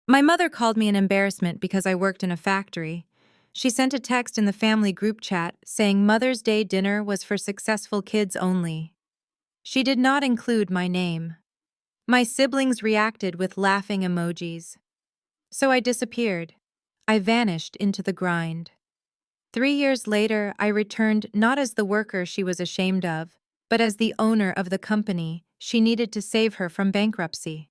My mother called me an embarrassment because I worked in a factory. She sent a text in the family group chat saying Mother's Day dinner was for successful kids only. She did not include my name. My siblings reacted with laughing emojis. So I disappeared. I vanished into the grind. 3 years later, I returned not as the worker she was ashamed of, but as the owner of the company she needed to save her from bankruptcy.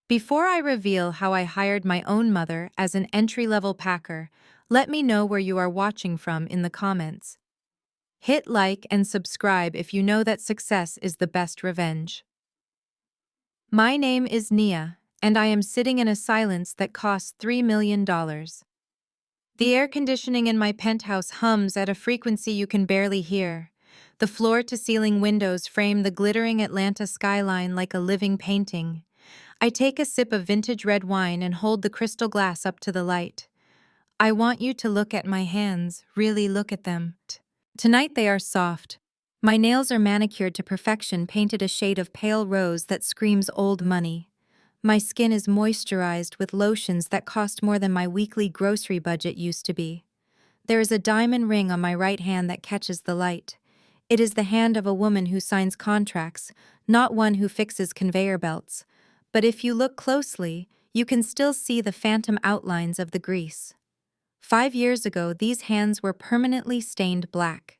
Before I reveal how I hired my own mother as an entry-level packer, let me know where you are watching from in the comments. Hit like and subscribe if you know that success is the best revenge. My name is Nia, and I am sitting in a silence that costs $3 million. The air conditioning in my penthouse hums at a frequency you can barely hear. The floor-to-ceiling windows frame the glittering Atlanta skyline like a living painting. I take a sip of vintage red wine and hold the crystal glass up to the light. I want you to look at my hands, really look at them. Tonight they are soft. My nails are manicured to perfection, painted a shade of pale rose that screams old money. My skin is moisturized with lotions that cost more than my weekly grocery budget used to be. There is a diamond ring on my right hand that catches the light. It is the hand of a woman who signs contracts, not one who fixes conveyor belts. But if you look closely, you can still see the phantom outlines of the grease. 5 years ago, these hands were permanently stained black.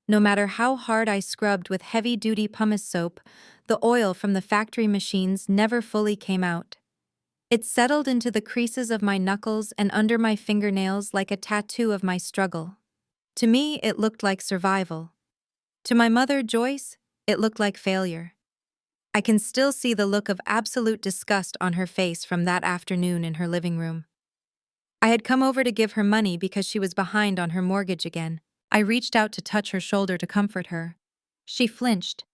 No matter how hard I scrubbed with heavy-duty pumice soap, the oil from the factory machines never fully came out. It settled into the creases of my knuckles and under my fingernails like a tattoo of my struggle. To me, it looked like survival. To my mother, Joyce, it looked like failure. I can still see the look of absolute disgust on her face from that afternoon in her living room. I had come over to give her money because she was behind on her mortgage again. I reached out to touch her shoulder to comfort her. She flinched.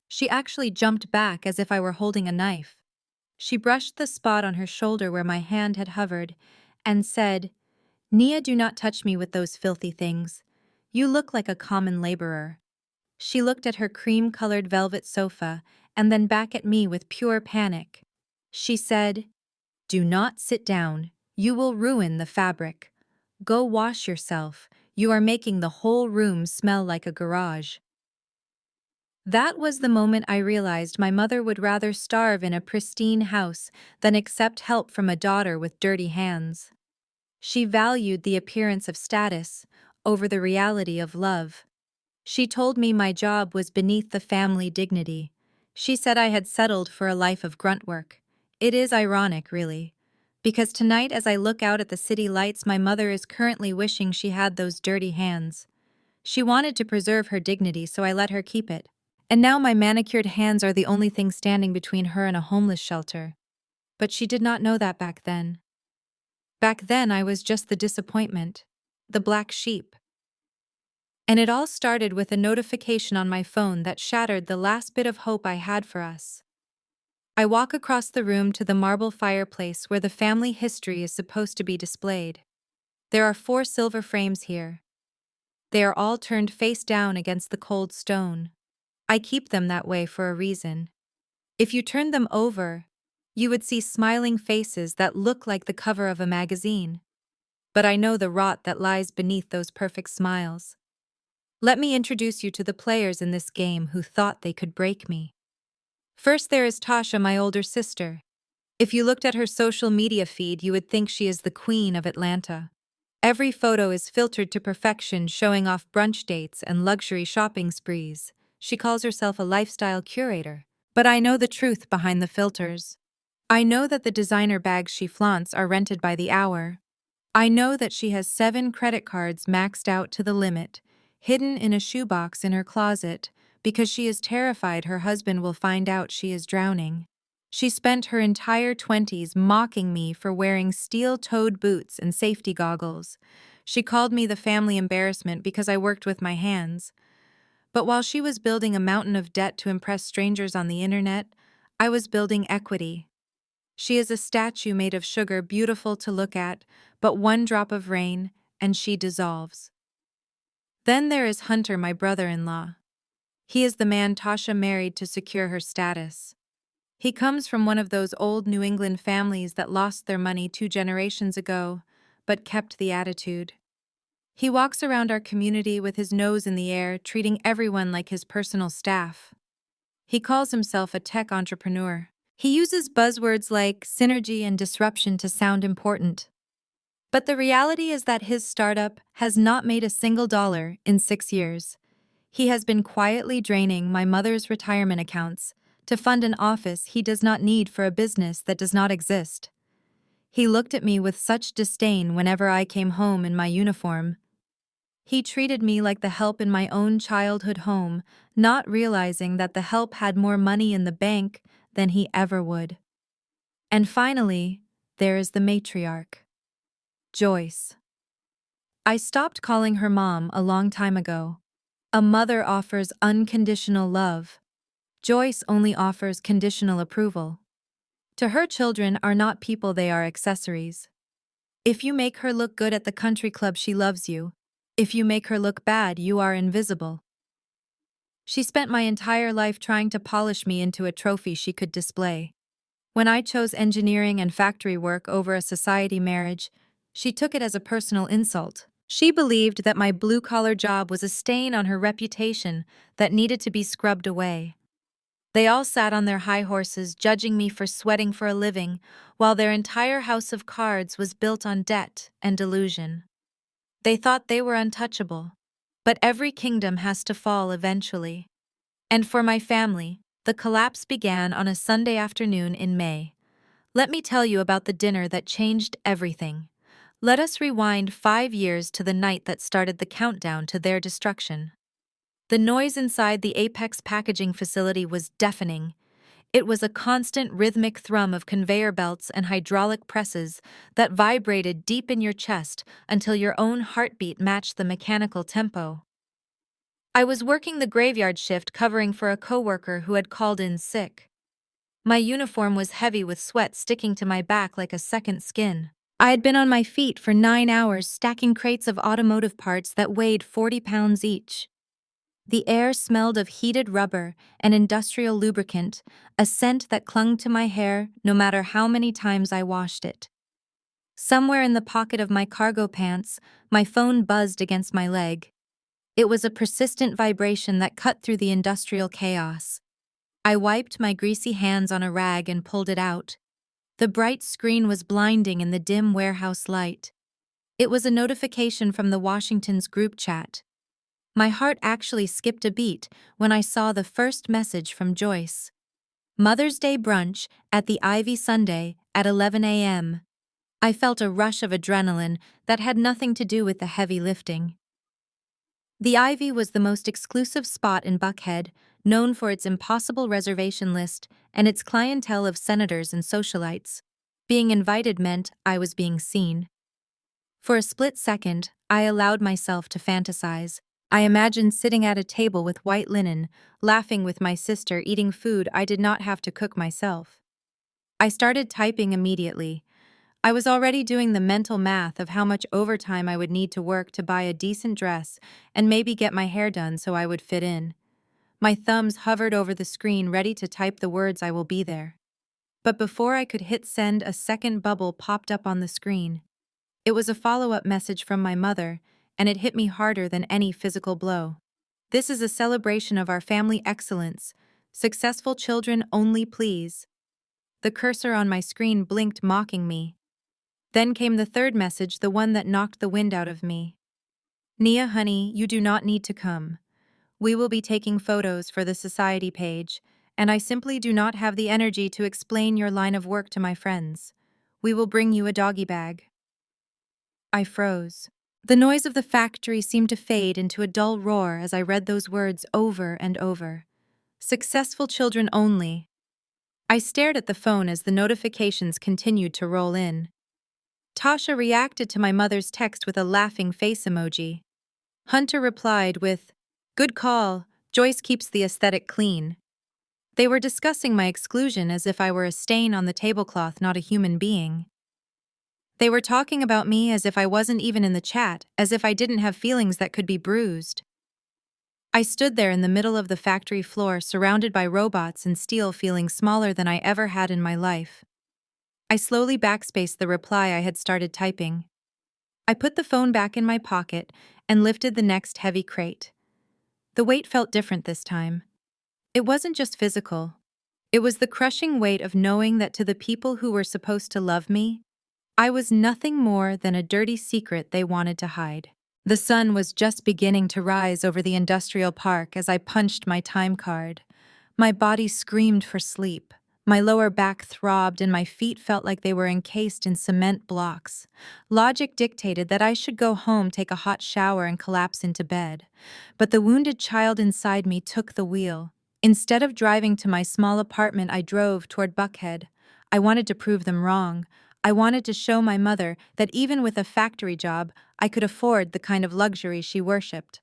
She actually jumped back as if I were holding a knife. She brushed the spot on her shoulder where my hand had hovered and said, "Nia, do not touch me with those filthy things. You look like a common laborer." She looked at her cream-colored velvet sofa and then back at me with pure panic. She said, "Do not sit down. You will ruin the fabric. Go wash yourself. You are making the whole room smell like a garage." That was the moment I realized my mother would rather starve in a pristine house than accept help from a daughter with dirty hands. She valued the appearance of status over the reality of love. She told me my job was beneath the family dignity. She said I had settled for a life of grunt work. It is ironic, really. Because tonight, as I look out at the city lights, my mother is currently wishing she had those dirty hands. She wanted to preserve her dignity, so I let her keep it. And now my manicured hands are the only thing standing between her and a homeless shelter. But she did not know that back then. Back then, I was just the disappointment, the black sheep. And it all started with a notification on my phone that shattered the last bit of hope I had for us. I walk across the room to the marble fireplace where the family history is supposed to be displayed. There are 4 silver frames here. They are all turned face down against the cold stone. I keep them that way for a reason. If you turn them over, you would see smiling faces that look like the cover of a magazine. But I know the rot that lies beneath those perfect smiles. Let me introduce you to the players in this game who thought they could break me. First, there is Tasha, my older sister. If you looked at her social media feed, you would think she is the queen of Atlanta. Every photo is filtered to perfection, showing off brunch dates and luxury shopping sprees. She calls herself a lifestyle curator. But I know the truth behind the filters. I know that the designer bags she flaunts are rented by the hour. I know that she has 7 credit cards maxed out to the limit, hidden in a shoebox in her closet, because she is terrified her husband will find out she is drowning. She spent her entire 20s mocking me for wearing steel-toed boots and safety goggles. She called me the family embarrassment because I worked with my hands. But while she was building a mountain of debt to impress strangers on the internet, I was building equity. She is a statue made of sugar, beautiful to look at, but one drop of rain, and she dissolves. Then there is Hunter, my brother-in-law. He is the man Tasha married to secure her status. He comes from one of those old New England families that lost their money 2 generations ago, but kept the attitude. He walks around our community with his nose in the air, treating everyone like his personal staff. He calls himself a tech entrepreneur. He uses buzzwords like synergy and disruption to sound important. But the reality is that his startup has not made a single dollar in 6 years. He has been quietly draining my mother's retirement accounts to fund an office he does not need for a business that does not exist. He looked at me with such disdain whenever I came home in my uniform. He treated me like the help in my own childhood home, not realizing that the help had more money in the bank than he ever would. And finally, there is the matriarch, Joyce. I stopped calling her mom a long time ago. A mother offers unconditional love. Joyce only offers conditional approval. To her, children are not people, they are accessories. If you make her look good at the country club, she loves you. If you make her look bad, you are invisible. She spent my entire life trying to polish me into a trophy she could display. When I chose engineering and factory work over a society marriage, she took it as a personal insult. She believed that my blue-collar job was a stain on her reputation that needed to be scrubbed away. They all sat on their high horses, judging me for sweating for a living, while their entire house of cards was built on debt and delusion. They thought they were untouchable. But every kingdom has to fall eventually. And for my family, the collapse began on a Sunday afternoon in May. Let me tell you about the dinner that changed everything. Let us rewind 5 years to the night that started the countdown to their destruction. The noise inside the Apex packaging facility was deafening. It was a constant rhythmic thrum of conveyor belts and hydraulic presses that vibrated deep in your chest until your own heartbeat matched the mechanical tempo. I was working the graveyard shift covering for a coworker who had called in sick. My uniform was heavy with sweat sticking to my back like a second skin. I had been on my feet for 9 hours stacking crates of automotive parts that weighed 40 pounds each. The air smelled of heated rubber and industrial lubricant, a scent that clung to my hair no matter how many times I washed it. Somewhere in the pocket of my cargo pants, my phone buzzed against my leg. It was a persistent vibration that cut through the industrial chaos. I wiped my greasy hands on a rag and pulled it out. The bright screen was blinding in the dim warehouse light. It was a notification from the Washington's group chat. My heart actually skipped a beat when I saw the first message from Joyce. Mother's Day brunch at the Ivy Sunday at 11 a.m. I felt a rush of adrenaline that had nothing to do with the heavy lifting. The Ivy was the most exclusive spot in Buckhead, known for its impossible reservation list and its clientele of senators and socialites. Being invited meant I was being seen. For a split second, I allowed myself to fantasize. I imagined sitting at a table with white linen, laughing with my sister, eating food I did not have to cook myself. I started typing immediately. I was already doing the mental math of how much overtime I would need to work to buy a decent dress and maybe get my hair done so I would fit in. My thumbs hovered over the screen, ready to type the words "I will be there." But before I could hit send, a second bubble popped up on the screen. It was a follow-up message from my mother, and it hit me harder than any physical blow. "This is a celebration of our family excellence. Successful children only, please." The cursor on my screen blinked, mocking me. Then came the third message, the one that knocked the wind out of me. "Nia, honey, you do not need to come. We will be taking photos for the society page, and I simply do not have the energy to explain your line of work to my friends. We will bring you a doggy bag." I froze. The noise of the factory seemed to fade into a dull roar as I read those words over and over. Successful children only. I stared at the phone as the notifications continued to roll in. Tasha reacted to my mother's text with a laughing face emoji. Hunter replied with, "Good call, Joyce keeps the aesthetic clean." They were discussing my exclusion as if I were a stain on the tablecloth, not a human being. They were talking about me as if I wasn't even in the chat, as if I didn't have feelings that could be bruised. I stood there in the middle of the factory floor, surrounded by robots and steel, feeling smaller than I ever had in my life. I slowly backspaced the reply I had started typing. I put the phone back in my pocket and lifted the next heavy crate. The weight felt different this time. It wasn't just physical. It was the crushing weight of knowing that to the people who were supposed to love me, I was nothing more than a dirty secret they wanted to hide. The sun was just beginning to rise over the industrial park as I punched my time card. My body screamed for sleep. My lower back throbbed and my feet felt like they were encased in cement blocks. Logic dictated that I should go home, take a hot shower, and collapse into bed. But the wounded child inside me took the wheel. Instead of driving to my small apartment, I drove toward Buckhead. I wanted to prove them wrong. I wanted to show my mother that even with a factory job, I could afford the kind of luxury she worshipped.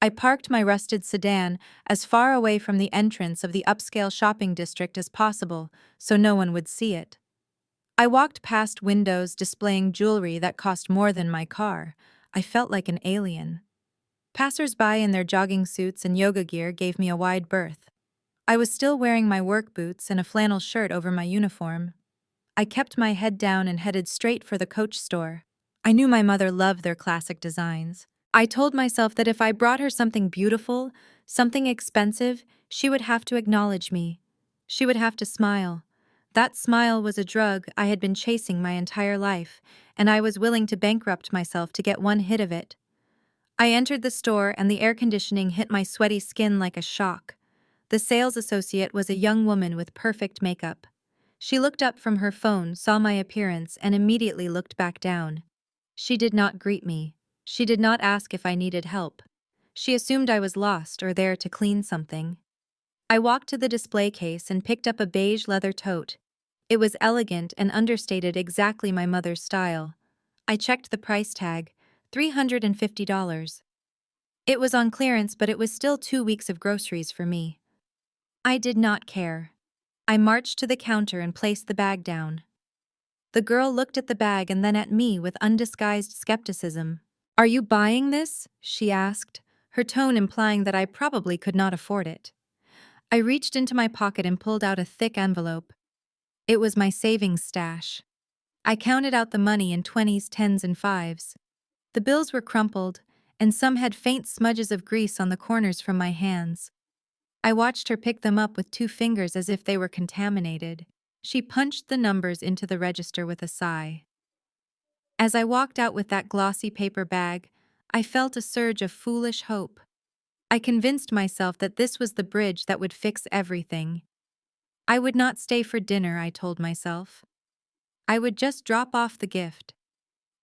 I parked my rusted sedan as far away from the entrance of the upscale shopping district as possible, so no one would see it. I walked past windows displaying jewelry that cost more than my car. I felt like an alien. Passers-by in their jogging suits and yoga gear gave me a wide berth. I was still wearing my work boots and a flannel shirt over my uniform. I kept my head down and headed straight for the Coach store. I knew my mother loved their classic designs. I told myself that if I brought her something beautiful, something expensive, she would have to acknowledge me. She would have to smile. That smile was a drug I had been chasing my entire life, and I was willing to bankrupt myself to get one hit of it. I entered the store and the air conditioning hit my sweaty skin like a shock. The sales associate was a young woman with perfect makeup. She looked up from her phone, saw my appearance, and immediately looked back down. She did not greet me. She did not ask if I needed help. She assumed I was lost or there to clean something. I walked to the display case and picked up a beige leather tote. It was elegant and understated, exactly my mother's style. I checked the price tag, $350. It was on clearance, but it was still 2 weeks of groceries for me. I did not care. I marched to the counter and placed the bag down. The girl looked at the bag and then at me with undisguised skepticism. "Are you buying this?" she asked, her tone implying that I probably could not afford it. I reached into my pocket and pulled out a thick envelope. It was my savings stash. I counted out the money in 20s, 10s, and 5s. The bills were crumpled, and some had faint smudges of grease on the corners from my hands. I watched her pick them up with 2 fingers as if they were contaminated. She punched the numbers into the register with a sigh. As I walked out with that glossy paper bag, I felt a surge of foolish hope. I convinced myself that this was the bridge that would fix everything. I would not stay for dinner, I told myself. I would just drop off the gift.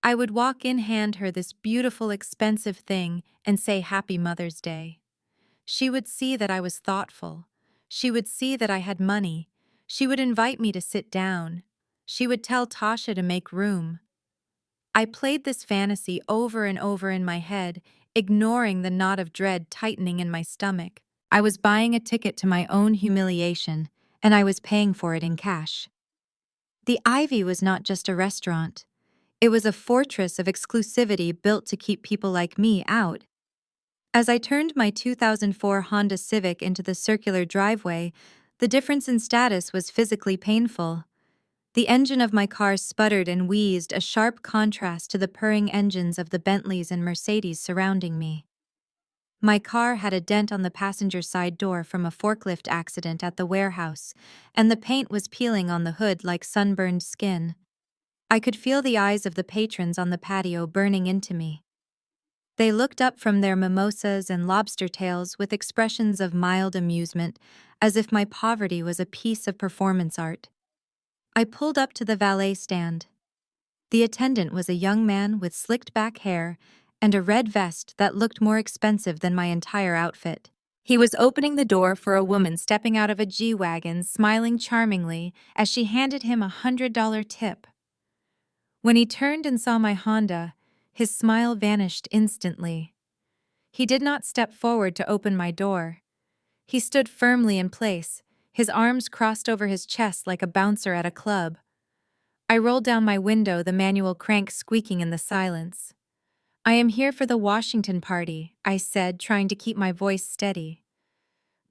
I would walk in, hand her this beautiful, expensive thing, and say Happy Mother's Day. She would see that I was thoughtful. She would see that I had money. She would invite me to sit down. She would tell Tasha to make room. I played this fantasy over and over in my head, ignoring the knot of dread tightening in my stomach. I was buying a ticket to my own humiliation, and I was paying for it in cash. The Ivy was not just a restaurant. It was a fortress of exclusivity built to keep people like me out. As I turned my 2004 Honda Civic into the circular driveway, the difference in status was physically painful. The engine of my car sputtered and wheezed, a sharp contrast to the purring engines of the Bentleys and Mercedes surrounding me. My car had a dent on the passenger side door from a forklift accident at the warehouse, and the paint was peeling on the hood like sunburned skin. I could feel the eyes of the patrons on the patio burning into me. They looked up from their mimosas and lobster tails with expressions of mild amusement, as if my poverty was a piece of performance art. I pulled up to the valet stand. The attendant was a young man with slicked back hair and a red vest that looked more expensive than my entire outfit. He was opening the door for a woman stepping out of a G-Wagon, smiling charmingly as she handed him a $100 tip. When he turned and saw my Honda, his smile vanished instantly. He did not step forward to open my door. He stood firmly in place, his arms crossed over his chest like a bouncer at a club. I rolled down my window, the manual crank squeaking in the silence. I am here for the Washington party, I said, trying to keep my voice steady.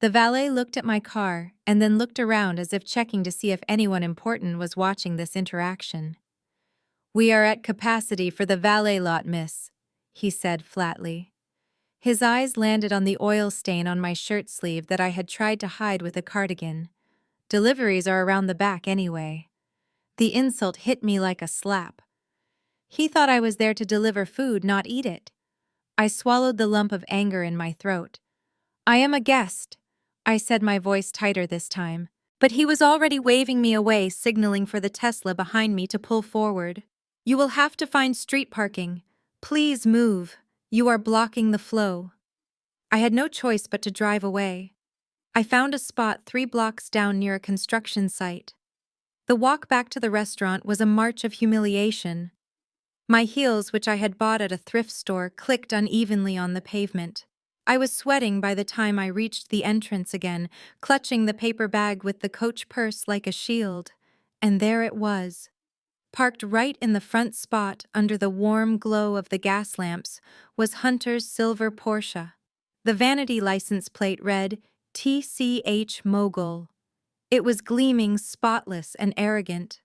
The valet looked at my car and then looked around as if checking to see if anyone important was watching this interaction. "We are at capacity for the valet lot, miss," he said flatly. His eyes landed on the oil stain on my shirt sleeve that I had tried to hide with a cardigan. "Deliveries are around the back anyway." The insult hit me like a slap. He thought I was there to deliver food, not eat it. I swallowed the lump of anger in my throat. "I am a guest," I said, my voice tighter this time. But he was already waving me away, signaling for the Tesla behind me to pull forward. "You will have to find street parking. Please move. You are blocking the flow." I had no choice but to drive away. I found a spot 3 blocks down near a construction site. The walk back to the restaurant was a march of humiliation. My heels, which I had bought at a thrift store, clicked unevenly on the pavement. I was sweating by the time I reached the entrance again, clutching the paper bag with the coach purse like a shield. And there it was. Parked right in the front spot under the warm glow of the gas lamps was Hunter's silver Porsche. The vanity license plate read, TCH Mogul. It was gleaming, spotless, and arrogant.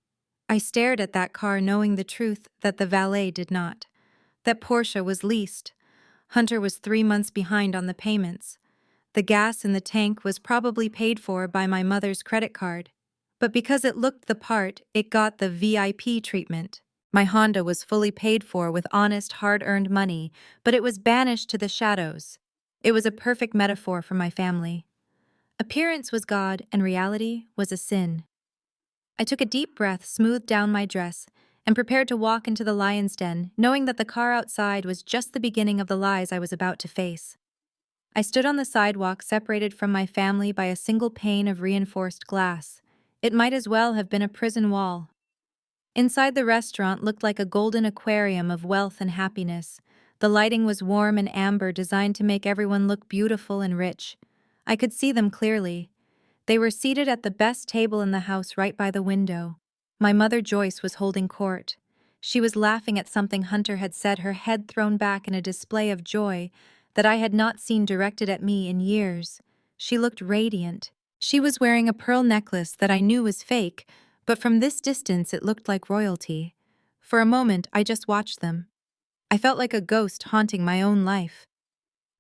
I stared at that car, knowing the truth that the valet did not. That Porsche was leased. Hunter was 3 months behind on the payments. The gas in the tank was probably paid for by my mother's credit card. But because it looked the part, it got the VIP treatment. My Honda was fully paid for with honest, hard-earned money, but it was banished to the shadows. It was a perfect metaphor for my family. Appearance was God, and reality was a sin. I took a deep breath, smoothed down my dress, and prepared to walk into the lion's den, knowing that the car outside was just the beginning of the lies I was about to face. I stood on the sidewalk, separated from my family by a single pane of reinforced glass. It might as well have been a prison wall. Inside, the restaurant looked like a golden aquarium of wealth and happiness. The lighting was warm and amber, designed to make everyone look beautiful and rich. I could see them clearly. They were seated at the best table in the house, right by the window. My mother Joyce was holding court. She was laughing at something Hunter had said, her head thrown back in a display of joy that I had not seen directed at me in years. She looked radiant. She was wearing a pearl necklace that I knew was fake, but from this distance it looked like royalty. For a moment, I just watched them. I felt like a ghost haunting my own life.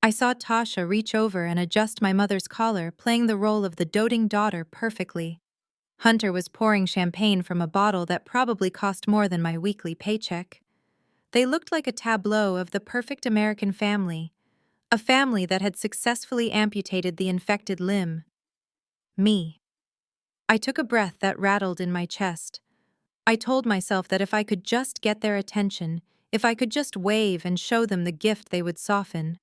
I saw Tasha reach over and adjust my mother's collar, playing the role of the doting daughter perfectly. Hunter was pouring champagne from a bottle that probably cost more than my weekly paycheck. They looked like a tableau of the perfect American family, a family that had successfully amputated the infected limb. Me. I took a breath that rattled in my chest. I told myself that if I could just get their attention, if I could just wave and show them the gift, they would soften.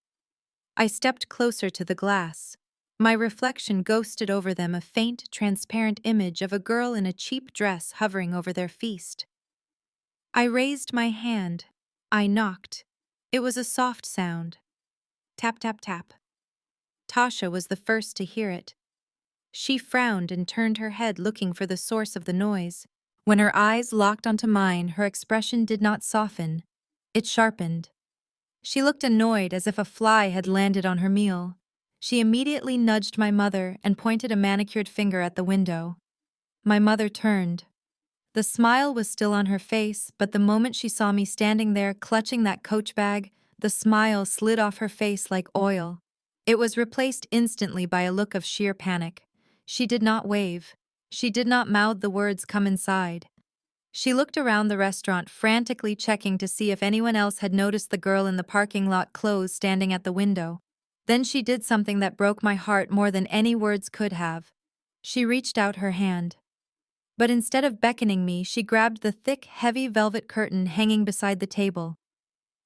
I stepped closer to the glass. My reflection ghosted over them, a faint, transparent image of a girl in a cheap dress hovering over their feast. I raised my hand. I knocked. It was a soft sound. Tap, tap, tap. Tasha was the first to hear it. She frowned and turned her head, looking for the source of the noise. When her eyes locked onto mine, her expression did not soften. It sharpened. She looked annoyed, as if a fly had landed on her meal. She immediately nudged my mother and pointed a manicured finger at the window. My mother turned. The smile was still on her face, but the moment she saw me standing there clutching that coach bag, the smile slid off her face like oil. It was replaced instantly by a look of sheer panic. She did not wave. She did not mouth the words, "Come inside." She looked around the restaurant, frantically checking to see if anyone else had noticed the girl in the parking lot clothes standing at the window. Then she did something that broke my heart more than any words could have. She reached out her hand. But instead of beckoning me, she grabbed the thick, heavy velvet curtain hanging beside the table.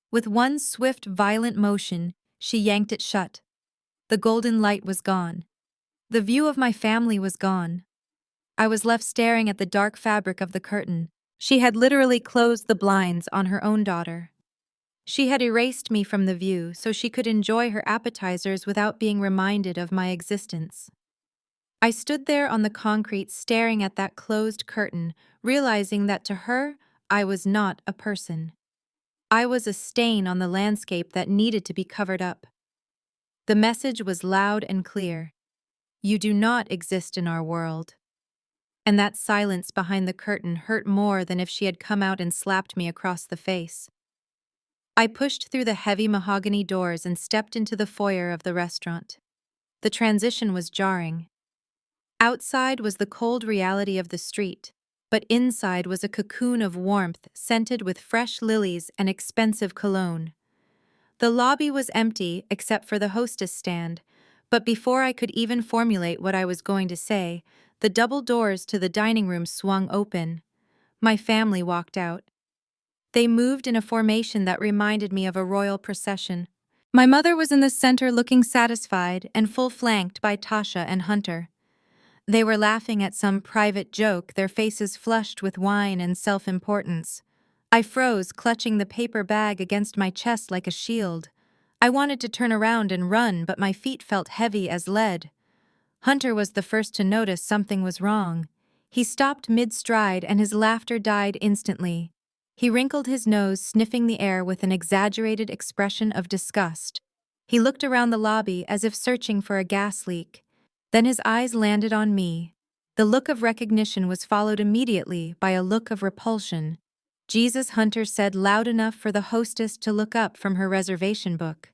With one swift, violent motion, she yanked it shut. The golden light was gone. The view of my family was gone. I was left staring at the dark fabric of the curtain. She had literally closed the blinds on her own daughter. She had erased me from the view so she could enjoy her appetizers without being reminded of my existence. I stood there on the concrete, staring at that closed curtain, realizing that to her, I was not a person. I was a stain on the landscape that needed to be covered up. The message was loud and clear. You do not exist in our world. And that silence behind the curtain hurt more than if she had come out and slapped me across the face. I pushed through the heavy mahogany doors and stepped into the foyer of the restaurant. The transition was jarring. Outside was the cold reality of the street, but inside was a cocoon of warmth scented with fresh lilies and expensive cologne. The lobby was empty except for the hostess stand, but before I could even formulate what I was going to say, the double doors to the dining room swung open. My family walked out. They moved in a formation that reminded me of a royal procession. My mother was in the center looking satisfied and full-flanked by Tasha and Hunter. They were laughing at some private joke, their faces flushed with wine and self-importance. I froze, clutching the paper bag against my chest like a shield. I wanted to turn around and run, but my feet felt heavy as lead. Hunter was the first to notice something was wrong. He stopped mid-stride and his laughter died instantly. He wrinkled his nose, sniffing the air with an exaggerated expression of disgust. He looked around the lobby as if searching for a gas leak. Then his eyes landed on me. The look of recognition was followed immediately by a look of repulsion. Jesus, Hunter said loud enough for the hostess to look up from her reservation book.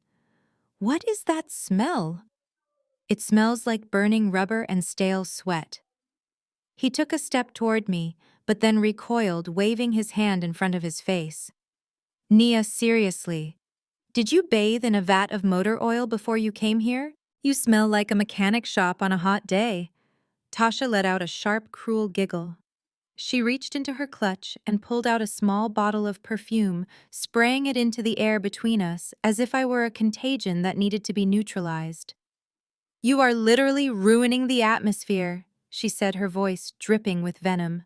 What is that smell? It smells like burning rubber and stale sweat. He took a step toward me, but then recoiled, waving his hand in front of his face. Nia, seriously. Did you bathe in a vat of motor oil before you came here? You smell like a mechanic shop on a hot day. Tasha let out a sharp, cruel giggle. She reached into her clutch and pulled out a small bottle of perfume, spraying it into the air between us as if I were a contagion that needed to be neutralized. You are literally ruining the atmosphere, she said, her voice dripping with venom.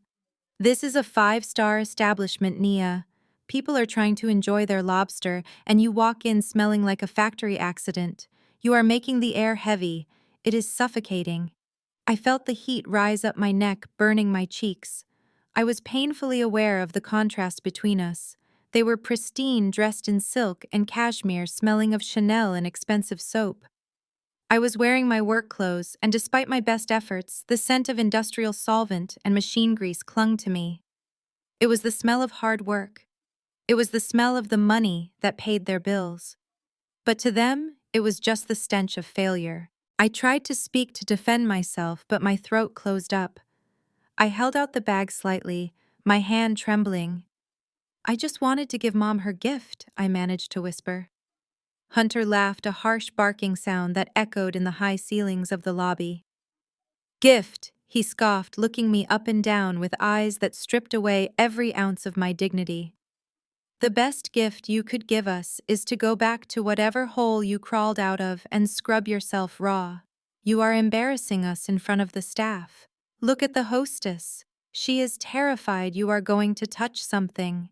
This is a 5-star establishment, Nia. People are trying to enjoy their lobster, and you walk in smelling like a factory accident. You are making the air heavy. It is suffocating. I felt the heat rise up my neck, burning my cheeks. I was painfully aware of the contrast between us. They were pristine, dressed in silk and cashmere, smelling of Chanel and expensive soap. I was wearing my work clothes, and despite my best efforts, the scent of industrial solvent and machine grease clung to me. It was the smell of hard work. It was the smell of the money that paid their bills. But to them, it was just the stench of failure. I tried to speak to defend myself, but my throat closed up. I held out the bag slightly, my hand trembling. I just wanted to give Mom her gift, I managed to whisper. Hunter laughed, a harsh barking sound that echoed in the high ceilings of the lobby. Gift, he scoffed, looking me up and down with eyes that stripped away every ounce of my dignity. The best gift you could give us is to go back to whatever hole you crawled out of and scrub yourself raw. You are embarrassing us in front of the staff. Look at the hostess. She is terrified you are going to touch something.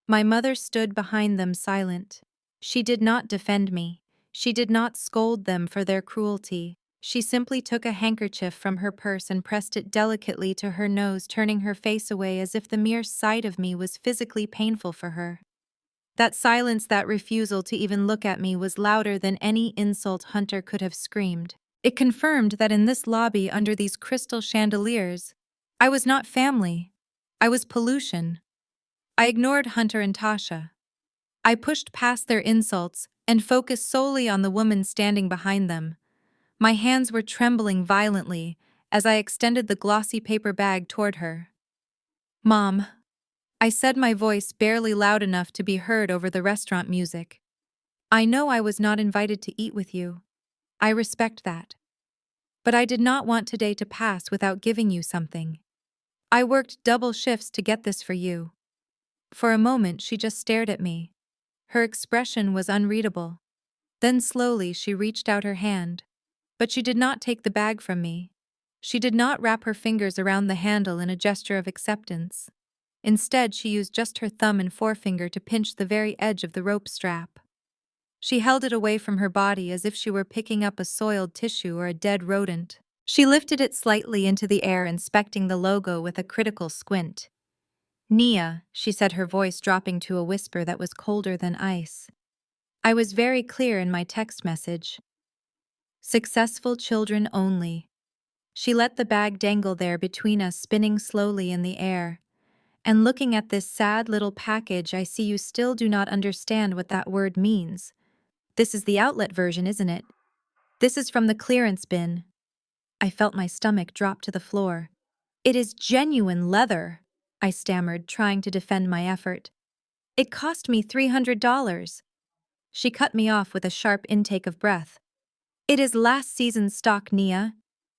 My mother stood behind them silent. She did not defend me. She did not scold them for their cruelty. She simply took a handkerchief from her purse and pressed it delicately to her nose, turning her face away as if the mere sight of me was physically painful for her. That silence, that refusal to even look at me, was louder than any insult Hunter could have screamed. It confirmed that in this lobby under these crystal chandeliers, I was not family. I was pollution. I ignored Hunter and Tasha. I pushed past their insults and focused solely on the woman standing behind them. My hands were trembling violently as I extended the glossy paper bag toward her. Mom, I said, my voice barely loud enough to be heard over the restaurant music. I know I was not invited to eat with you. I respect that. But I did not want today to pass without giving you something. I worked double shifts to get this for you. For a moment, she just stared at me. Her expression was unreadable. Then slowly she reached out her hand. But she did not take the bag from me. She did not wrap her fingers around the handle in a gesture of acceptance. Instead, she used just her thumb and forefinger to pinch the very edge of the rope strap. She held it away from her body as if she were picking up a soiled tissue or a dead rodent. She lifted it slightly into the air, inspecting the logo with a critical squint. Nia, she said, her voice dropping to a whisper that was colder than ice. I was very clear in my text message. Successful children only. She let the bag dangle there between us, spinning slowly in the air. And looking at this sad little package, I see you still do not understand what that word means. This is the outlet version, isn't it? This is from the clearance bin. I felt my stomach drop to the floor. It is genuine leather, I stammered, trying to defend my effort. It cost me $300. She cut me off with a sharp intake of breath. It is last season's stock, Nia.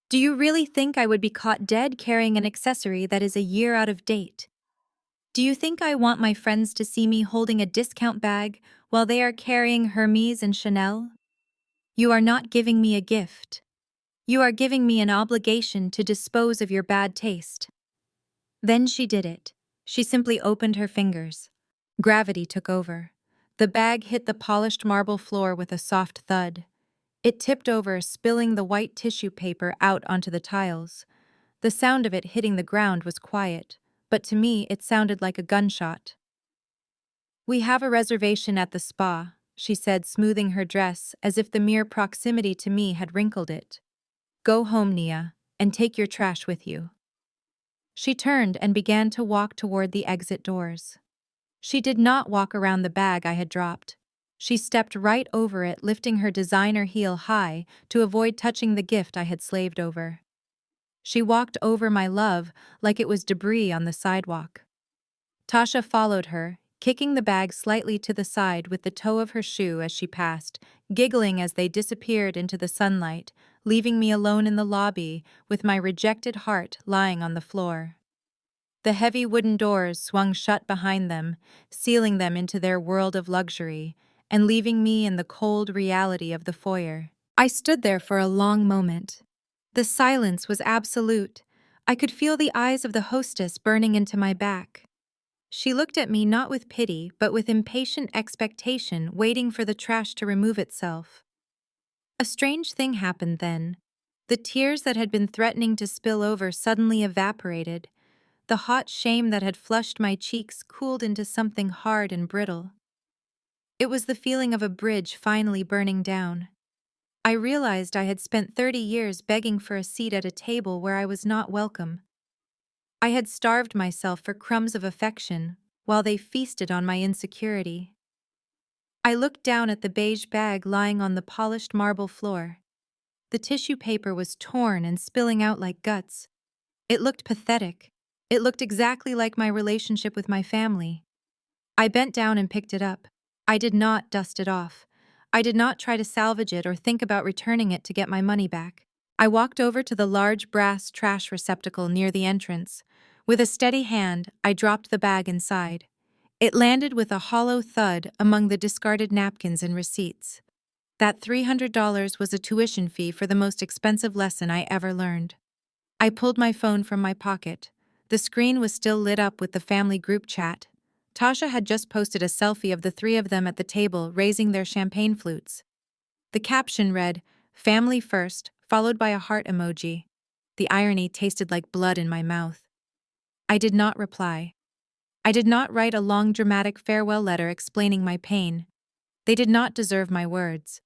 Do you really think I would be caught dead carrying an accessory that is a year out of date? Do you think I want my friends to see me holding a discount bag while they are carrying Hermes and Chanel? You are not giving me a gift. You are giving me an obligation to dispose of your bad taste. Then she did it. She simply opened her fingers. Gravity took over. The bag hit the polished marble floor with a soft thud. It tipped over, spilling the white tissue paper out onto the tiles. The sound of it hitting the ground was quiet, but to me it sounded like a gunshot. We have a reservation at the spa, she said, smoothing her dress as if the mere proximity to me had wrinkled it. Go home, Nia, and take your trash with you. She turned and began to walk toward the exit doors. She did not walk around the bag I had dropped. She stepped right over it, lifting her designer heel high to avoid touching the gift I had slaved over. She walked over my love like it was debris on the sidewalk. Tasha followed her, kicking the bag slightly to the side with the toe of her shoe as she passed, giggling as they disappeared into the sunlight, leaving me alone in the lobby with my rejected heart lying on the floor. The heavy wooden doors swung shut behind them, sealing them into their world of luxury, and leaving me in the cold reality of the foyer. I stood there for a long moment. The silence was absolute. I could feel the eyes of the hostess burning into my back. She looked at me not with pity, but with impatient expectation, waiting for the trash to remove itself. A strange thing happened then. The tears that had been threatening to spill over suddenly evaporated. The hot shame that had flushed my cheeks cooled into something hard and brittle. It was the feeling of a bridge finally burning down. I realized I had spent 30 years begging for a seat at a table where I was not welcome. I had starved myself for crumbs of affection, while they feasted on my insecurity. I looked down at the beige bag lying on the polished marble floor. The tissue paper was torn and spilling out like guts. It looked pathetic. It looked exactly like my relationship with my family. I bent down and picked it up. I did not dust it off. I did not try to salvage it or think about returning it to get my money back. I walked over to the large brass trash receptacle near the entrance. With a steady hand, I dropped the bag inside. It landed with a hollow thud among the discarded napkins and receipts. That $300 was a tuition fee for the most expensive lesson I ever learned. I pulled my phone from my pocket. The screen was still lit up with the family group chat. Tasha had just posted a selfie of the three of them at the table raising their champagne flutes. The caption read, "Family first," followed by a heart emoji. The irony tasted like blood in my mouth. I did not reply. I did not write a long dramatic farewell letter explaining my pain. They did not deserve my words.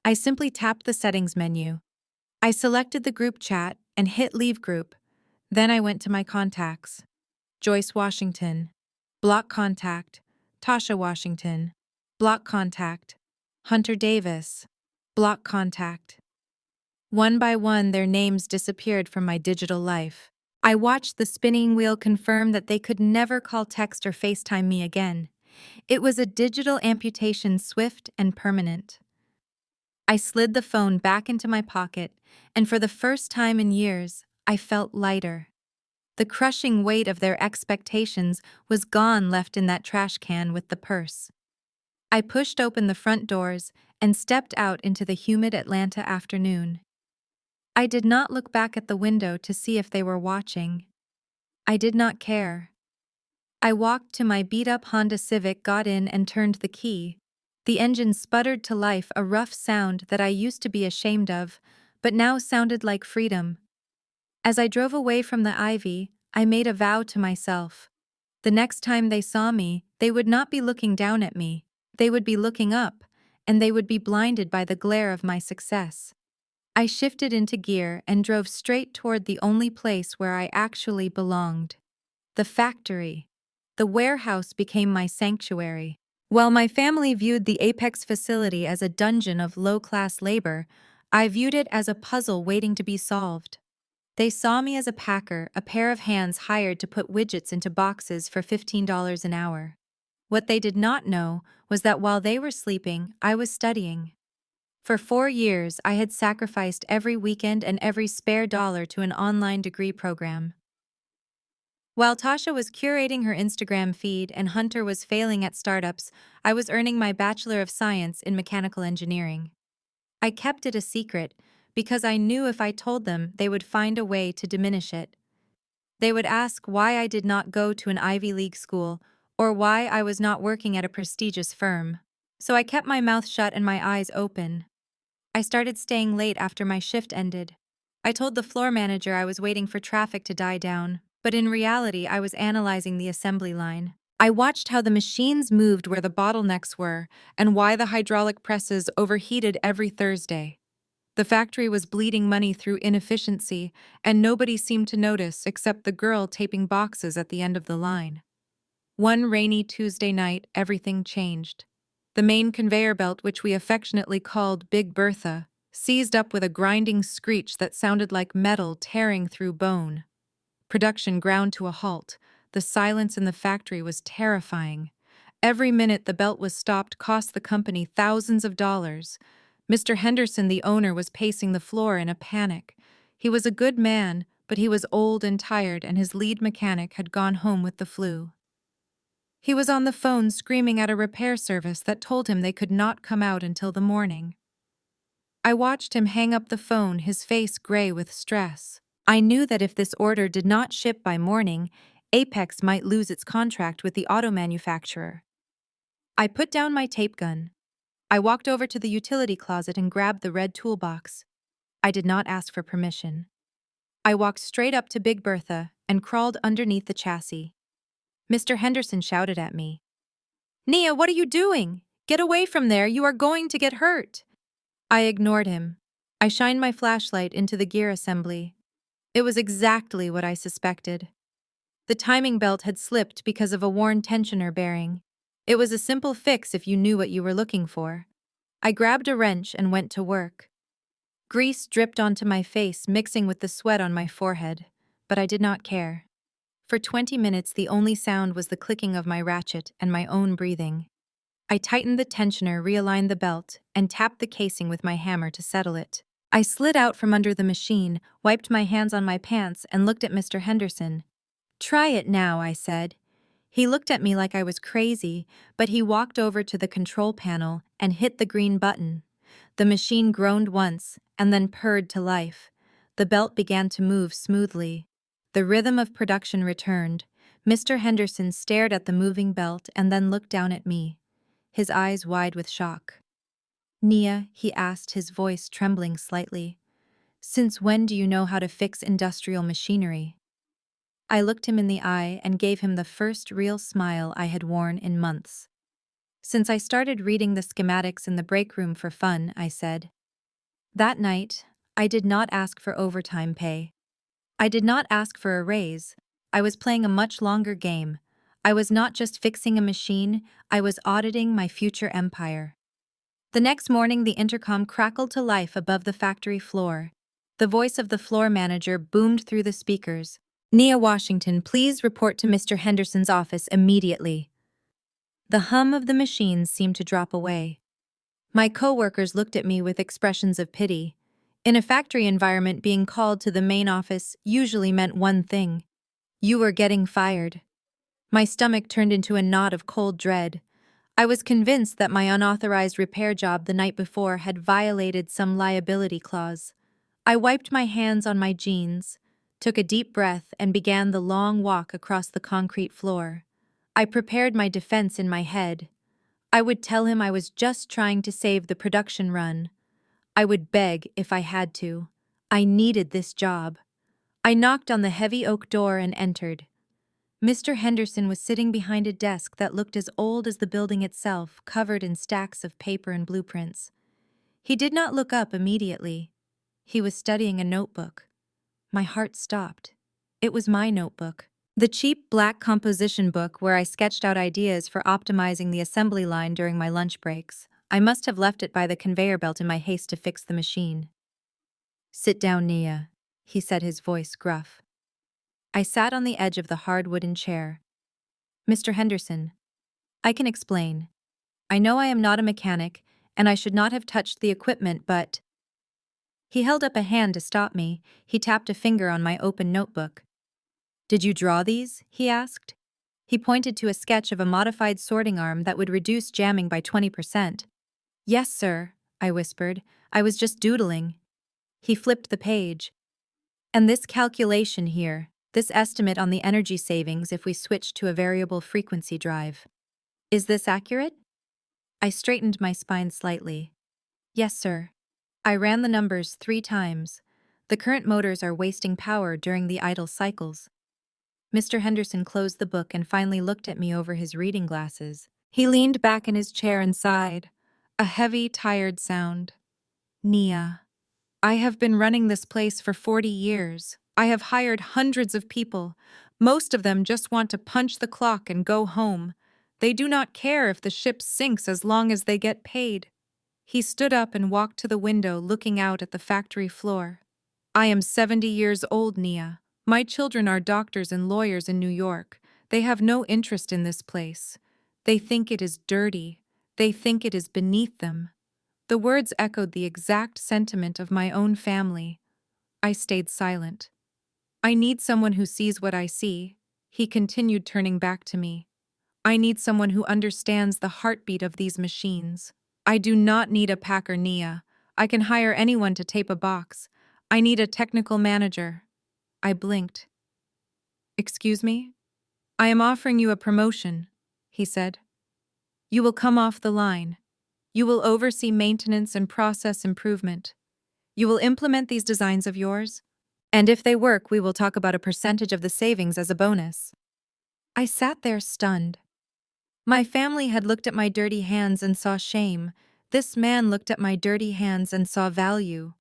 I simply tapped the settings menu. I selected the group chat and hit leave group. Then I went to my contacts. Joyce Washington. Block contact. Tasha Washington. Block contact. Hunter Davis. Block contact. One by one, their names disappeared from my digital life. I watched the spinning wheel confirm that they could never call, text, or FaceTime me again. It was a digital amputation, swift and permanent. I slid the phone back into my pocket, and for the first time in years, I felt lighter. The crushing weight of their expectations was gone, left in that trash can with the purse. I pushed open the front doors and stepped out into the humid Atlanta afternoon. I did not look back at the window to see if they were watching. I did not care. I walked to my beat-up Honda Civic, got in, and turned the key. The engine sputtered to life, a rough sound that I used to be ashamed of, but now sounded like freedom. As I drove away from the ivy, I made a vow to myself. The next time they saw me, they would not be looking down at me. They would be looking up, and they would be blinded by the glare of my success. I shifted into gear and drove straight toward the only place where I actually belonged. The factory. The warehouse became my sanctuary. While my family viewed the Apex facility as a dungeon of low-class labor, I viewed it as a puzzle waiting to be solved. They saw me as a packer, a pair of hands hired to put widgets into boxes for $15 an hour. What they did not know was that while they were sleeping, I was studying. For 4 years, I had sacrificed every weekend and every spare dollar to an online degree program. While Tasha was curating her Instagram feed and Hunter was failing at startups, I was earning my Bachelor of Science in Mechanical Engineering. I kept it a secret because I knew if I told them, they would find a way to diminish it. They would ask why I did not go to an Ivy League school or why I was not working at a prestigious firm. So I kept my mouth shut and my eyes open. I started staying late after my shift ended. I told the floor manager I was waiting for traffic to die down, but in reality I was analyzing the assembly line. I watched how the machines moved where the bottlenecks were and why the hydraulic presses overheated every Thursday. The factory was bleeding money through inefficiency, and nobody seemed to notice except the girl taping boxes at the end of the line. One rainy Tuesday night, everything changed. The main conveyor belt, which we affectionately called Big Bertha, seized up with a grinding screech that sounded like metal tearing through bone. Production ground to a halt. The silence in the factory was terrifying. Every minute the belt was stopped cost the company thousands of dollars. Mr. Henderson, the owner, was pacing the floor in a panic. He was a good man, but he was old and tired, and his lead mechanic had gone home with the flu. He was on the phone screaming at a repair service that told him they could not come out until the morning. I watched him hang up the phone, his face gray with stress. I knew that if this order did not ship by morning, Apex might lose its contract with the auto manufacturer. I put down my tape gun. I walked over to the utility closet and grabbed the red toolbox. I did not ask for permission. I walked straight up to Big Bertha and crawled underneath the chassis. Mr. Henderson shouted at me. "Nia, what are you doing? Get away from there, you are going to get hurt." I ignored him. I shined my flashlight into the gear assembly. It was exactly what I suspected. The timing belt had slipped because of a worn tensioner bearing. It was a simple fix if you knew what you were looking for. I grabbed a wrench and went to work. Grease dripped onto my face, mixing with the sweat on my forehead, but I did not care. For 20 minutes, the only sound was the clicking of my ratchet and my own breathing. I tightened the tensioner, realigned the belt, and tapped the casing with my hammer to settle it. I slid out from under the machine, wiped my hands on my pants, and looked at Mr. Henderson. "Try it now," I said. He looked at me like I was crazy, but he walked over to the control panel and hit the green button. The machine groaned once, and then purred to life. The belt began to move smoothly. The rhythm of production returned. Mr. Henderson stared at the moving belt and then looked down at me, his eyes wide with shock. "Nia," he asked, his voice trembling slightly, "since when do you know how to fix industrial machinery?" I looked him in the eye and gave him the first real smile I had worn in months. "Since I started reading the schematics in the break room for fun," I said. That night, I did not ask for overtime pay. I did not ask for a raise. I was playing a much longer game. I was not just fixing a machine, I was auditing my future empire. The next morning, the intercom crackled to life above the factory floor. The voice of the floor manager boomed through the speakers. "Nia Washington, please report to Mr. Henderson's office immediately." The hum of the machines seemed to drop away. My coworkers looked at me with expressions of pity. In a factory environment, being called to the main office usually meant one thing: you were getting fired. My stomach turned into a knot of cold dread. I was convinced that my unauthorized repair job the night before had violated some liability clause. I wiped my hands on my jeans, took a deep breath, and began the long walk across the concrete floor. I prepared my defense in my head. I would tell him I was just trying to save the production run. I would beg if I had to. I needed this job. I knocked on the heavy oak door and entered. Mr. Henderson was sitting behind a desk that looked as old as the building itself, covered in stacks of paper and blueprints. He did not look up immediately. He was studying a notebook. My heart stopped. It was my notebook. The cheap black composition book where I sketched out ideas for optimizing the assembly line during my lunch breaks. I must have left it by the conveyor belt in my haste to fix the machine. "Sit down, Nia," he said, his voice gruff. I sat on the edge of the hard wooden chair. "Mr. Henderson, I can explain. I know I am not a mechanic, and I should not have touched the equipment, but—" He held up a hand to stop me. He tapped a finger on my open notebook. "Did you draw these?" he asked. He pointed to a sketch of a modified sorting arm that would reduce jamming by 20%. "Yes, sir," I whispered. "I was just doodling." He flipped the page. "And this calculation here, this estimate on the energy savings if we switch to a variable frequency drive. Is this accurate?" I straightened my spine slightly. "Yes, sir. I ran the numbers 3 times. The current motors are wasting power during the idle cycles." Mr. Henderson closed the book and finally looked at me over his reading glasses. He leaned back in his chair and sighed. A heavy, tired sound. "Nia, I have been running this place for 40 years. I have hired hundreds of people. Most of them just want to punch the clock and go home. They do not care if the ship sinks as long as they get paid." He stood up and walked to the window, looking out at the factory floor. "I am 70 years old, Nia. My children are doctors and lawyers in New York. They have no interest in this place. They think it is dirty. They think it is beneath them." The words echoed the exact sentiment of my own family. I stayed silent. "I need someone who sees what I see," he continued, turning back to me. "I need someone who understands the heartbeat of these machines. I do not need a packer, Nia. I can hire anyone to tape a box. I need a technical manager." I blinked. "Excuse me?" "I am offering you a promotion," he said. "You will come off the line. You will oversee maintenance and process improvement. You will implement these designs of yours. And if they work, we will talk about a percentage of the savings as a bonus." I sat there stunned. My family had looked at my dirty hands and saw shame. This man looked at my dirty hands and saw value.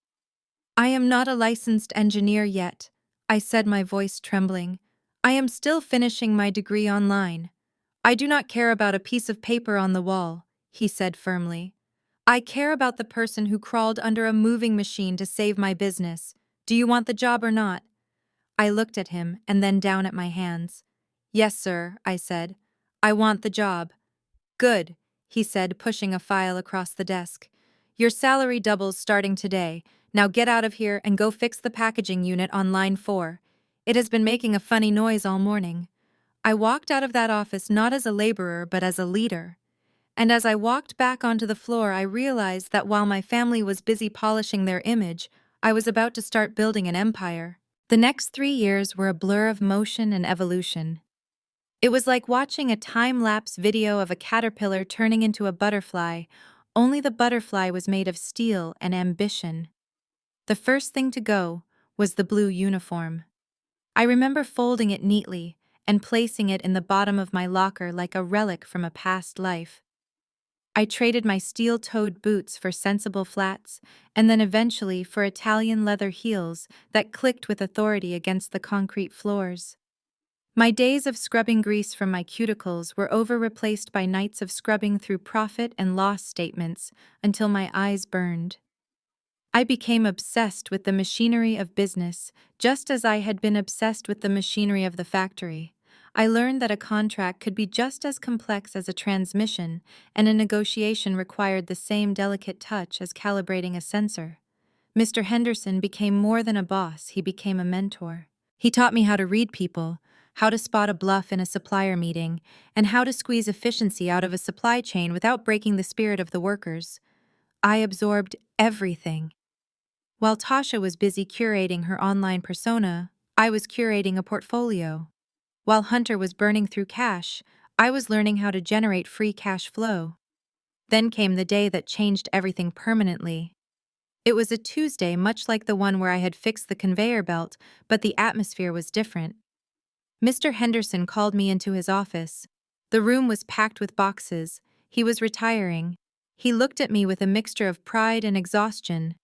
"I am not a licensed engineer yet," I said, my voice trembling. "I am still finishing my degree online." "I do not care about a piece of paper on the wall," he said firmly. "I care about the person who crawled under a moving machine to save my business. Do you want the job or not?" I looked at him and then down at my hands. "Yes, sir," I said. "I want the job." "Good," he said, pushing a file across the desk. "Your salary doubles starting today. Now get out of here and go fix the packaging unit on line 4. It has been making a funny noise all morning." I walked out of that office not as a laborer but as a leader. And as I walked back onto the floor, I realized that while my family was busy polishing their image, I was about to start building an empire. The next 3 years were a blur of motion and evolution. It was like watching a time-lapse video of a caterpillar turning into a butterfly, only the butterfly was made of steel and ambition. The first thing to go was the blue uniform. I remember folding it neatly and placing it in the bottom of my locker like a relic from a past life. I traded my steel-toed boots for sensible flats, and then eventually for Italian leather heels that clicked with authority against the concrete floors. My days of scrubbing grease from my cuticles were replaced by nights of scrubbing through profit and loss statements until my eyes burned. I became obsessed with the machinery of business, just as I had been obsessed with the machinery of the factory. I learned that a contract could be just as complex as a transmission, and a negotiation required the same delicate touch as calibrating a sensor. Mr. Henderson became more than a boss, he became a mentor. He taught me how to read people, how to spot a bluff in a supplier meeting, and how to squeeze efficiency out of a supply chain without breaking the spirit of the workers. I absorbed everything. While Tasha was busy curating her online persona, I was curating a portfolio. While Hunter was burning through cash, I was learning how to generate free cash flow. Then came the day that changed everything permanently. It was a Tuesday, much like the one where I had fixed the conveyor belt, but the atmosphere was different. Mr. Henderson called me into his office. The room was packed with boxes. He was retiring. He looked at me with a mixture of pride and exhaustion.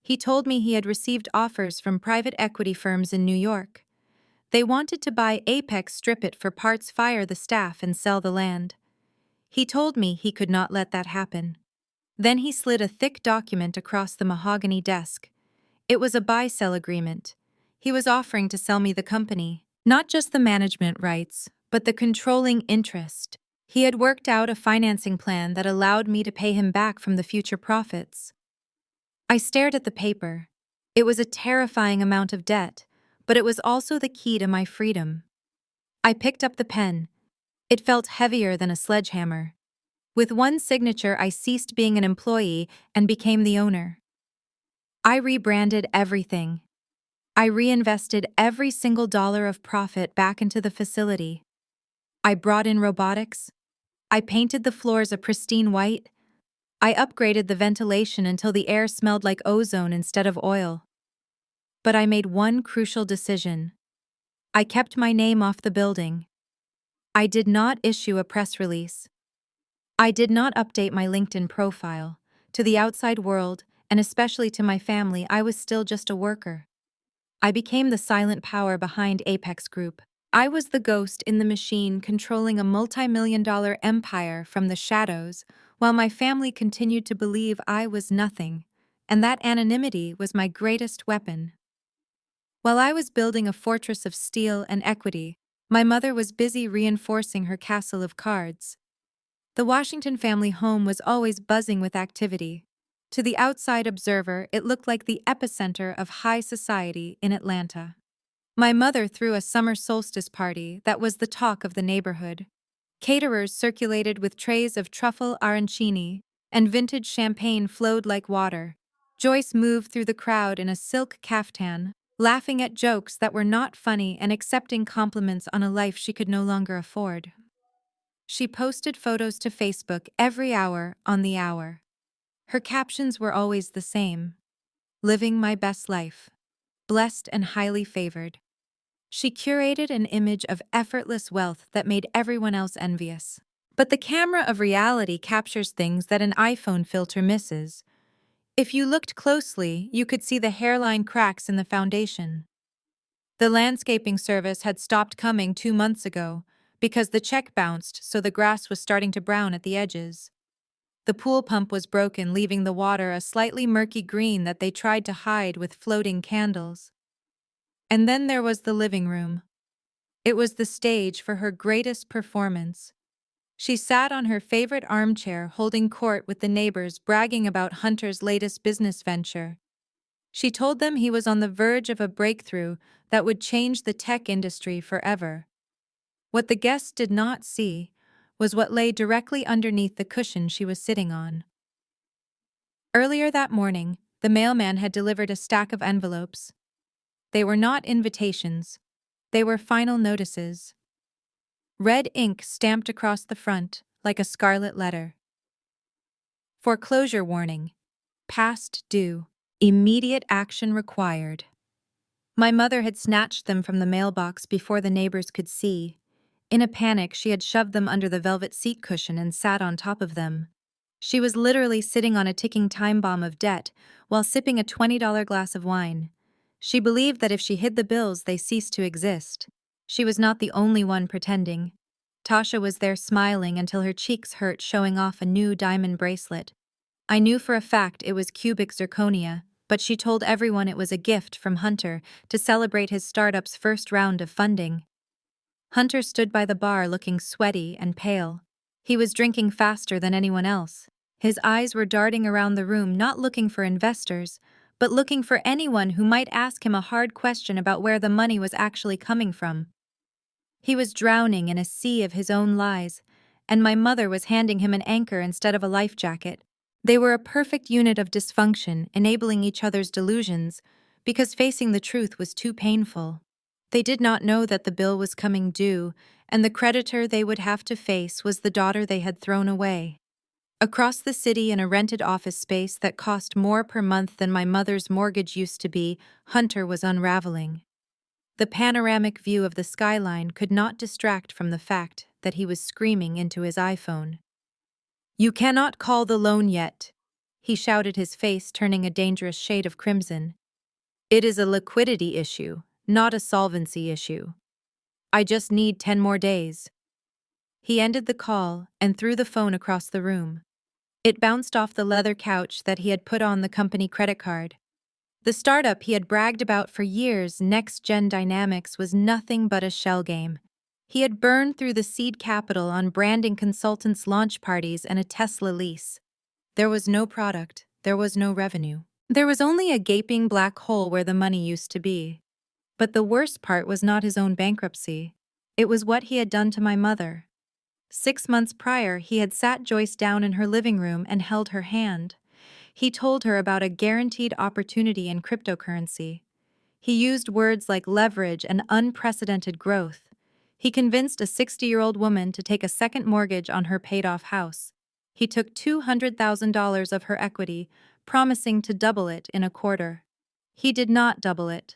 He told me he had received offers from private equity firms in New York. They wanted to buy Apex, strip it for parts, fire the staff, and sell the land. He told me he could not let that happen. Then he slid a thick document across the mahogany desk. It was a buy-sell agreement. He was offering to sell me the company, not just the management rights, but the controlling interest. He had worked out a financing plan that allowed me to pay him back from the future profits. I stared at the paper. It was a terrifying amount of debt, but it was also the key to my freedom. I picked up the pen. It felt heavier than a sledgehammer. With one signature, I ceased being an employee and became the owner. I rebranded everything. I reinvested every single dollar of profit back into the facility. I brought in robotics. I painted the floors a pristine white. I upgraded the ventilation until the air smelled like ozone instead of oil. But I made one crucial decision. I kept my name off the building. I did not issue a press release. I did not update my LinkedIn profile. To the outside world, and especially to my family, I was still just a worker. I became the silent power behind Apex Group. I was the ghost in the machine controlling a multi-million-dollar empire from the shadows, while my family continued to believe I was nothing, and that anonymity was my greatest weapon. While I was building a fortress of steel and equity, my mother was busy reinforcing her castle of cards. The Washington family home was always buzzing with activity. To the outside observer, it looked like the epicenter of high society in Atlanta. My mother threw a summer solstice party that was the talk of the neighborhood. Caterers circulated with trays of truffle arancini, and vintage champagne flowed like water. Joyce moved through the crowd in a silk caftan, laughing at jokes that were not funny and accepting compliments on a life she could no longer afford. She posted photos to Facebook every hour on the hour. Her captions were always the same: living my best life, blessed and highly favored. She curated an image of effortless wealth that made everyone else envious. But the camera of reality captures things that an iPhone filter misses. If you looked closely, you could see the hairline cracks in the foundation. The landscaping service had stopped coming 2 months ago because the check bounced, so the grass was starting to brown at the edges. The pool pump was broken, leaving the water a slightly murky green that they tried to hide with floating candles. And then there was the living room. It was the stage for her greatest performance. She sat on her favorite armchair, holding court with the neighbors, bragging about Hunter's latest business venture. She told them he was on the verge of a breakthrough that would change the tech industry forever. What the guests did not see was what lay directly underneath the cushion she was sitting on. Earlier that morning, the mailman had delivered a stack of envelopes. They were not invitations. They were final notices. Red ink stamped across the front, like a scarlet letter. Foreclosure warning. Past due. Immediate action required. My mother had snatched them from the mailbox before the neighbors could see. In a panic, she had shoved them under the velvet seat cushion and sat on top of them. She was literally sitting on a ticking time bomb of debt while sipping a $20 glass of wine. She believed that if she hid the bills, they ceased to exist. She was not the only one pretending. Tasha was there smiling until her cheeks hurt, showing off a new diamond bracelet. I knew for a fact it was cubic zirconia, but she told everyone it was a gift from Hunter to celebrate his startup's first round of funding. Hunter stood by the bar looking sweaty and pale. He was drinking faster than anyone else. His eyes were darting around the room, not looking for investors, but looking for anyone who might ask him a hard question about where the money was actually coming from. He was drowning in a sea of his own lies, and my mother was handing him an anchor instead of a life jacket. They were a perfect unit of dysfunction, enabling each other's delusions, because facing the truth was too painful. They did not know that the bill was coming due, and the creditor they would have to face was the daughter they had thrown away. Across the city, in a rented office space that cost more per month than my mother's mortgage used to be, Hunter was unraveling. The panoramic view of the skyline could not distract from the fact that he was screaming into his iPhone. "You cannot call the loan yet," he shouted, his face turning a dangerous shade of crimson. "It is a liquidity issue, not a solvency issue. I just need 10 more days." He ended the call and threw the phone across the room. It bounced off the leather couch that he had put on the company credit card. The startup he had bragged about for years, Next Gen Dynamics, was nothing but a shell game. He had burned through the seed capital on branding consultants' launch parties and a Tesla lease. There was no product, there was no revenue. There was only a gaping black hole where the money used to be. But the worst part was not his own bankruptcy. It was what he had done to my mother. 6 months prior, he had sat Joyce down in her living room and held her hand. He told her about a guaranteed opportunity in cryptocurrency. He used words like leverage and unprecedented growth. He convinced a 60-year-old woman to take a second mortgage on her paid-off house. He took $200,000 of her equity, promising to double it in a quarter. He did not double it.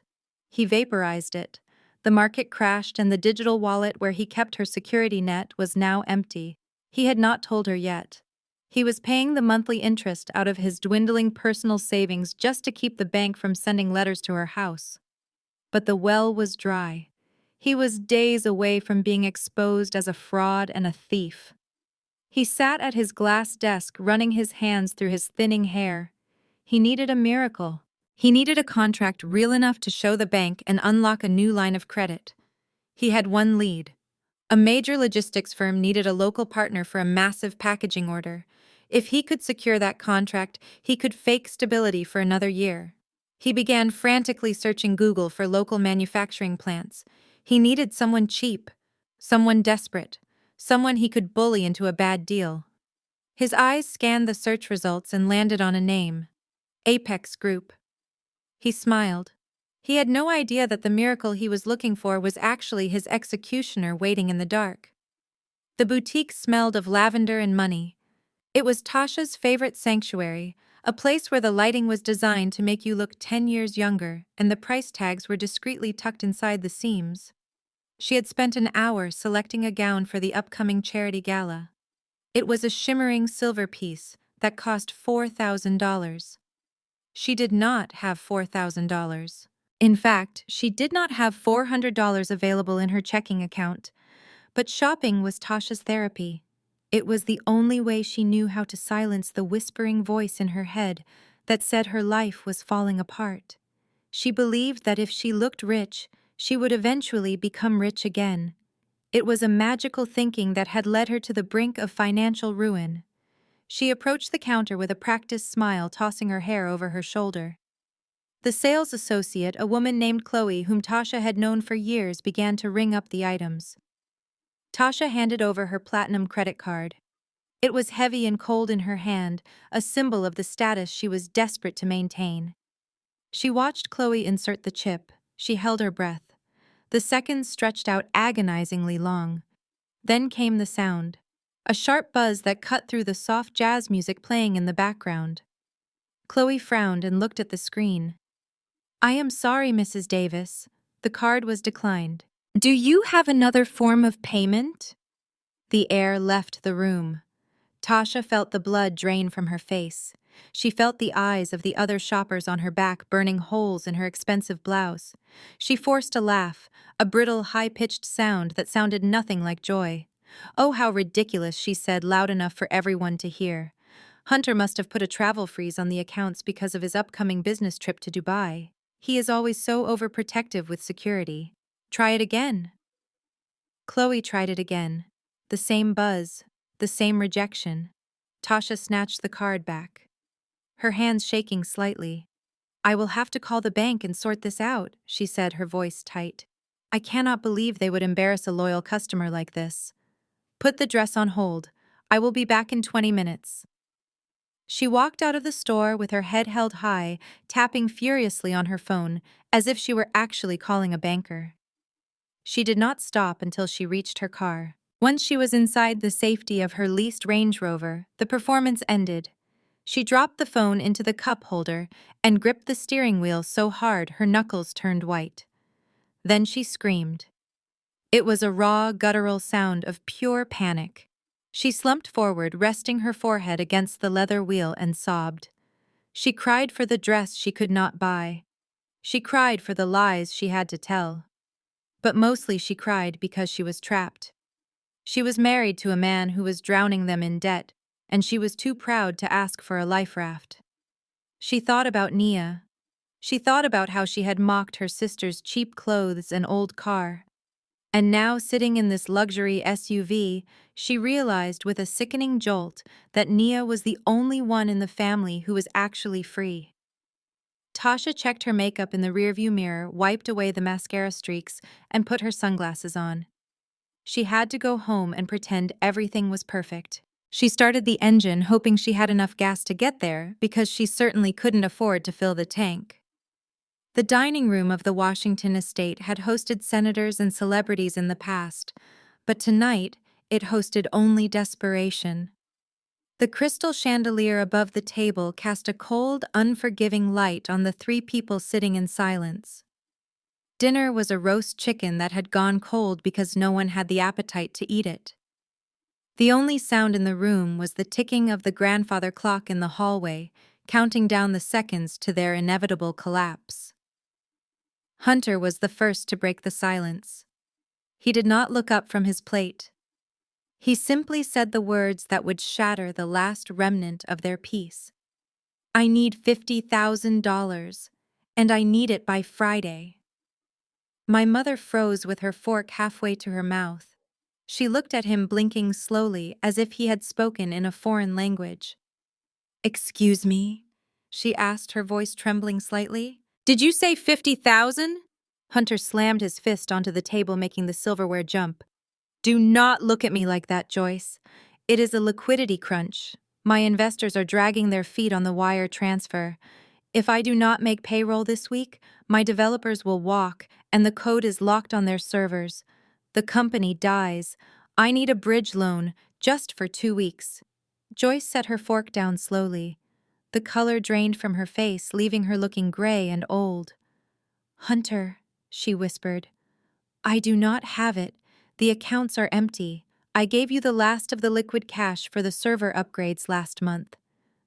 He vaporized it. The market crashed and the digital wallet where he kept her security net was now empty. He had not told her yet. He was paying the monthly interest out of his dwindling personal savings just to keep the bank from sending letters to her house. But the well was dry. He was days away from being exposed as a fraud and a thief. He sat at his glass desk, running his hands through his thinning hair. He needed a miracle. He needed a contract real enough to show the bank and unlock a new line of credit. He had one lead. A major logistics firm needed a local partner for a massive packaging order. If he could secure that contract, he could fake stability for another year. He began frantically searching Google for local manufacturing plants. He needed someone cheap, someone desperate, someone he could bully into a bad deal. His eyes scanned the search results and landed on a name: Apex Group. He smiled. He had no idea that the miracle he was looking for was actually his executioner waiting in the dark. The boutique smelled of lavender and money. It was Tasha's favorite sanctuary, a place where the lighting was designed to make you look 10 years younger, and the price tags were discreetly tucked inside the seams. She had spent an hour selecting a gown for the upcoming charity gala. It was a shimmering silver piece that cost $4,000. She did not have $4,000. In fact, she did not have $400 available in her checking account. But shopping was Tasha's therapy. It was the only way she knew how to silence the whispering voice in her head that said her life was falling apart. She believed that if she looked rich, she would eventually become rich again. It was a magical thinking that had led her to the brink of financial ruin. She approached the counter with a practiced smile, tossing her hair over her shoulder. The sales associate, a woman named Chloe, whom Tasha had known for years, began to ring up the items. Tasha handed over her platinum credit card. It was heavy and cold in her hand, a symbol of the status she was desperate to maintain. She watched Chloe insert the chip. She held her breath. The seconds stretched out agonizingly long. Then came the sound. A sharp buzz that cut through the soft jazz music playing in the background. Chloe frowned and looked at the screen. "I am sorry, Mrs. Davis. The card was declined. Do you have another form of payment?" The air left the room. Tasha felt the blood drain from her face. She felt the eyes of the other shoppers on her back burning holes in her expensive blouse. She forced a laugh, a brittle, high-pitched sound that sounded nothing like joy. "Oh, how ridiculous," she said, loud enough for everyone to hear. "Hunter must have put a travel freeze on the accounts because of his upcoming business trip to Dubai. He is always so overprotective with security. Try it again." Chloe tried it again. The same buzz, the same rejection. Tasha snatched the card back, her hands shaking slightly. "I will have to call the bank and sort this out," she said, her voice tight. "I cannot believe they would embarrass a loyal customer like this. Put the dress on hold. I will be back in 20 minutes. She walked out of the store with her head held high, tapping furiously on her phone, as if she were actually calling a banker. She did not stop until she reached her car. Once she was inside the safety of her leased Range Rover, the performance ended. She dropped the phone into the cup holder and gripped the steering wheel so hard her knuckles turned white. Then she screamed. It was a raw, guttural sound of pure panic. She slumped forward, resting her forehead against the leather wheel, and sobbed. She cried for the dress she could not buy. She cried for the lies she had to tell. But mostly she cried because she was trapped. She was married to a man who was drowning them in debt, and she was too proud to ask for a life raft. She thought about Nia. She thought about how she had mocked her sister's cheap clothes and old car. And now, sitting in this luxury SUV, she realized with a sickening jolt that Nia was the only one in the family who was actually free. Tasha checked her makeup in the rearview mirror, wiped away the mascara streaks, and put her sunglasses on. She had to go home and pretend everything was perfect. She started the engine, hoping she had enough gas to get there, because she certainly couldn't afford to fill the tank. The dining room of the Washington estate had hosted senators and celebrities in the past, but tonight it hosted only desperation. The crystal chandelier above the table cast a cold, unforgiving light on the three people sitting in silence. Dinner was a roast chicken that had gone cold because no one had the appetite to eat it. The only sound in the room was the ticking of the grandfather clock in the hallway, counting down the seconds to their inevitable collapse. Hunter was the first to break the silence. He did not look up from his plate. He simply said the words that would shatter the last remnant of their peace. I need $50,000, and I need it by Friday. My mother froze with her fork halfway to her mouth. She looked at him, blinking slowly as if he had spoken in a foreign language. Excuse me? She asked, her voice trembling slightly. Did you say 50,000? Hunter slammed his fist onto the table, making the silverware jump. Do not look at me like that, Joyce. It is a liquidity crunch. My investors are dragging their feet on the wire transfer. If I do not make payroll this week, my developers will walk, and the code is locked on their servers. The company dies. I need a bridge loan, just for 2 weeks. Joyce set her fork down slowly. The color drained from her face, leaving her looking gray and old. Hunter, she whispered, I do not have it. The accounts are empty. I gave you the last of the liquid cash for the server upgrades last month.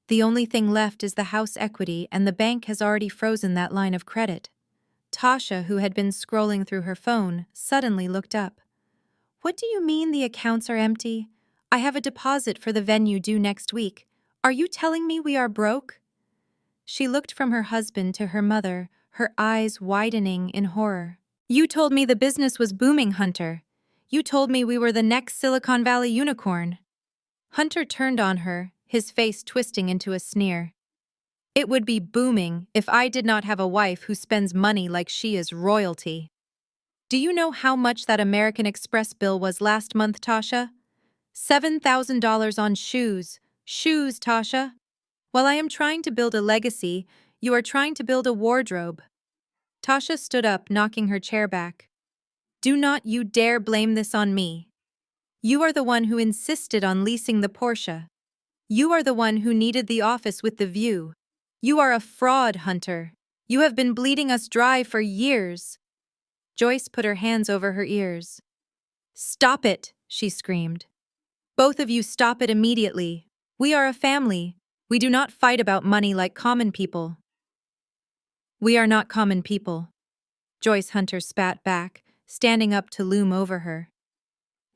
The only thing left is the house equity, and the bank has already frozen that line of credit. Tasha, who had been scrolling through her phone, suddenly looked up. What do you mean the accounts are empty? I have a deposit for the venue due next week. Are you telling me we are broke? She looked from her husband to her mother, her eyes widening in horror. You told me the business was booming, Hunter. You told me we were the next Silicon Valley unicorn. Hunter turned on her, his face twisting into a sneer. It would be booming if I did not have a wife who spends money like she is royalty. Do you know how much that American Express bill was last month, Tasha? $7,000 on shoes. Shoes, Tasha. While I am trying to build a legacy, you are trying to build a wardrobe. Tasha stood up, knocking her chair back. Do not you dare blame this on me. You are the one who insisted on leasing the Porsche. You are the one who needed the office with the view. You are a fraud, Hunter. You have been bleeding us dry for years. Joyce put her hands over her ears. Stop it, she screamed. Both of you stop it immediately. We are a family. We do not fight about money like common people. We are not common people. Joyce Hunter spat back, standing up to loom over her.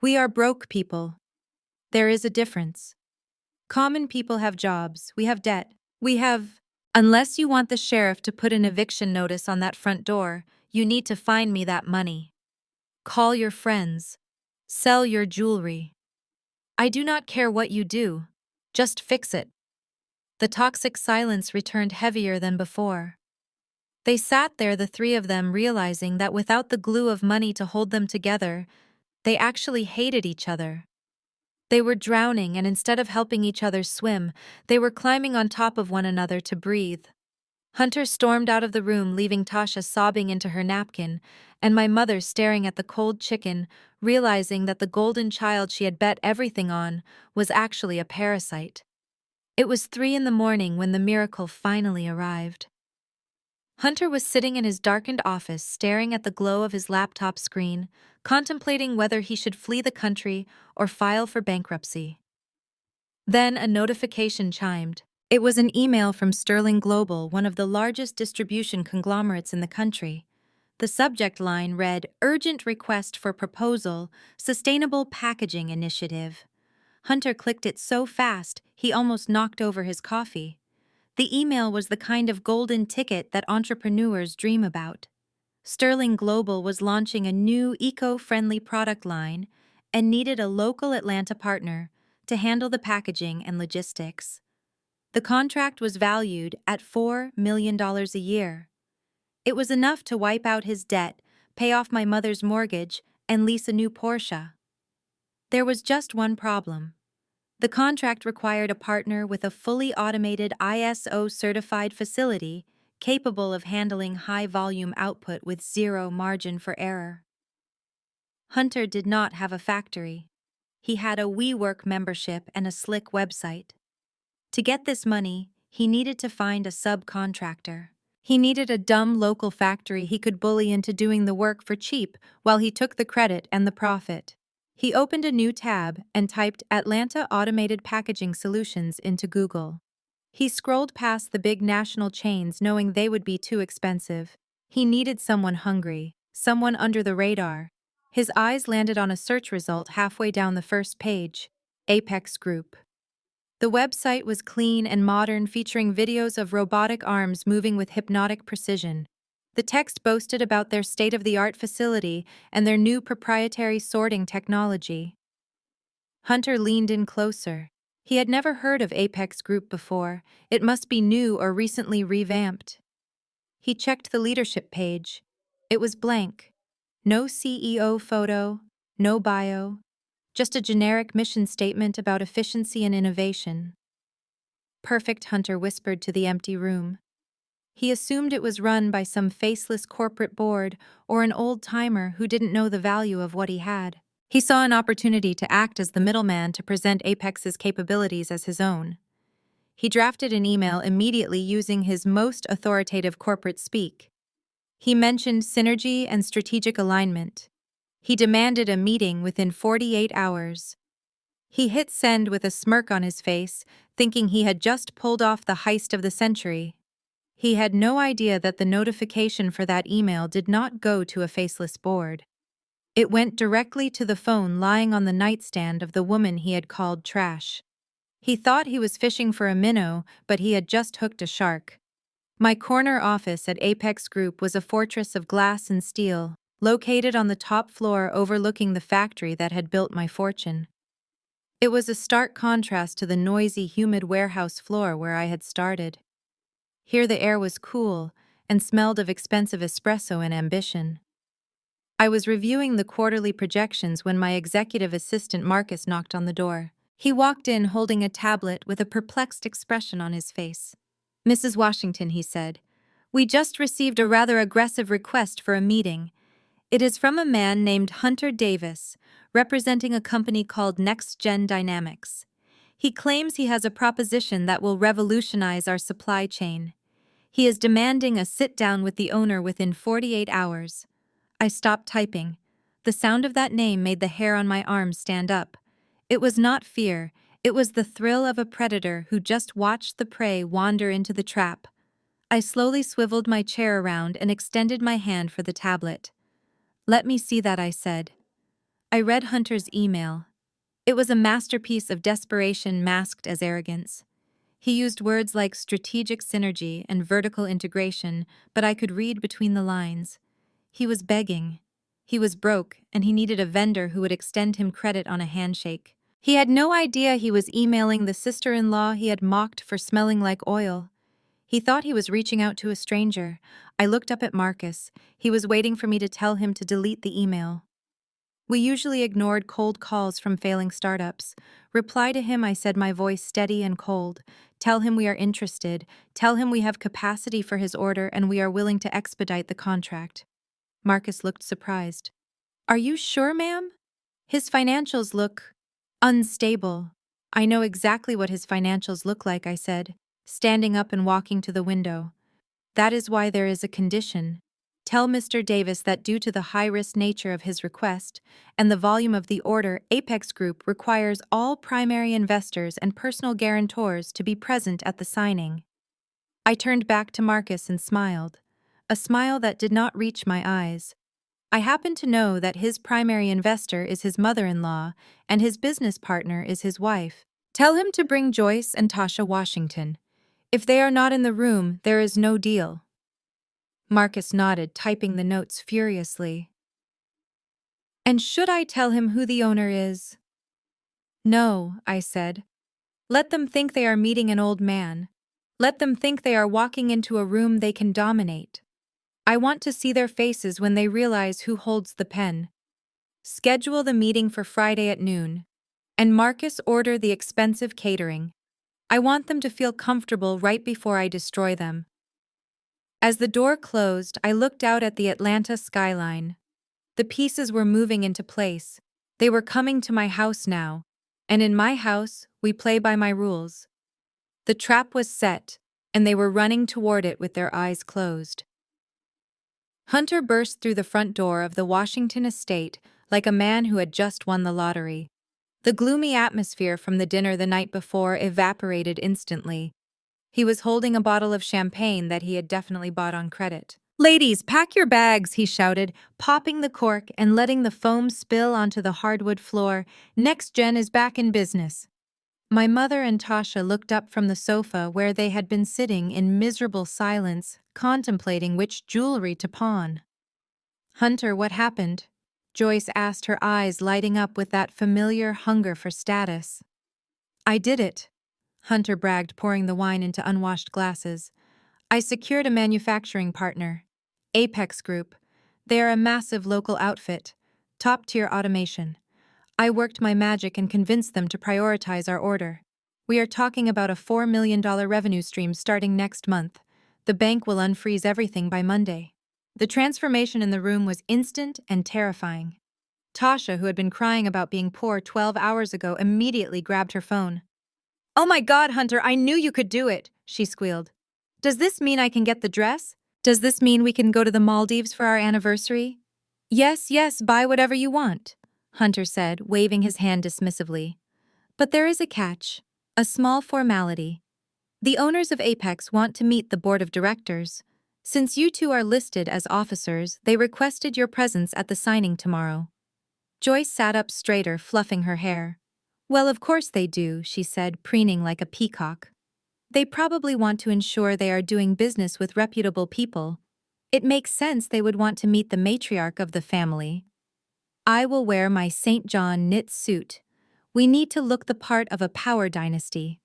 We are broke people. There is a difference. Common people have jobs, we have debt, we have… Unless you want the sheriff to put an eviction notice on that front door, you need to find me that money. Call your friends. Sell your jewelry. I do not care what you do. Just fix it. The toxic silence returned heavier than before. They sat there, the three of them, realizing that without the glue of money to hold them together, they actually hated each other. They were drowning, and instead of helping each other swim, they were climbing on top of one another to breathe. Hunter stormed out of the room, leaving Tasha sobbing into her napkin, and my mother staring at the cold chicken, realizing that the golden child she had bet everything on was actually a parasite. It was 3 in the morning when the miracle finally arrived. Hunter was sitting in his darkened office, staring at the glow of his laptop screen, contemplating whether he should flee the country or file for bankruptcy. Then a notification chimed. It was an email from Sterling Global, one of the largest distribution conglomerates in the country. The subject line read, "Urgent request for proposal, Sustainable Packaging Initiative." Hunter clicked it so fast, he almost knocked over his coffee. The email was the kind of golden ticket that entrepreneurs dream about. Sterling Global was launching a new eco-friendly product line and needed a local Atlanta partner to handle the packaging and logistics. The contract was valued at $4 million a year. It was enough to wipe out his debt, pay off my mother's mortgage, and lease a new Porsche. There was just one problem. The contract required a partner with a fully automated ISO-certified facility capable of handling high-volume output with zero margin for error. Hunter did not have a factory. He had a WeWork membership and a slick website. To get this money, he needed to find a subcontractor. He needed a dumb local factory he could bully into doing the work for cheap while he took the credit and the profit. He opened a new tab and typed Atlanta Automated Packaging Solutions into Google. He scrolled past the big national chains knowing they would be too expensive. He needed someone hungry, someone under the radar. His eyes landed on a search result halfway down the first page, Apex Group. The website was clean and modern, featuring videos of robotic arms moving with hypnotic precision. The text boasted about their state-of-the-art facility and their new proprietary sorting technology. Hunter leaned in closer. He had never heard of Apex Group before. It must be new or recently revamped. He checked the leadership page. It was blank. No CEO photo, no bio, just a generic mission statement about efficiency and innovation. Perfect, Hunter whispered to the empty room. He assumed it was run by some faceless corporate board or an old-timer who didn't know the value of what he had. He saw an opportunity to act as the middleman to present Apex's capabilities as his own. He drafted an email immediately using his most authoritative corporate speak. He mentioned synergy and strategic alignment. He demanded a meeting within 48 hours. He hit send with a smirk on his face, thinking he had just pulled off the heist of the century. He had no idea that the notification for that email did not go to a faceless board. It went directly to the phone lying on the nightstand of the woman he had called trash. He thought he was fishing for a minnow, but he had just hooked a shark. My corner office at Apex Group was a fortress of glass and steel, located on the top floor overlooking the factory that had built my fortune. It was a stark contrast to the noisy, humid warehouse floor where I had started. Here the air was cool and smelled of expensive espresso and ambition. I was reviewing the quarterly projections when my executive assistant Marcus knocked on the door. He walked in holding a tablet with a perplexed expression on his face. "Mrs. Washington," he said, "we just received a rather aggressive request for a meeting. It is from a man named Hunter Davis, representing a company called Next Gen Dynamics. He claims he has a proposition that will revolutionize our supply chain. He is demanding a sit-down with the owner within 48 hours. I stopped typing. The sound of that name made the hair on my arms stand up. It was not fear, it was the thrill of a predator who just watched the prey wander into the trap. I slowly swiveled my chair around and extended my hand for the tablet. "Let me see that," I said. I read Hunter's email. It was a masterpiece of desperation masked as arrogance. He used words like strategic synergy and vertical integration, but I could read between the lines. He was begging. He was broke, and he needed a vendor who would extend him credit on a handshake. He had no idea he was emailing the sister-in-law he had mocked for smelling like oil. He thought he was reaching out to a stranger. I looked up at Marcus. He was waiting for me to tell him to delete the email. We usually ignored cold calls from failing startups. "Reply to him," I said, my voice steady and cold. "Tell him we are interested. Tell him we have capacity for his order and we are willing to expedite the contract." Marcus looked surprised. "Are you sure, ma'am? His financials look unstable." "I know exactly what his financials look like," I said, standing up and walking to the window. That is why there is a condition. Tell Mr. Davis that due to the high-risk nature of his request and the volume of the order, Apex Group requires all primary investors and personal guarantors to be present at the signing. I turned back to Marcus and smiled, a smile that did not reach my eyes. I happen to know that his primary investor is his mother-in-law and his business partner is his wife. Tell him to bring Joyce and Tasha Washington. If they are not in the room, there is no deal. Marcus nodded, typing the notes furiously. And should I tell him who the owner is? No, I said. Let them think they are meeting an old man. Let them think they are walking into a room they can dominate. I want to see their faces when they realize who holds the pen. Schedule the meeting for Friday at noon. And Marcus, order the expensive catering. I want them to feel comfortable right before I destroy them. As the door closed, I looked out at the Atlanta skyline. The pieces were moving into place. They were coming to my house now. And in my house, we play by my rules. The trap was set, and they were running toward it with their eyes closed. Hunter burst through the front door of the Washington estate like a man who had just won the lottery. The gloomy atmosphere from the dinner the night before evaporated instantly. He was holding a bottle of champagne that he had definitely bought on credit. "Ladies, pack your bags," he shouted, popping the cork and letting the foam spill onto the hardwood floor. "Next Gen is back in business." My mother and Tasha looked up from the sofa where they had been sitting in miserable silence, contemplating which jewelry to pawn. "Hunter, what happened?" Joyce asked, her eyes lighting up with that familiar hunger for status. "I did it," Hunter bragged, pouring the wine into unwashed glasses. "I secured a manufacturing partner. Apex Group. They are a massive local outfit. Top-tier automation. I worked my magic and convinced them to prioritize our order. We are talking about a $4 million revenue stream starting next month. The bank will unfreeze everything by Monday." The transformation in the room was instant and terrifying. Tasha, who had been crying about being poor 12 hours ago, immediately grabbed her phone. "Oh my God, Hunter, I knew you could do it," she squealed. "Does this mean I can get the dress? Does this mean we can go to the Maldives for our anniversary?" "Yes, yes, buy whatever you want," Hunter said, waving his hand dismissively. "But there is a catch, a small formality. The owners of Apex want to meet the board of directors. Since you two are listed as officers, they requested your presence at the signing tomorrow." Joyce sat up straighter, fluffing her hair. "Well, of course they do," she said, preening like a peacock. "They probably want to ensure they are doing business with reputable people. It makes sense they would want to meet the matriarch of the family. I will wear my St. John knit suit. We need to look the part of a power dynasty."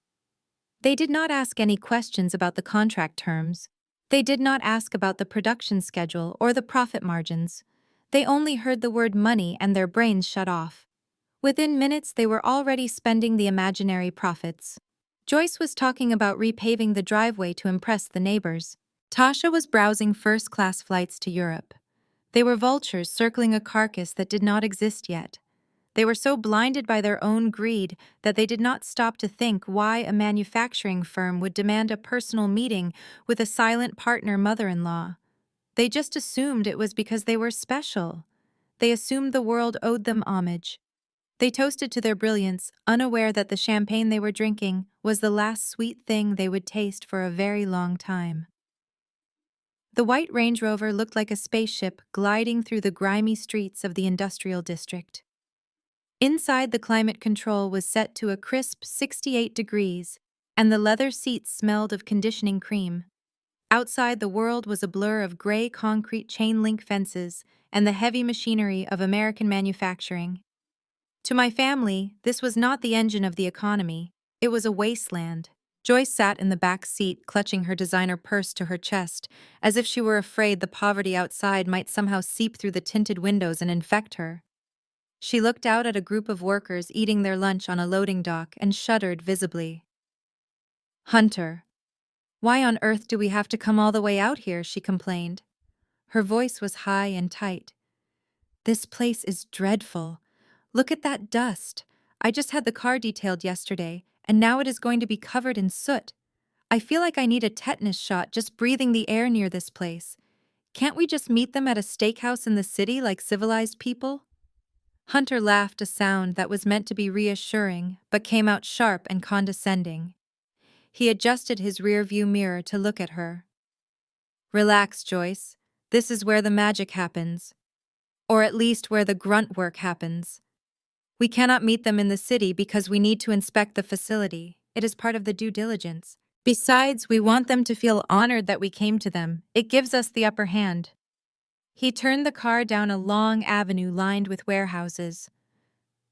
They did not ask any questions about the contract terms. They did not ask about the production schedule or the profit margins. They only heard the word money and their brains shut off. Within minutes, they were already spending the imaginary profits. Joyce was talking about repaving the driveway to impress the neighbors. Tasha was browsing first-class flights to Europe. They were vultures circling a carcass that did not exist yet. They were so blinded by their own greed that they did not stop to think why a manufacturing firm would demand a personal meeting with a silent partner mother-in-law. They just assumed it was because they were special. They assumed the world owed them homage. They toasted to their brilliance, unaware that the champagne they were drinking was the last sweet thing they would taste for a very long time. The white Range Rover looked like a spaceship gliding through the grimy streets of the industrial district. Inside, the climate control was set to a crisp 68 degrees, and the leather seats smelled of conditioning cream. Outside, the world was a blur of gray concrete chain-link fences and the heavy machinery of American manufacturing. To my family, this was not the engine of the economy. It was a wasteland. Joyce sat in the back seat, clutching her designer purse to her chest, as if she were afraid the poverty outside might somehow seep through the tinted windows and infect her. She looked out at a group of workers eating their lunch on a loading dock and shuddered visibly. "Hunter, why on earth do we have to come all the way out here?" she complained. Her voice was high and tight. "This place is dreadful. Look at that dust. I just had the car detailed yesterday, and now it is going to be covered in soot. I feel like I need a tetanus shot just breathing the air near this place. Can't we just meet them at a steakhouse in the city like civilized people?" Hunter laughed a sound that was meant to be reassuring, but came out sharp and condescending. He adjusted his rearview mirror to look at her. "Relax, Joyce. This is where the magic happens. Or at least where the grunt work happens. We cannot meet them in the city because we need to inspect the facility. It is part of the due diligence. Besides, we want them to feel honored that we came to them. It gives us the upper hand." He turned the car down a long avenue lined with warehouses.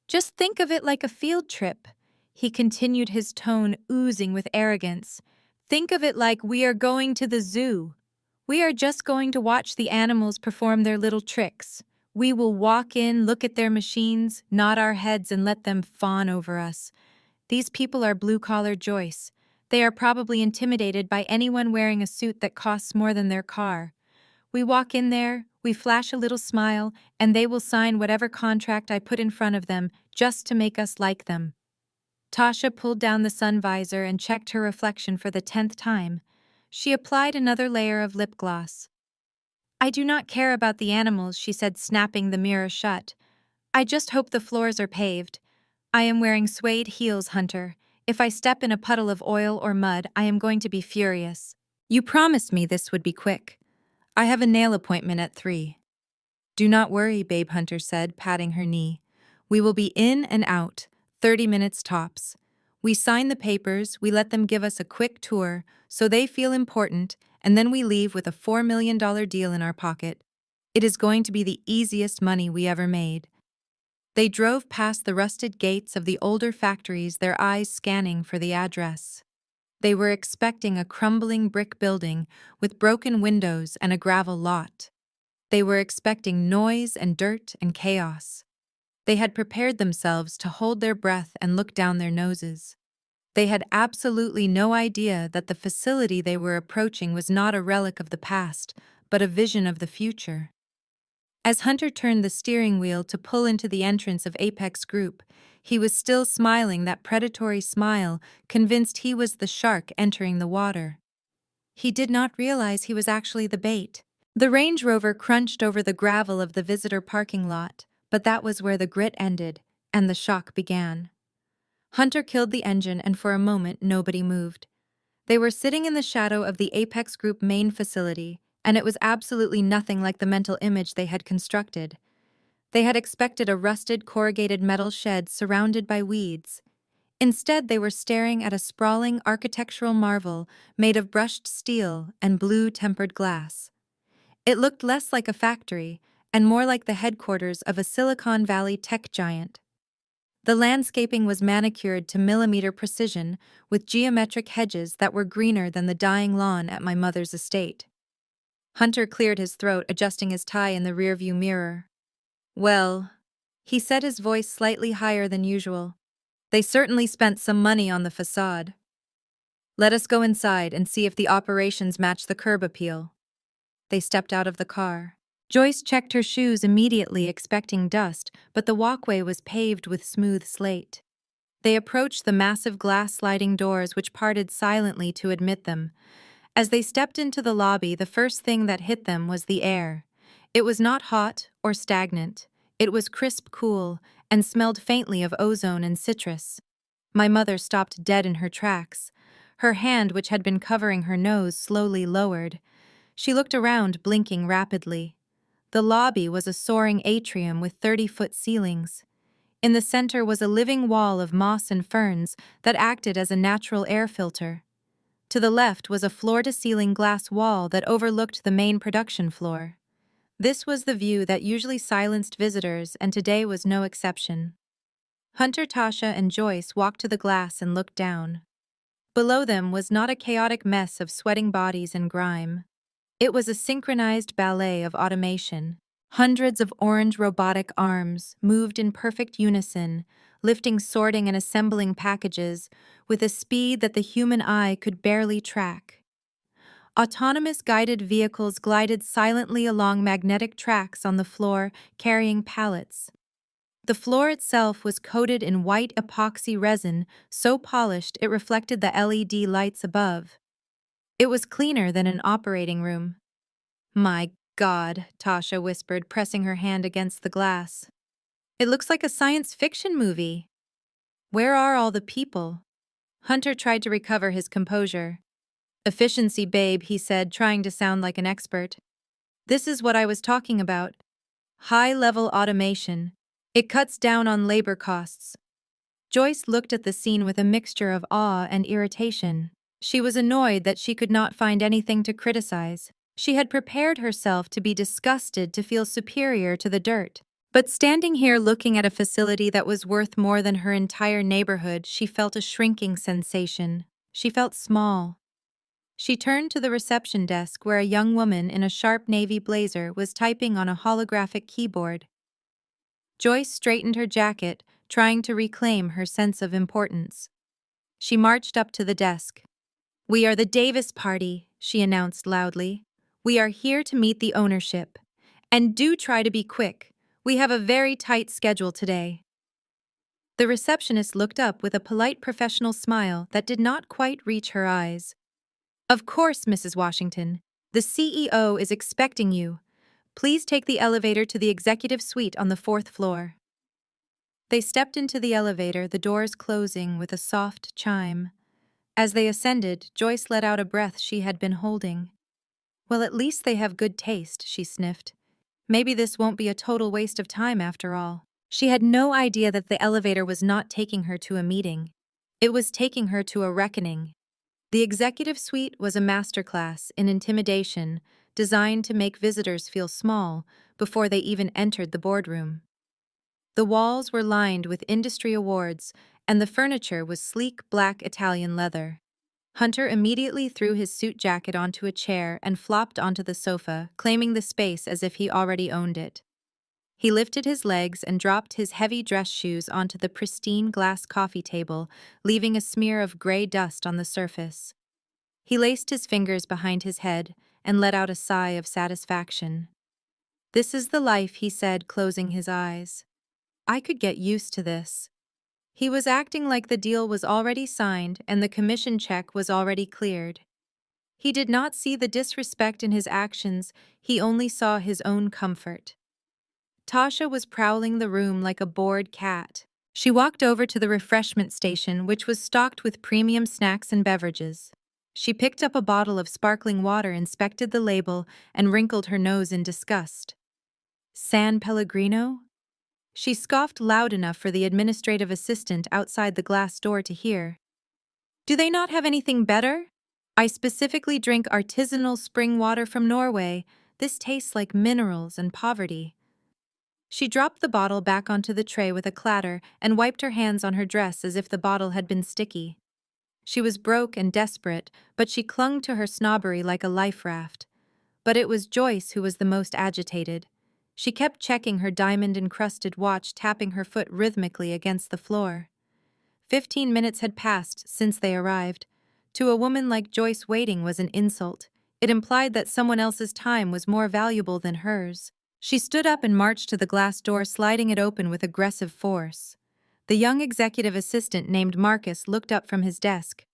"Just think of it like a field trip," he continued, his tone oozing with arrogance. "Think of it like we are going to the zoo. We are just going to watch the animals perform their little tricks. We will walk in, look at their machines, nod our heads, and let them fawn over us. These people are blue-collar, Joyce. They are probably intimidated by anyone wearing a suit that costs more than their car. We walk in there, we flash a little smile, and they will sign whatever contract I put in front of them just to make us like them." Tasha pulled down the sun visor and checked her reflection for the 10th time. She applied another layer of lip gloss. "I do not care about the animals," she said, snapping the mirror shut. "I just hope the floors are paved. I am wearing suede heels, Hunter. If I step in a puddle of oil or mud, I am going to be furious. You promised me this would be quick. I have a nail appointment at 3. "Do not worry," Babe Hunter said, patting her knee. "We will be in and out, 30 minutes tops. We sign the papers, we let them give us a quick tour, so they feel important, and then we leave with a $4 million deal in our pocket. It is going to be the easiest money we ever made." They drove past the rusted gates of the older factories, their eyes scanning for the address. They were expecting a crumbling brick building with broken windows and a gravel lot. They were expecting noise and dirt and chaos. They had prepared themselves to hold their breath and look down their noses. They had absolutely no idea that the facility they were approaching was not a relic of the past, but a vision of the future. As Hunter turned the steering wheel to pull into the entrance of Apex Group, he was still smiling that predatory smile, convinced he was the shark entering the water. He did not realize he was actually the bait. The Range Rover crunched over the gravel of the visitor parking lot, but that was where the grit ended, and the shock began. Hunter killed the engine, and for a moment nobody moved. They were sitting in the shadow of the Apex Group main facility, and it was absolutely nothing like the mental image they had constructed. They had expected a rusted corrugated metal shed surrounded by weeds. Instead, they were staring at a sprawling architectural marvel made of brushed steel and blue-tempered glass. It looked less like a factory and more like the headquarters of a Silicon Valley tech giant. The landscaping was manicured to millimeter precision, with geometric hedges that were greener than the dying lawn at my mother's estate. Hunter cleared his throat, adjusting his tie in the rearview mirror. "Well," he said, his voice slightly higher than usual, "they certainly spent some money on the facade. Let us go inside and see if the operations match the curb appeal." They stepped out of the car. Joyce checked her shoes immediately, expecting dust, but the walkway was paved with smooth slate. They approached the massive glass sliding doors which parted silently to admit them. As they stepped into the lobby, the first thing that hit them was the air. It was not hot or stagnant. It was crisp cool and smelled faintly of ozone and citrus. My mother stopped dead in her tracks. Her hand, which had been covering her nose, slowly lowered. She looked around, blinking rapidly. The lobby was a soaring atrium with 30-foot ceilings. In the center was a living wall of moss and ferns that acted as a natural air filter. To the left was a floor-to-ceiling glass wall that overlooked the main production floor. This was the view that usually silenced visitors, and today was no exception. Hunter, Tasha, and Joyce walked to the glass and looked down. Below them was not a chaotic mess of sweating bodies and grime. It was a synchronized ballet of automation. Hundreds of orange robotic arms moved in perfect unison, lifting, sorting, and assembling packages with a speed that the human eye could barely track. Autonomous guided vehicles glided silently along magnetic tracks on the floor, carrying pallets. The floor itself was coated in white epoxy resin, so polished it reflected the LED lights above. It was cleaner than an operating room. My God, Tasha whispered, pressing her hand against the glass. It looks like a science fiction movie. Where are all the people? Hunter tried to recover his composure. Efficiency, babe, he said, trying to sound like an expert. This is what I was talking about. High-level automation. It cuts down on labor costs. Joyce looked at the scene with a mixture of awe and irritation. She was annoyed that she could not find anything to criticize. She had prepared herself to be disgusted, to feel superior to the dirt. But standing here looking at a facility that was worth more than her entire neighborhood, she felt a shrinking sensation. She felt small. She turned to the reception desk where a young woman in a sharp navy blazer was typing on a holographic keyboard. Joyce straightened her jacket, trying to reclaim her sense of importance. She marched up to the desk. "We are the Davis party," she announced loudly. "We are here to meet the ownership. And do try to be quick. We have a very tight schedule today." The receptionist looked up with a polite professional smile that did not quite reach her eyes. "Of course, Mrs. Washington. The CEO is expecting you. Please take the elevator to the executive suite on the 4th floor." They stepped into the elevator, the doors closing with a soft chime. As they ascended, Joyce let out a breath she had been holding. "Well, at least they have good taste," she sniffed. "Maybe this won't be a total waste of time after all." She had no idea that the elevator was not taking her to a meeting. It was taking her to a reckoning. The executive suite was a masterclass in intimidation, designed to make visitors feel small before they even entered the boardroom. The walls were lined with industry awards, and the furniture was sleek black Italian leather. Hunter immediately threw his suit jacket onto a chair and flopped onto the sofa, claiming the space as if he already owned it. He lifted his legs and dropped his heavy dress shoes onto the pristine glass coffee table, leaving a smear of gray dust on the surface. He laced his fingers behind his head and let out a sigh of satisfaction. "This is the life," he said, closing his eyes. "I could get used to this." He was acting like the deal was already signed and the commission check was already cleared. He did not see the disrespect in his actions, he only saw his own comfort. Tasha was prowling the room like a bored cat. She walked over to the refreshment station, which was stocked with premium snacks and beverages. She picked up a bottle of sparkling water, inspected the label, and wrinkled her nose in disgust. "San Pellegrino?" She scoffed loud enough for the administrative assistant outside the glass door to hear. "Do they not have anything better? I specifically drink artisanal spring water from Norway. This tastes like minerals and poverty." She dropped the bottle back onto the tray with a clatter and wiped her hands on her dress as if the bottle had been sticky. She was broke and desperate, but she clung to her snobbery like a life raft. But it was Joyce who was the most agitated. She kept checking her diamond-encrusted watch, tapping her foot rhythmically against the floor. 15 minutes had passed since they arrived. To a woman like Joyce, waiting was an insult. It implied that someone else's time was more valuable than hers. She stood up and marched to the glass door, sliding it open with aggressive force. The young executive assistant named Marcus looked up from his desk.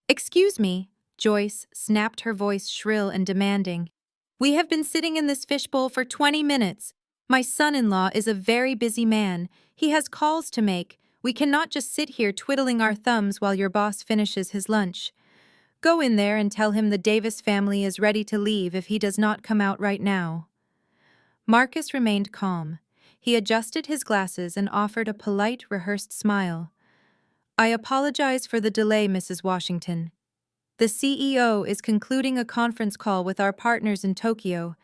"Excuse me," Joyce snapped, her voice shrill and demanding. "We have been sitting in this fishbowl for 20 minutes. My son-in-law is a very busy man. He has calls to make. We cannot just sit here twiddling our thumbs while your boss finishes his lunch. Go in there and tell him the Davis family is ready to leave if he does not come out right now." Marcus remained calm. He adjusted his glasses and offered a polite, rehearsed smile. "I apologize for the delay, Mrs. Washington. The CEO is concluding a conference call with our partners in Tokyo.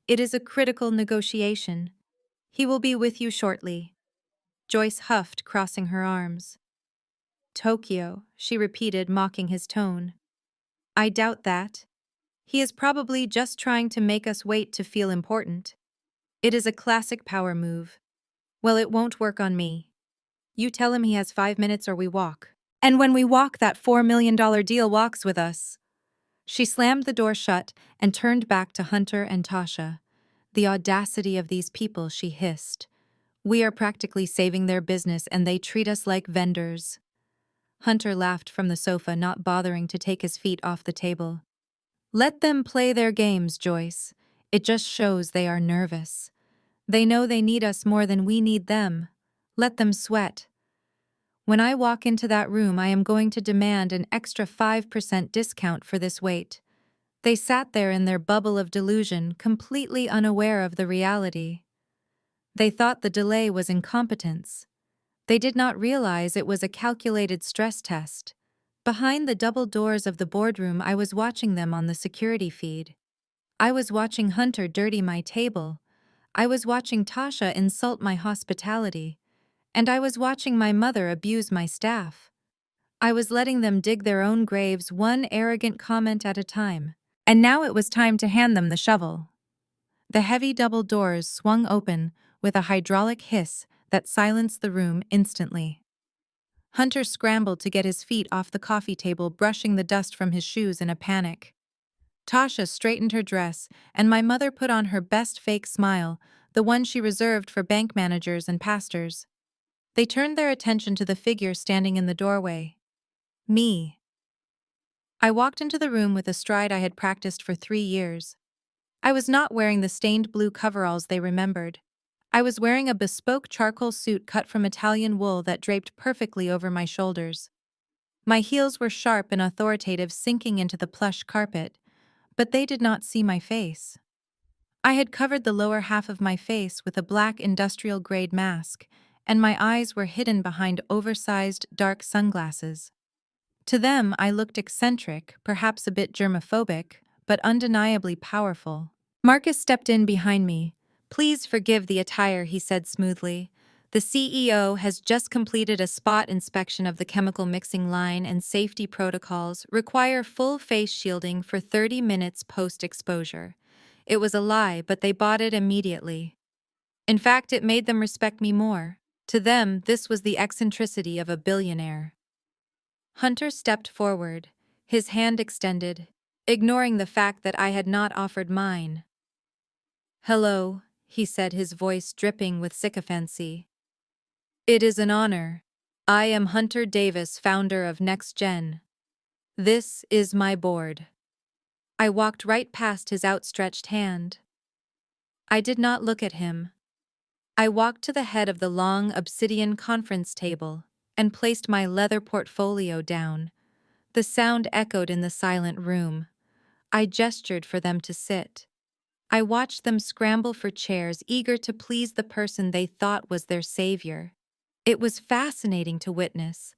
It is a critical negotiation. He will be with you shortly." Joyce huffed, crossing her arms. "Tokyo," she repeated, mocking his tone. "I doubt that. He is probably just trying to make us wait to feel important. It is a classic power move. Well, it won't work on me. You tell him he has 5 minutes or we walk. And when we walk, that $4 million deal walks with us." She slammed the door shut and turned back to Hunter and Tasha. "The audacity of these people," she hissed. "We are practically saving their business and they treat us like vendors." Hunter laughed from the sofa, not bothering to take his feet off the table. Let them play their games, Joyce. It just shows they are nervous. They know they need us more than we need them. Let them sweat. When I walk into that room, I am going to demand an extra 5% discount for this wait. They sat there in their bubble of delusion, completely unaware of the reality. They thought the delay was incompetence. They did not realize it was a calculated stress test. Behind the double doors of the boardroom, I was watching them on the security feed. I was watching Hunter dirty my table. I was watching Tasha insult my hospitality. And I was watching my mother abuse my staff. I was letting them dig their own graves, one arrogant comment at a time. And now it was time to hand them the shovel. The heavy double doors swung open with a hydraulic hiss that silenced the room instantly. Hunter scrambled to get his feet off the coffee table, brushing the dust from his shoes in a panic. Tasha straightened her dress, and my mother put on her best fake smile, the one she reserved for bank managers and pastors. They turned their attention to the figure standing in the doorway. Me. I walked into the room with a stride I had practiced for 3 years. I was not wearing the stained blue coveralls they remembered. I was wearing a bespoke charcoal suit cut from Italian wool that draped perfectly over my shoulders. My heels were sharp and authoritative, sinking into the plush carpet, but they did not see my face. I had covered the lower half of my face with a black industrial-grade mask, and my eyes were hidden behind oversized, dark sunglasses. To them, I looked eccentric, perhaps a bit germophobic, but undeniably powerful. Marcus stepped in behind me. "Please forgive the attire," he said smoothly. "The CEO has just completed a spot inspection of the chemical mixing line, and safety protocols require full face shielding for 30 minutes post-exposure." It was a lie, but they bought it immediately. In fact, it made them respect me more. To them, this was the eccentricity of a billionaire. Hunter stepped forward, his hand extended, ignoring the fact that I had not offered mine. "Hello," he said, his voice dripping with sycophancy. "It is an honor. I am Hunter Davis, founder of NextGen. This is my board." I walked right past his outstretched hand. I did not look at him. I walked to the head of the long obsidian conference table and placed my leather portfolio down. The sound echoed in the silent room. I gestured for them to sit. I watched them scramble for chairs, eager to please the person they thought was their savior. It was fascinating to witness.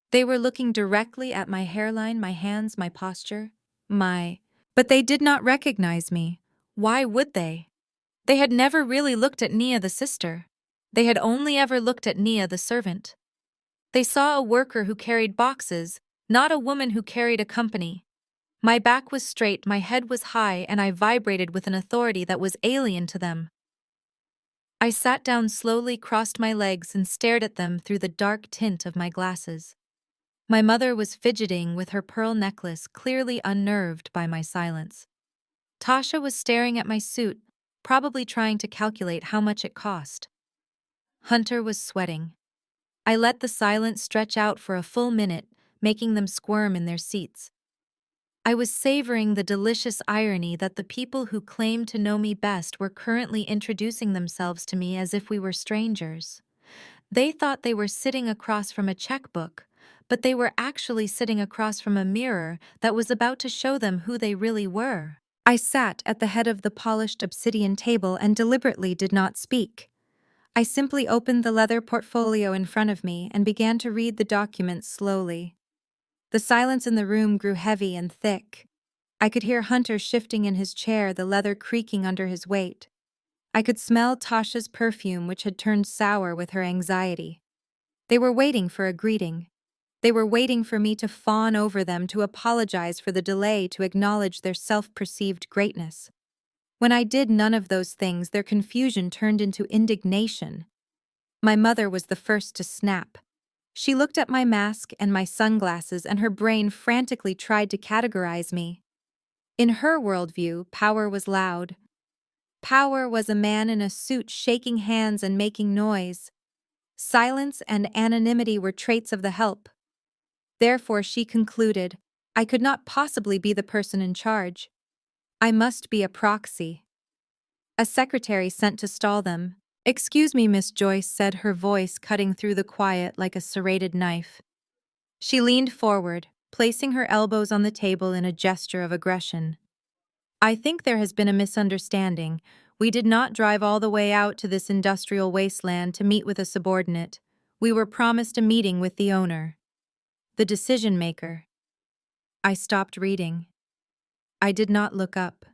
They were looking directly at my hairline, my hands, my posture, But they did not recognize me. Why would they? They had never really looked at Nia the sister. They had only ever looked at Nia the servant. They saw a worker who carried boxes, not a woman who carried a company. My back was straight, my head was high, and I vibrated with an authority that was alien to them. I sat down slowly, crossed my legs, and stared at them through the dark tint of my glasses. My mother was fidgeting with her pearl necklace, clearly unnerved by my silence. Tasha was staring at my suit, probably trying to calculate how much it cost. Hunter was sweating. I let the silence stretch out for a full minute, making them squirm in their seats. I was savoring the delicious irony that the people who claimed to know me best were currently introducing themselves to me as if we were strangers. They thought they were sitting across from a checkbook, but they were actually sitting across from a mirror that was about to show them who they really were. I sat at the head of the polished obsidian table and deliberately did not speak. I simply opened the leather portfolio in front of me and began to read the documents slowly. The silence in the room grew heavy and thick. I could hear Hunter shifting in his chair, the leather creaking under his weight. I could smell Tasha's perfume, which had turned sour with her anxiety. They were waiting for a greeting. They were waiting for me to fawn over them, to apologize for the delay, to acknowledge their self-perceived greatness. When I did none of those things, their confusion turned into indignation. My mother was the first to snap. She looked at my mask and my sunglasses, and her brain frantically tried to categorize me. In her worldview, power was loud. Power was a man in a suit shaking hands and making noise. Silence and anonymity were traits of the help. Therefore, she concluded, I could not possibly be the person in charge. I must be a proxy. A secretary sent to stall them. "Excuse me, Miss Joyce," said her voice cutting through the quiet like a serrated knife. She leaned forward, placing her elbows on the table in a gesture of aggression. "I think there has been a misunderstanding. We did not drive all the way out to this industrial wasteland to meet with a subordinate. We were promised a meeting with the owner, the decision maker." I stopped reading. I did not look up.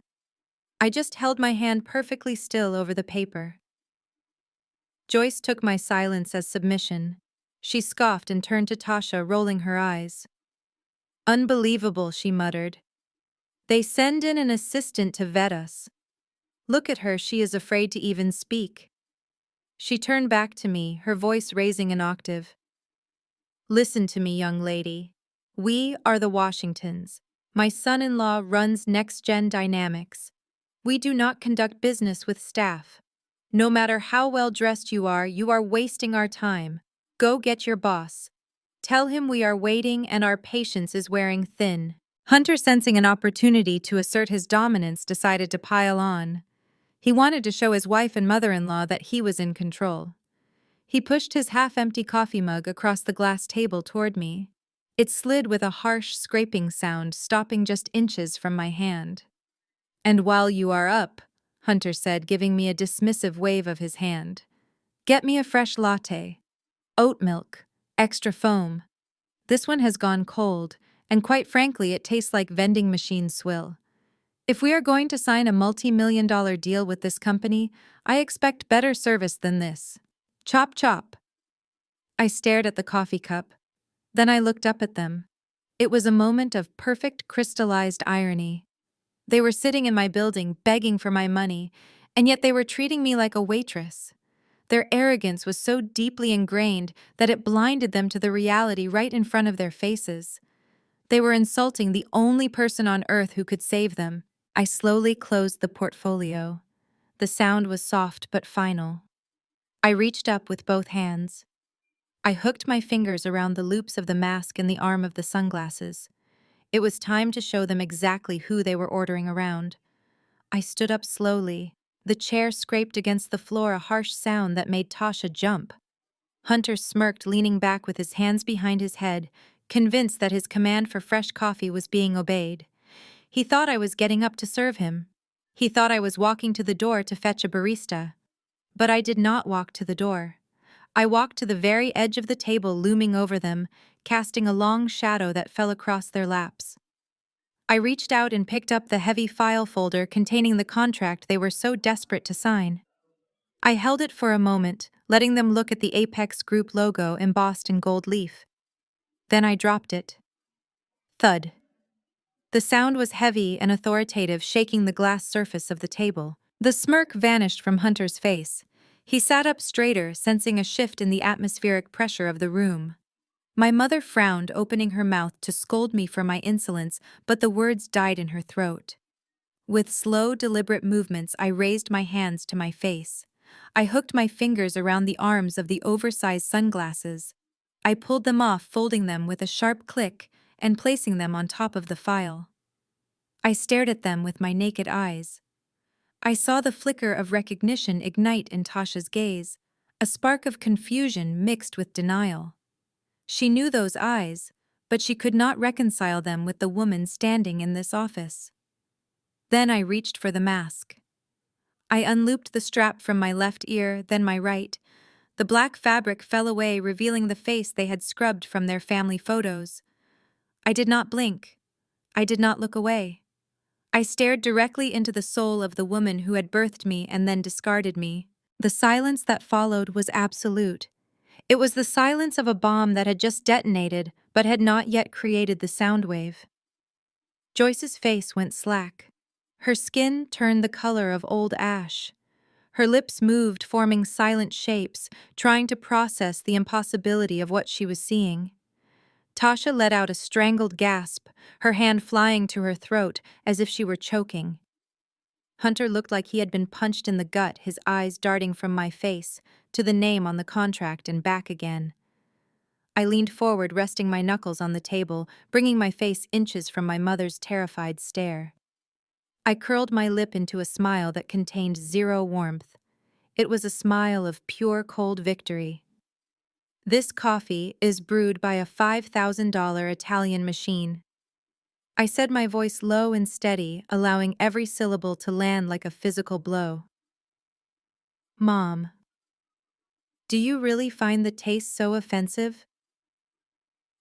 I just held my hand perfectly still over the paper. Joyce took my silence as submission. She scoffed and turned to Tasha, rolling her eyes. "Unbelievable," she muttered. "They send in an assistant to vet us. Look at her, she is afraid to even speak." She turned back to me, her voice raising an octave. "Listen to me, young lady. We are the Washingtons. My son-in-law runs Next Gen Dynamics. We do not conduct business with staff. No matter how well dressed you are wasting our time. Go get your boss. Tell him we are waiting and our patience is wearing thin." Hunter, sensing an opportunity to assert his dominance, decided to pile on. He wanted to show his wife and mother-in-law that he was in control. He pushed his half-empty coffee mug across the glass table toward me. It slid with a harsh scraping sound, stopping just inches from my hand. "And while you are up," Hunter said, giving me a dismissive wave of his hand, "get me a fresh latte. Oat milk, extra foam. This one has gone cold, and quite frankly it tastes like vending machine swill. If we are going to sign a multi-million-dollar deal with this company, I expect better service than this. Chop chop." I stared at the coffee cup. Then I looked up at them. It was a moment of perfect crystallized irony. They were sitting in my building, begging for my money, and yet they were treating me like a waitress. Their arrogance was so deeply ingrained that it blinded them to the reality right in front of their faces. They were insulting the only person on earth who could save them. I slowly closed the portfolio. The sound was soft but final. I reached up with both hands. I hooked my fingers around the loops of the mask and the arm of the sunglasses. It was time to show them exactly who they were ordering around. I stood up slowly. The chair scraped against the floor, a harsh sound that made Tasha jump. Hunter smirked, leaning back with his hands behind his head, convinced that his command for fresh coffee was being obeyed. He thought I was getting up to serve him. He thought I was walking to the door to fetch a barista. But I did not walk to the door. I walked to the very edge of the table, looming over them, casting a long shadow that fell across their laps. I reached out and picked up the heavy file folder containing the contract they were so desperate to sign. I held it for a moment, letting them look at the Apex Group logo embossed in gold leaf. Then I dropped it. Thud. The sound was heavy and authoritative, shaking the glass surface of the table. The smirk vanished from Hunter's face. He sat up straighter, sensing a shift in the atmospheric pressure of the room. My mother frowned, opening her mouth to scold me for my insolence, but the words died in her throat. With slow, deliberate movements, I raised my hands to my face. I hooked my fingers around the arms of the oversized sunglasses. I pulled them off, folding them with a sharp click and placing them on top of the file. I stared at them with my naked eyes. I saw the flicker of recognition ignite in Tasha's gaze, a spark of confusion mixed with denial. She knew those eyes, but she could not reconcile them with the woman standing in this office. Then I reached for the mask. I unlooped the strap from my left ear, then my right. The black fabric fell away, revealing the face they had scrubbed from their family photos. I did not blink. I did not look away. I stared directly into the soul of the woman who had birthed me and then discarded me. The silence that followed was absolute. It was the silence of a bomb that had just detonated but had not yet created the sound wave. Joyce's face went slack. Her skin turned the color of old ash. Her lips moved, forming silent shapes, trying to process the impossibility of what she was seeing. Tasha let out a strangled gasp, her hand flying to her throat as if she were choking. Hunter looked like he had been punched in the gut, his eyes darting from my face to the name on the contract and back again. I leaned forward, resting my knuckles on the table, bringing my face inches from my mother's terrified stare. I curled my lip into a smile that contained zero warmth. It was a smile of pure cold victory. This coffee is brewed by a $5,000 Italian machine. I said, my voice low and steady, allowing every syllable to land like a physical blow. Mom, do you really find the taste so offensive?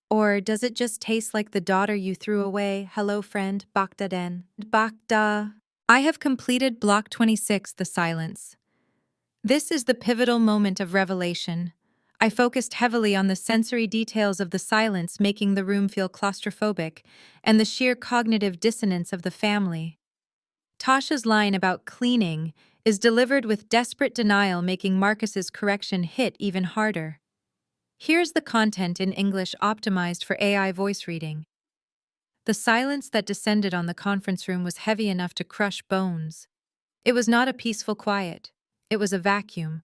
Or does it just taste like the daughter you threw away? Hello, friend, Bakda den. Bakda. I have completed Block 26, the silence. This is the pivotal moment of revelation. I focused heavily on the sensory details of the silence, making the room feel claustrophobic, and the sheer cognitive dissonance of the family. Tasha's line about cleaning is delivered with desperate denial, making Marcus's correction hit even harder. Here's the content in English optimized for AI voice reading. The silence that descended on the conference room was heavy enough to crush bones. It was not a peaceful quiet. It was a vacuum.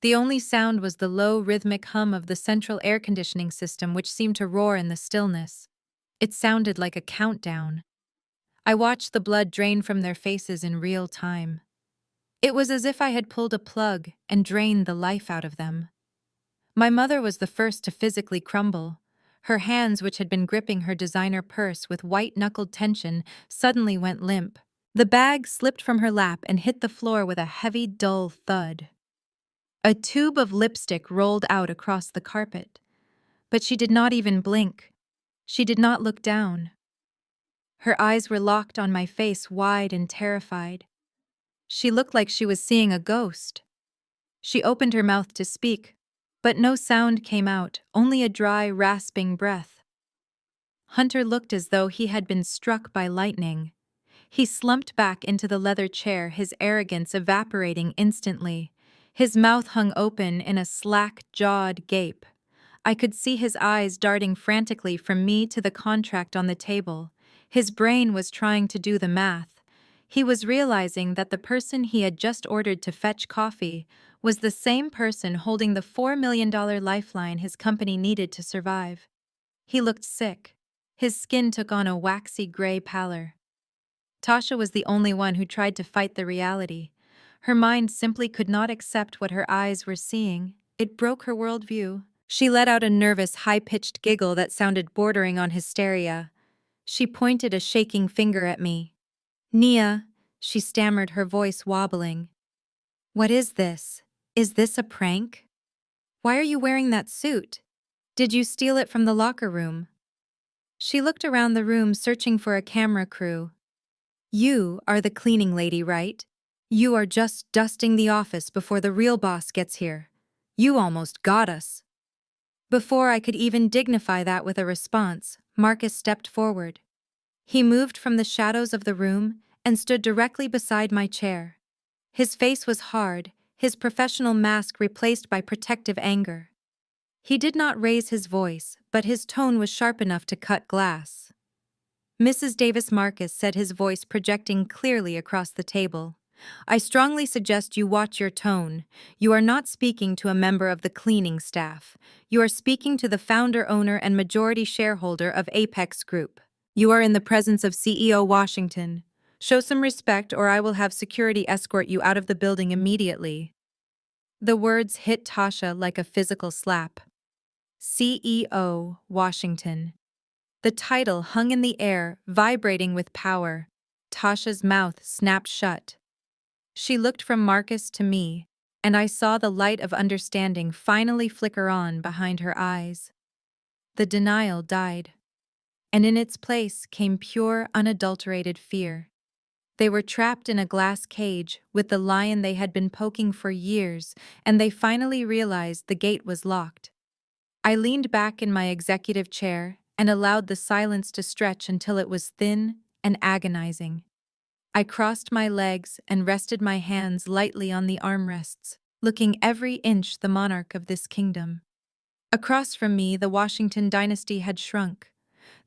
The only sound was the low, rhythmic hum of the central air conditioning system, which seemed to roar in the stillness. It sounded like a countdown. I watched the blood drain from their faces in real time. It was as if I had pulled a plug and drained the life out of them. My mother was the first to physically crumble. Her hands, which had been gripping her designer purse with white-knuckled tension, suddenly went limp. The bag slipped from her lap and hit the floor with a heavy, dull thud. A tube of lipstick rolled out across the carpet. But she did not even blink. She did not look down. Her eyes were locked on my face, wide and terrified. She looked like she was seeing a ghost. She opened her mouth to speak, but no sound came out, only a dry, rasping breath. Hunter looked as though he had been struck by lightning. He slumped back into the leather chair, his arrogance evaporating instantly. His mouth hung open in a slack-jawed gape. I could see his eyes darting frantically from me to the contract on the table. His brain was trying to do the math. He was realizing that the person he had just ordered to fetch coffee was the same person holding the $4 million lifeline his company needed to survive. He looked sick. His skin took on a waxy gray pallor. Tasha was the only one who tried to fight the reality. Her mind simply could not accept what her eyes were seeing. It broke her worldview. She let out a nervous, high-pitched giggle that sounded bordering on hysteria. She pointed a shaking finger at me. "Nia," she stammered, her voice wobbling. "What is this? Is this a prank? Why are you wearing that suit? Did you steal it from the locker room?" She looked around the room, searching for a camera crew. "You are the cleaning lady, right? You are just dusting the office before the real boss gets here. You almost got us." Before I could even dignify that with a response, Marcus stepped forward. He moved from the shadows of the room and stood directly beside my chair. His face was hard, his professional mask replaced by protective anger. He did not raise his voice, but his tone was sharp enough to cut glass. "Mrs. Davis," Marcus said, his voice projecting clearly across the table, "I strongly suggest you watch your tone. You are not speaking to a member of the cleaning staff. You are speaking to the founder, owner, and majority shareholder of Apex Group. You are in the presence of CEO Washington. Show some respect, or I will have security escort you out of the building immediately." The words hit Tasha like a physical slap. CEO Washington. The title hung in the air, vibrating with power. Tasha's mouth snapped shut. She looked from Marcus to me, and I saw the light of understanding finally flicker on behind her eyes. The denial died, and in its place came pure, unadulterated fear. They were trapped in a glass cage with the lion they had been poking for years, and they finally realized the gate was locked. I leaned back in my executive chair and allowed the silence to stretch until it was thin and agonizing. I crossed my legs and rested my hands lightly on the armrests, looking every inch the monarch of this kingdom. Across from me, the Washington dynasty had shrunk.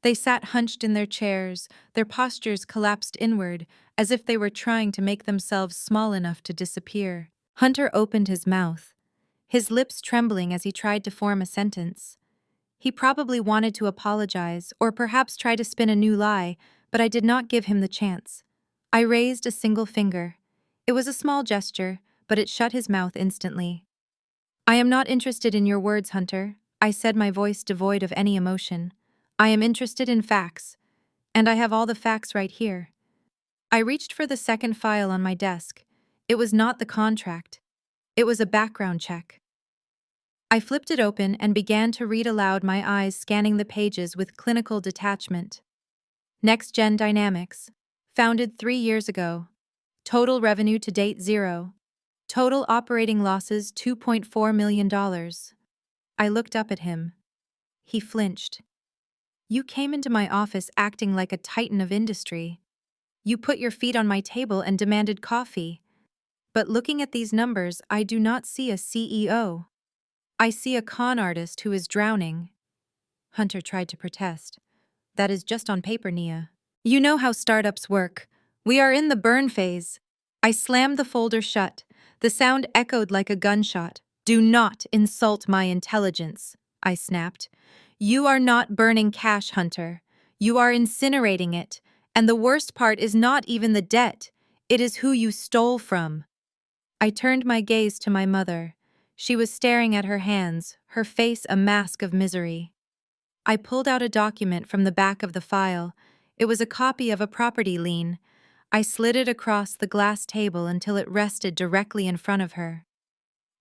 They sat hunched in their chairs, their postures collapsed inward, as if they were trying to make themselves small enough to disappear. Hunter opened his mouth, his lips trembling as he tried to form a sentence. He probably wanted to apologize, or perhaps try to spin a new lie, but I did not give him the chance. I raised a single finger. It was a small gesture, but it shut his mouth instantly. I am not interested in your words, Hunter, I said, my voice devoid of any emotion. I am interested in facts. And I have all the facts right here. I reached for the second file on my desk. It was not the contract. It was a background check. I flipped it open and began to read aloud, my eyes scanning the pages with clinical detachment. Next Gen Dynamics. Founded 3 years ago. Total revenue to date 0. Total operating losses $2.4 million. I looked up at him. He flinched. You came into my office acting like a titan of industry. You put your feet on my table and demanded coffee. But looking at these numbers, I do not see a CEO. I see a con artist who is drowning. Hunter tried to protest. That is just on paper, Nia. You know how startups work. We are in the burn phase. I slammed the folder shut. The sound echoed like a gunshot. Do not insult my intelligence, I snapped. You are not burning cash, Hunter. You are incinerating it. And the worst part is not even the debt. It is who you stole from. I turned my gaze to my mother. She was staring at her hands, her face a mask of misery. I pulled out a document from the back of the file. It was a copy of a property lien. I slid it across the glass table until it rested directly in front of her.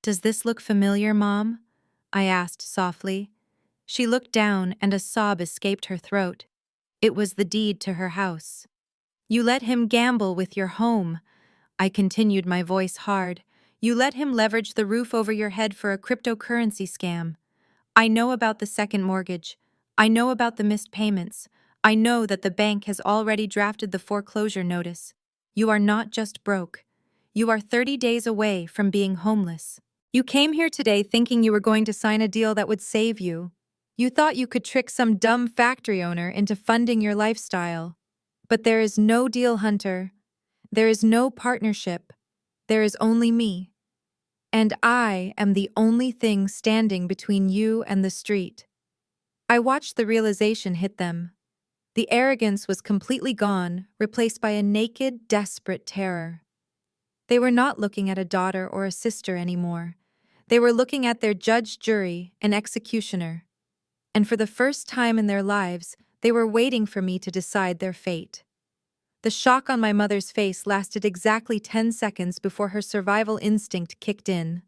Does this look familiar, Mom? I asked softly. She looked down and a sob escaped her throat. It was the deed to her house. You let him gamble with your home. I continued, my voice hard. You let him leverage the roof over your head for a cryptocurrency scam. I know about the second mortgage. I know about the missed payments. I know that the bank has already drafted the foreclosure notice. You are not just broke. You are 30 days away from being homeless. You came here today thinking you were going to sign a deal that would save you. You thought you could trick some dumb factory owner into funding your lifestyle. But there is no deal, Hunter. There is no partnership. There is only me. And I am the only thing standing between you and the street. I watched the realization hit them. The arrogance was completely gone, replaced by a naked, desperate terror. They were not looking at a daughter or a sister anymore. They were looking at their judge, jury, and executioner. And for the first time in their lives, they were waiting for me to decide their fate. The shock on my mother's face lasted exactly 10 seconds before her survival instinct kicked in.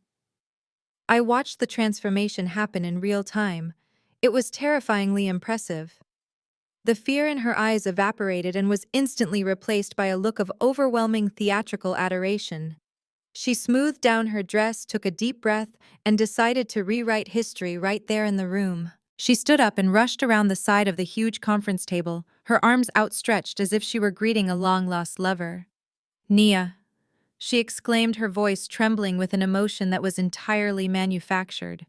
I watched the transformation happen in real time. It was terrifyingly impressive. The fear in her eyes evaporated and was instantly replaced by a look of overwhelming theatrical adoration. She smoothed down her dress, took a deep breath, and decided to rewrite history right there in the room. She stood up and rushed around the side of the huge conference table, her arms outstretched as if she were greeting a long-lost lover. Nia, she exclaimed, her voice trembling with an emotion that was entirely manufactured.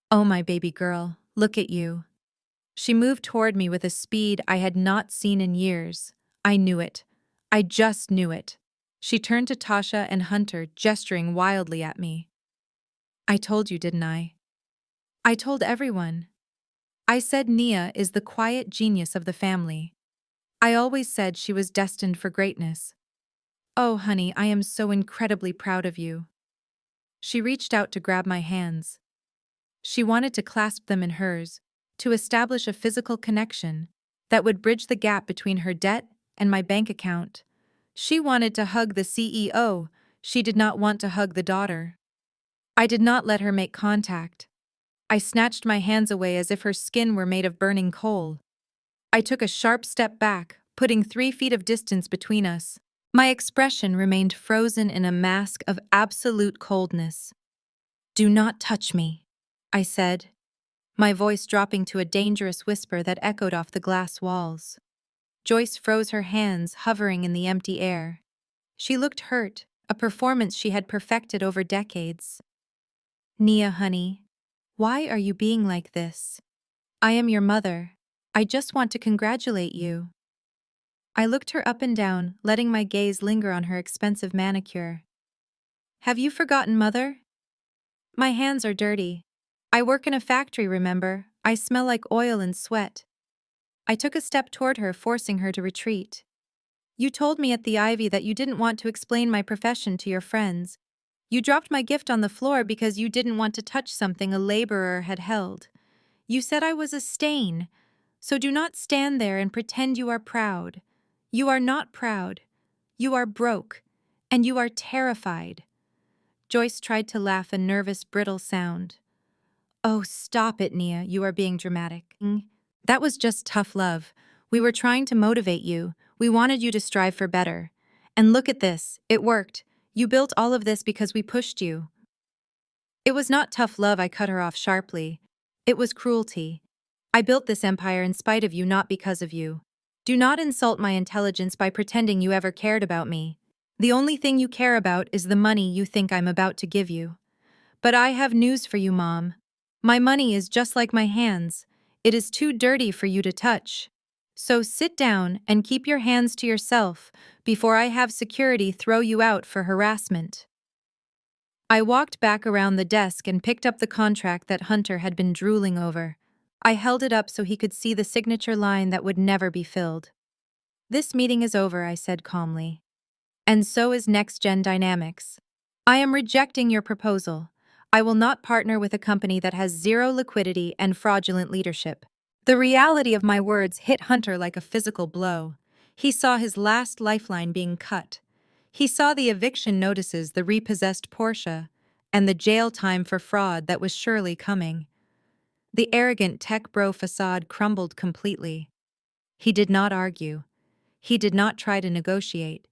Oh, my baby girl, look at you. She moved toward me with a speed I had not seen in years. I knew it. I just knew it. She turned to Tasha and Hunter, gesturing wildly at me. I told you, didn't I? I told everyone. I said Nia is the quiet genius of the family. I always said she was destined for greatness. Oh, honey, I am so incredibly proud of you. She reached out to grab my hands. She wanted to clasp them in hers, to establish a physical connection that would bridge the gap between her debt and my bank account. She wanted to hug the CEO. She did not want to hug the daughter. I did not let her make contact. I snatched my hands away as if her skin were made of burning coal. I took a sharp step back, putting 3 feet of distance between us. My expression remained frozen in a mask of absolute coldness. Do not touch me, I said, my voice dropping to a dangerous whisper that echoed off the glass walls. Joyce froze her hands, hovering in the empty air. She looked hurt, a performance she had perfected over decades. Nia, honey, why are you being like this? I am your mother. I just want to congratulate you. I looked her up and down, letting my gaze linger on her expensive manicure. Have you forgotten, Mother? My hands are dirty. I work in a factory, remember? I smell like oil and sweat. I took a step toward her, forcing her to retreat. You told me at the Ivy that you didn't want to explain my profession to your friends. You dropped my gift on the floor because you didn't want to touch something a laborer had held. You said I was a stain, so do not stand there and pretend you are proud. You are not proud. You are broke, and you are terrified. Joyce tried to laugh a nervous, brittle sound. Oh, stop it, Nia, you are being dramatic. That was just tough love. We were trying to motivate you. We wanted you to strive for better. And look at this, it worked. You built all of this because we pushed you. It was not tough love, I cut her off sharply. It was cruelty. I built this empire in spite of you, not because of you. Do not insult my intelligence by pretending you ever cared about me. The only thing you care about is the money you think I'm about to give you. But I have news for you, Mom. My money is just like my hands. It is too dirty for you to touch. So sit down and keep your hands to yourself before I have security throw you out for harassment. I walked back around the desk and picked up the contract that Hunter had been drooling over. I held it up so he could see the signature line that would never be filled. This meeting is over, I said calmly. And so is Next Gen Dynamics. I am rejecting your proposal. I will not partner with a company that has zero liquidity and fraudulent leadership. The reality of my words hit Hunter like a physical blow. He saw his last lifeline being cut. He saw the eviction notices, the repossessed Porsche, and the jail time for fraud that was surely coming. The arrogant tech bro facade crumbled completely. He did not argue. He did not try to negotiate.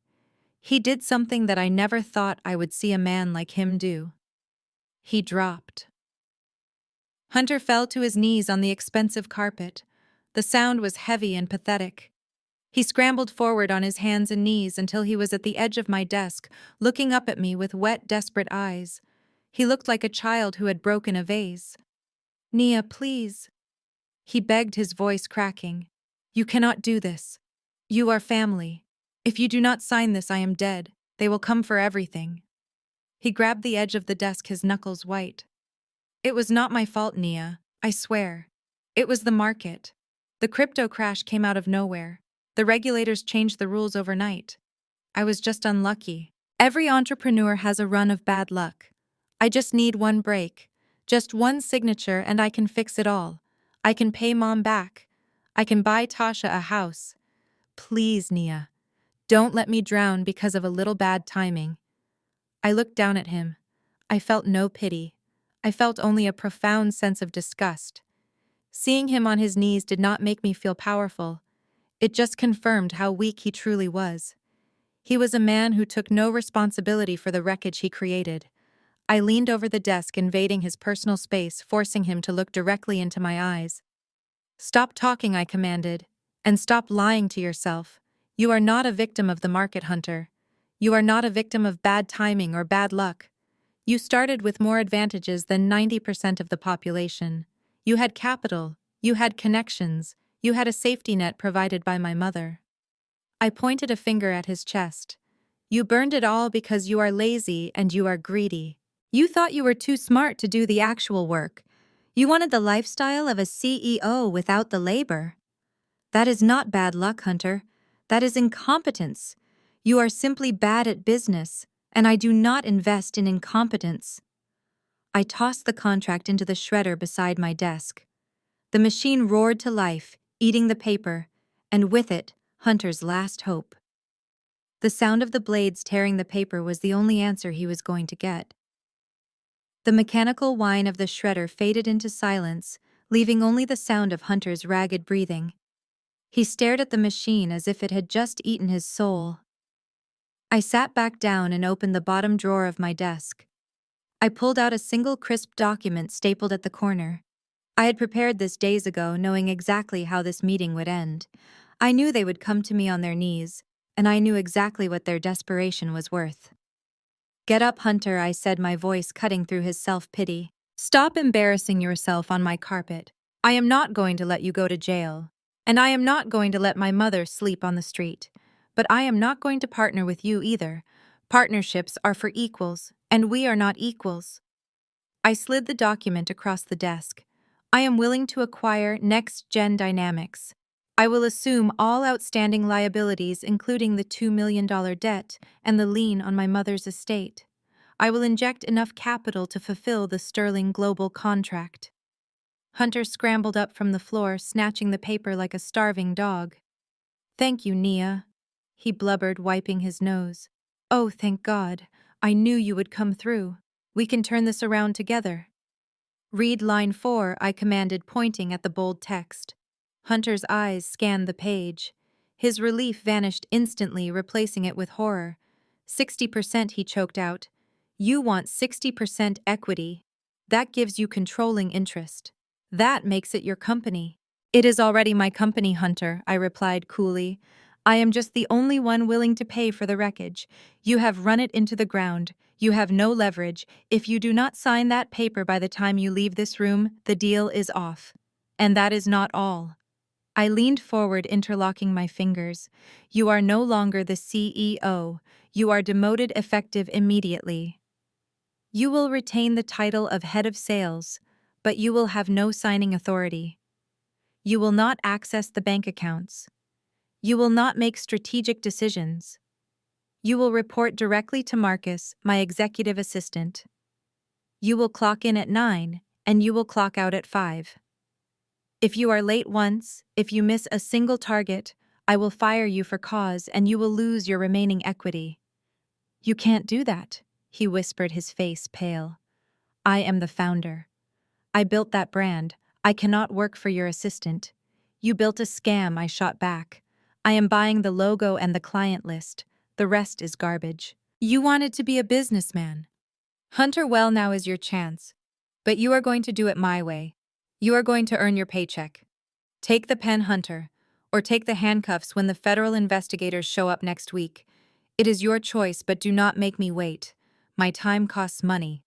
He did something that I never thought I would see a man like him do. He dropped. Hunter fell to his knees on the expensive carpet. The sound was heavy and pathetic. He scrambled forward on his hands and knees until he was at the edge of my desk, looking up at me with wet, desperate eyes. He looked like a child who had broken a vase. Nia, please. He begged, his voice cracking. You cannot do this. You are family. If you do not sign this, I am dead. They will come for everything. He grabbed the edge of the desk, his knuckles white. It was not my fault, Nia. I swear. It was the market. The crypto crash came out of nowhere. The regulators changed the rules overnight. I was just unlucky. Every entrepreneur has a run of bad luck. I just need one break. Just one signature and I can fix it all. I can pay Mom back. I can buy Tasha a house. Please, Nia. Don't let me drown because of a little bad timing. I looked down at him. I felt no pity. I felt only a profound sense of disgust. Seeing him on his knees did not make me feel powerful. It just confirmed how weak he truly was. He was a man who took no responsibility for the wreckage he created. I leaned over the desk, invading his personal space, forcing him to look directly into my eyes. Stop talking, I commanded, and stop lying to yourself. You are not a victim of the market, Hunter. You are not a victim of bad timing or bad luck. You started with more advantages than 90% of the population. You had capital, you had connections, you had a safety net provided by my mother. I pointed a finger at his chest. You burned it all because you are lazy and you are greedy. You thought you were too smart to do the actual work. You wanted the lifestyle of a CEO without the labor. That is not bad luck, Hunter. That is incompetence. You are simply bad at business, and I do not invest in incompetence. I tossed the contract into the shredder beside my desk. The machine roared to life, eating the paper, and with it, Hunter's last hope. The sound of the blades tearing the paper was the only answer he was going to get. The mechanical whine of the shredder faded into silence, leaving only the sound of Hunter's ragged breathing. He stared at the machine as if it had just eaten his soul. I sat back down and opened the bottom drawer of my desk. I pulled out a single crisp document stapled at the corner. I had prepared this days ago, knowing exactly how this meeting would end. I knew they would come to me on their knees, and I knew exactly what their desperation was worth. Get up, Hunter, I said, my voice cutting through his self-pity. Stop embarrassing yourself on my carpet. I am not going to let you go to jail. And I am not going to let my mother sleep on the street. But I am not going to partner with you either. Partnerships are for equals, and we are not equals. I slid the document across the desk. I am willing to acquire Next Gen Dynamics. I will assume all outstanding liabilities, including the $2 million debt and the lien on my mother's estate. I will inject enough capital to fulfill the Sterling Global contract. Hunter scrambled up from the floor, snatching the paper like a starving dog. Thank you, Nia, he blubbered, wiping his nose. Oh, thank God. I knew you would come through. We can turn this around together. Read line 4, I commanded, pointing at the bold text. Hunter's eyes scanned the page. His relief vanished instantly, replacing it with horror. 60%, he choked out. You want 60% equity. That gives you controlling interest. That makes it your company. It is already my company, Hunter, I replied coolly. I am just the only one willing to pay for the wreckage. You have run it into the ground. You have no leverage. If you do not sign that paper by the time you leave this room, the deal is off. And that is not all. I leaned forward, interlocking my fingers. You are no longer the CEO. You are demoted effective immediately. You will retain the title of head of sales, but you will have no signing authority. You will not access the bank accounts. You will not make strategic decisions. You will report directly to Marcus, my executive assistant. You will clock in at 9, and you will clock out at 5. If you are late once, if you miss a single target, I will fire you for cause and you will lose your remaining equity. You can't do that, he whispered, his face pale. I am the founder. I built that brand. I cannot work for your assistant. You built a scam, I shot back. I am buying the logo and the client list. The rest is garbage. You wanted to be a businessman. Hunter, well, now is your chance. But you are going to do it my way. You are going to earn your paycheck. Take the pen, Hunter, or take the handcuffs when the federal investigators show up next week. It is your choice, but do not make me wait. My time costs money.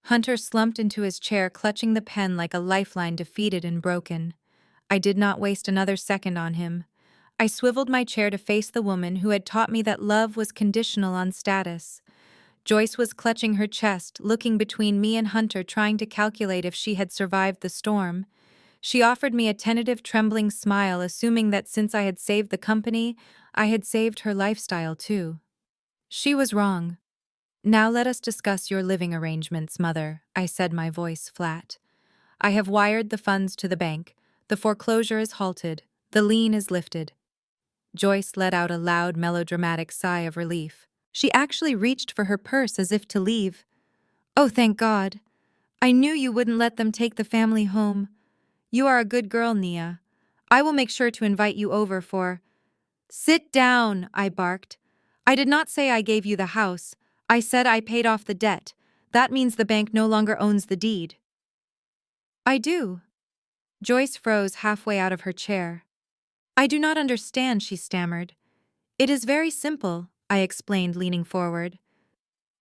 Hunter slumped into his chair, clutching the pen like a lifeline, defeated and broken. I did not waste another second on him. I swiveled my chair to face the woman who had taught me that love was conditional on status. Joyce was clutching her chest, looking between me and Hunter, trying to calculate if she had survived the storm. She offered me a tentative, trembling smile, assuming that since I had saved the company, I had saved her lifestyle too. She was wrong. Now let us discuss your living arrangements, Mother, I said, my voice flat. I have wired the funds to the bank. The foreclosure is halted. The lien is lifted. Joyce let out a loud, melodramatic sigh of relief. She actually reached for her purse as if to leave. Oh, thank God. I knew you wouldn't let them take the family home. You are a good girl, Nia. I will make sure to invite you over for— Sit down, I barked. I did not say I gave you the house. I said I paid off the debt. That means the bank no longer owns the deed. I do. Joyce froze halfway out of her chair. I do not understand, she stammered. It is very simple, I explained, leaning forward.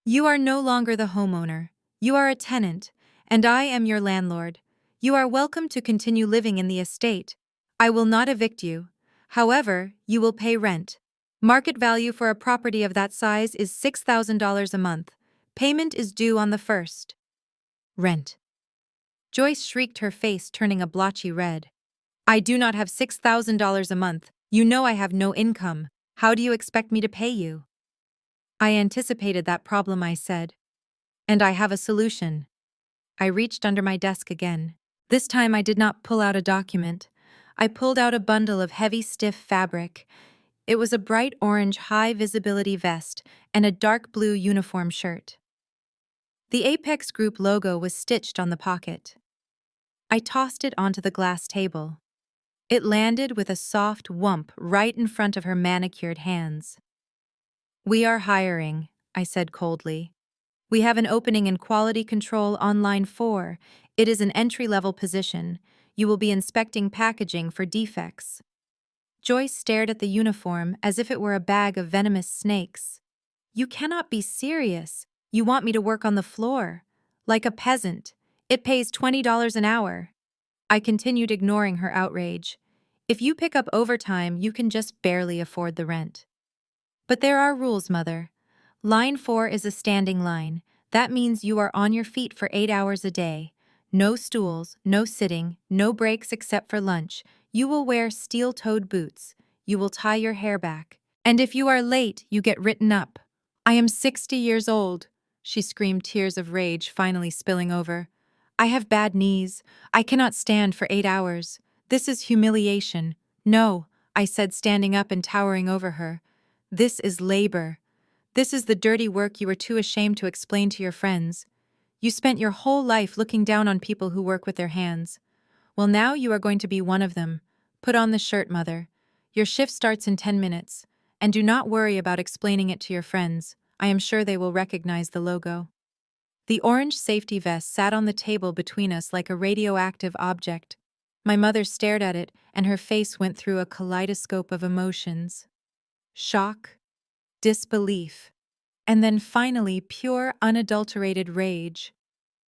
You are no longer the homeowner. You are a tenant, and I am your landlord. You are welcome to continue living in the estate. I will not evict you. However, you will pay rent. Market value for a property of that size is $6,000 a month. Payment is due on the 1st. Rent. Joyce shrieked, her face turning a blotchy red. I do not have $6,000 a month. You know I have no income. How do you expect me to pay you? I anticipated that problem, I said. And I have a solution. I reached under my desk again. This time I did not pull out a document. I pulled out a bundle of heavy, stiff fabric. It was a bright orange, high-visibility vest and a dark blue uniform shirt. The Apex Group logo was stitched on the pocket. I tossed it onto the glass table. It landed with a soft whump right in front of her manicured hands. We are hiring, I said coldly. We have an opening in quality control on line 4. It is an entry-level position. You will be inspecting packaging for defects. Joyce stared at the uniform as if it were a bag of venomous snakes. You cannot be serious. You want me to work on the floor. Like a peasant. It pays $20 an hour. I continued, ignoring her outrage. If you pick up overtime, you can just barely afford the rent. But there are rules, Mother. Line 4 is a standing line. That means you are on your feet for 8 hours a day. No stools, no sitting, no breaks except for lunch. You will wear steel-toed boots. You will tie your hair back. And if you are late, you get written up. I am 60 years old, she screamed, tears of rage finally spilling over. I have bad knees. I cannot stand for 8 hours. This is humiliation. No, I said, standing up and towering over her. This is labor. This is the dirty work you were too ashamed to explain to your friends. You spent your whole life looking down on people who work with their hands. Well, now you are going to be one of them. Put on the shirt, mother. Your shift starts in 10 minutes. And do not worry about explaining it to your friends. I am sure they will recognize the logo. The orange safety vest sat on the table between us like a radioactive object. My mother stared at it, and her face went through a kaleidoscope of emotions. Shock, disbelief, and then finally pure, unadulterated rage.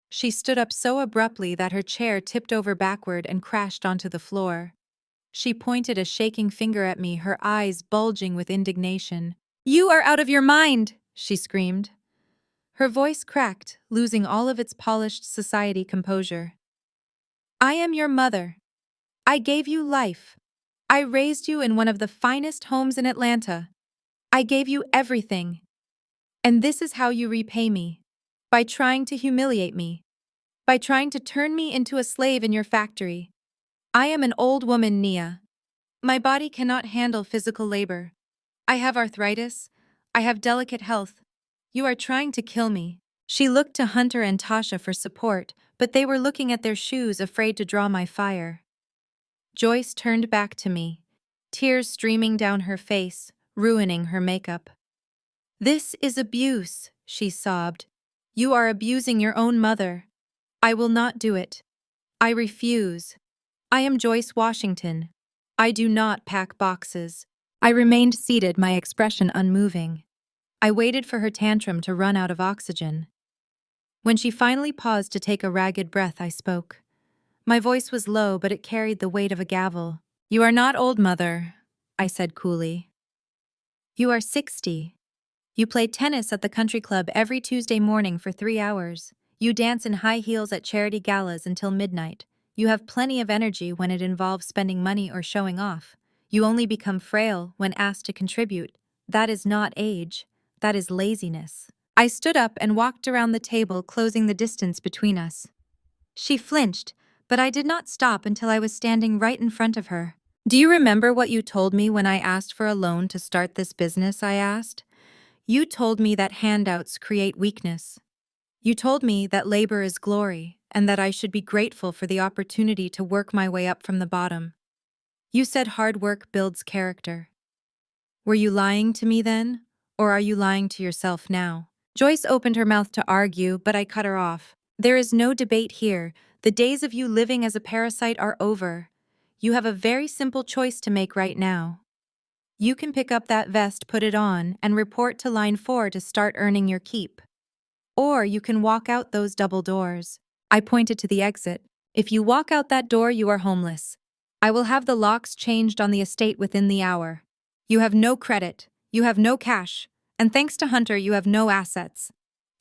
She stood up so abruptly that her chair tipped over backward and crashed onto the floor. She pointed a shaking finger at me, her eyes bulging with indignation. "You are out of your mind!" she screamed. Her voice cracked, losing all of its polished society composure. "I am your mother. I gave you life. I raised you in one of the finest homes in Atlanta. I gave you everything. And this is how you repay me. By trying to humiliate me. By trying to turn me into a slave in your factory. I am an old woman, Nia. My body cannot handle physical labor. I have arthritis. I have delicate health. You are trying to kill me." She looked to Hunter and Tasha for support, but they were looking at their shoes, afraid to draw my fire. Joyce turned back to me, tears streaming down her face, ruining her makeup. "This is abuse," she sobbed. "You are abusing your own mother. I will not do it. I refuse. I am Joyce Washington. I do not pack boxes." I remained seated, my expression unmoving. I waited for her tantrum to run out of oxygen. When she finally paused to take a ragged breath, I spoke. My voice was low, but it carried the weight of a gavel. "You are not old, mother," I said coolly. "You are 60. You play tennis at the country club every Tuesday morning for 3 hours. You dance in high heels at charity galas until midnight. You have plenty of energy when it involves spending money or showing off. You only become frail when asked to contribute. That is not age. That is laziness." I stood up and walked around the table, closing the distance between us. She flinched, but I did not stop until I was standing right in front of her. "Do you remember what you told me when I asked for a loan to start this business?" I asked. "You told me that handouts create weakness. You told me that labor is glory, and that I should be grateful for the opportunity to work my way up from the bottom. You said hard work builds character. Were you lying to me then, or are you lying to yourself now?" Joyce opened her mouth to argue, but I cut her off. "There is no debate here. The days of you living as a parasite are over. You have a very simple choice to make right now. You can pick up that vest, put it on, and report to line 4 to start earning your keep. Or you can walk out those double doors." I pointed to the exit. "If you walk out that door, you are homeless. I will have the locks changed on the estate within the hour. You have no credit, you have no cash, and thanks to Hunter, you have no assets.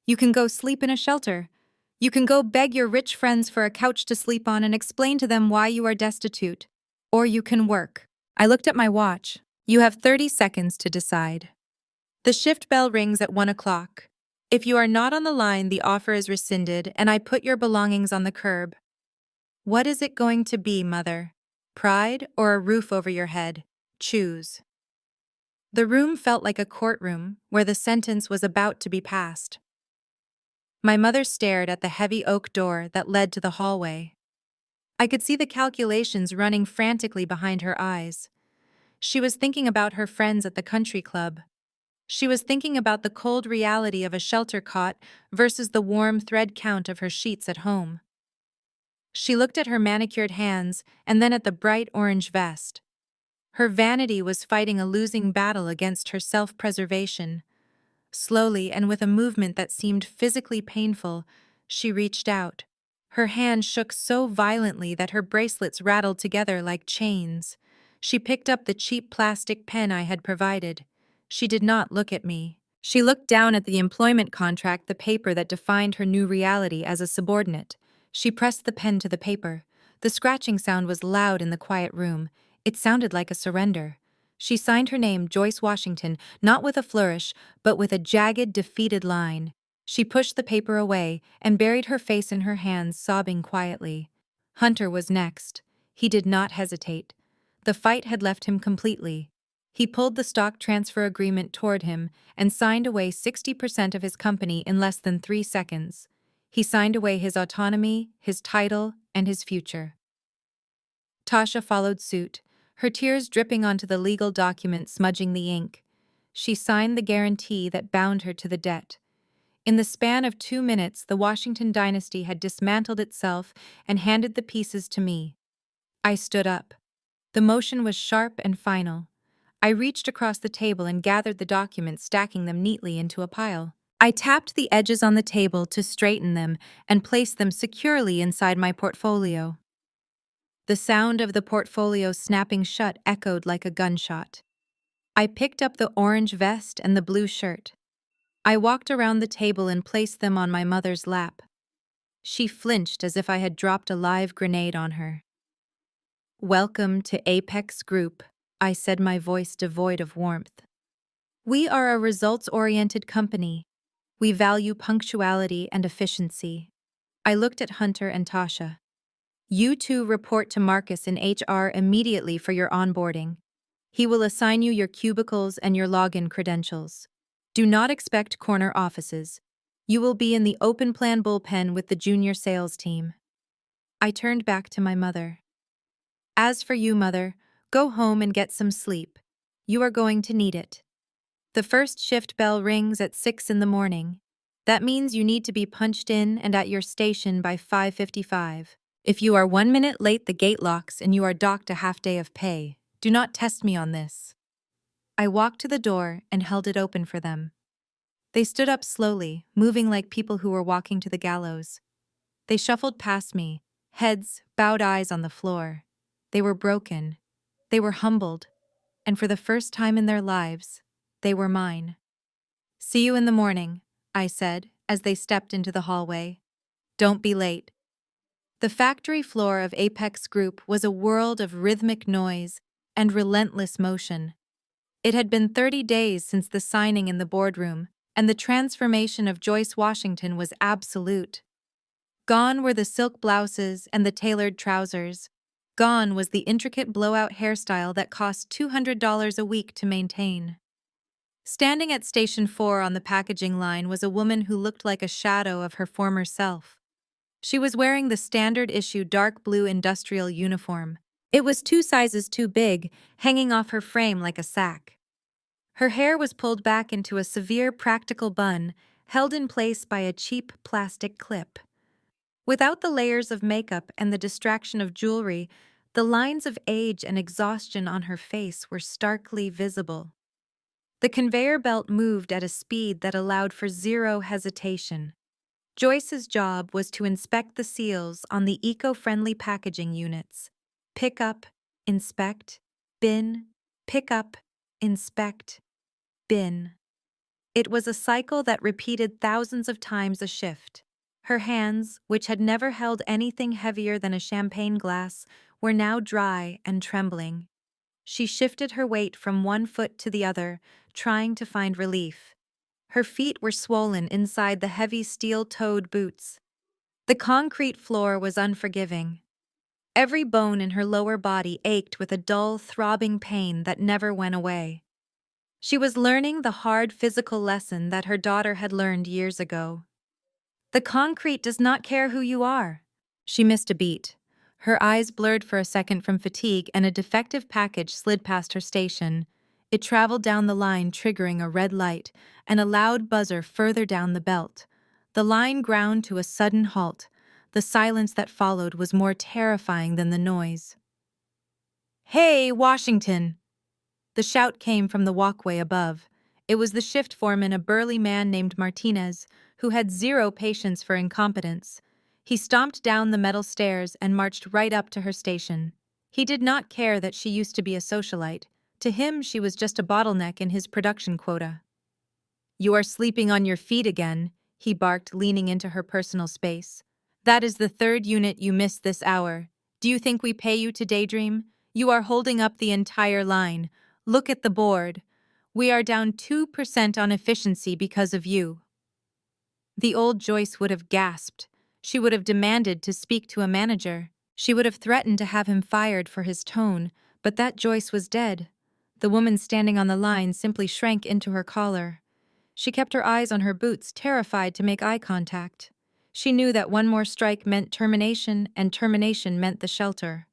You can go sleep in a shelter. You can go beg your rich friends for a couch to sleep on and explain to them why you are destitute. Or you can work." I looked at my watch. "You have 30 seconds to decide. The shift bell rings at 1 o'clock. If you are not on the line, the offer is rescinded and I put your belongings on the curb. What is it going to be, mother? Pride or a roof over your head? Choose." The room felt like a courtroom where the sentence was about to be passed. My mother stared at the heavy oak door that led to the hallway. I could see the calculations running frantically behind her eyes. She was thinking about her friends at the country club. She was thinking about the cold reality of a shelter cot versus the warm thread count of her sheets at home. She looked at her manicured hands and then at the bright orange vest. Her vanity was fighting a losing battle against her self-preservation. Slowly and with a movement that seemed physically painful, she reached out. Her hand shook so violently that her bracelets rattled together like chains. She picked up the cheap plastic pen I had provided. She did not look at me. She looked down at the employment contract, the paper that defined her new reality as a subordinate. She pressed the pen to the paper. The scratching sound was loud in the quiet room. It sounded like a surrender. She signed her name, Joyce Washington, not with a flourish, but with a jagged, defeated line. She pushed the paper away and buried her face in her hands, sobbing quietly. Hunter was next. He did not hesitate. The fight had left him completely. He pulled the stock transfer agreement toward him and signed away 60% of his company in less than 3 seconds. He signed away his autonomy, his title, and his future. Tasha followed suit, her tears dripping onto the legal document, smudging the ink. She signed the guarantee that bound her to the debt. In the span of 2 minutes, the Washington dynasty had dismantled itself and handed the pieces to me. I stood up. The motion was sharp and final. I reached across the table and gathered the documents, stacking them neatly into a pile. I tapped the edges on the table to straighten them and placed them securely inside my portfolio. The sound of the portfolio snapping shut echoed like a gunshot. I picked up the orange vest and the blue shirt. I walked around the table and placed them on my mother's lap. She flinched as if I had dropped a live grenade on her. "Welcome to Apex Group," I said, my voice devoid of warmth. "We are a results-oriented company. We value punctuality and efficiency." I looked at Hunter and Tasha. "You two report to Marcus in HR immediately for your onboarding. He will assign you your cubicles and your login credentials. Do not expect corner offices. You will be in the open plan bullpen with the junior sales team." I turned back to my mother. "As for you, Mother, go home and get some sleep. You are going to need it. The first shift bell rings at 6 in the morning. That means you need to be punched in and at your station by 5:55. If you are 1 minute late, the gate locks and you are docked a half day of pay. Do not test me on this." I walked to the door and held it open for them. They stood up slowly, moving like people who were walking to the gallows. They shuffled past me, heads, bowed eyes on the floor. They were broken. They were humbled. And for the first time in their lives, they were mine. "See you in the morning," I said, as they stepped into the hallway. "Don't be late." The factory floor of Apex Group was a world of rhythmic noise and relentless motion. It had been 30 days since the signing in the boardroom, and the transformation of Joyce Washington was absolute. Gone were the silk blouses and the tailored trousers. Gone was the intricate blowout hairstyle that cost $200 a week to maintain. Standing at Station 4 on the packaging line was a woman who looked like a shadow of her former self. She was wearing the standard-issue dark blue industrial uniform. It was 2 sizes too big, hanging off her frame like a sack. Her hair was pulled back into a severe practical bun, held in place by a cheap plastic clip. Without the layers of makeup and the distraction of jewelry, the lines of age and exhaustion on her face were starkly visible. The conveyor belt moved at a speed that allowed for zero hesitation. Joyce's job was to inspect the seals on the eco-friendly packaging units. Pick up, inspect, bin, pick up, inspect, bin. It was a cycle that repeated thousands of times a shift. Her hands, which had never held anything heavier than a champagne glass, were now dry and trembling. She shifted her weight from one foot to the other, trying to find relief. Her feet were swollen inside the heavy steel-toed boots. The concrete floor was unforgiving. Every bone in her lower body ached with a dull, throbbing pain that never went away. She was learning the hard physical lesson that her daughter had learned years ago. The concrete does not care who you are. She missed a beat. Her eyes blurred for a second from fatigue, and a defective package slid past her station. It traveled down the line, triggering a red light and a loud buzzer further down the belt. The line ground to a sudden halt. The silence that followed was more terrifying than the noise. "Hey, Washington!" The shout came from the walkway above. It was the shift foreman, a burly man named Martinez, who had zero patience for incompetence. He stomped down the metal stairs and marched right up to her station. He did not care that she used to be a socialite. To him, she was just a bottleneck in his production quota. "You are sleeping on your feet again," he barked, leaning into her personal space. "That is the 3rd unit you missed this hour. Do you think we pay you to daydream? You are holding up the entire line. Look at the board. We are down 2% on efficiency because of you. The old Joyce would have gasped. She would have demanded to speak to a manager. She would have threatened to have him fired for his tone, but that Joyce was dead. The woman standing on the line simply shrank into her collar. She kept her eyes on her boots, terrified to make eye contact. She knew that one more strike meant termination, and termination meant the shelter.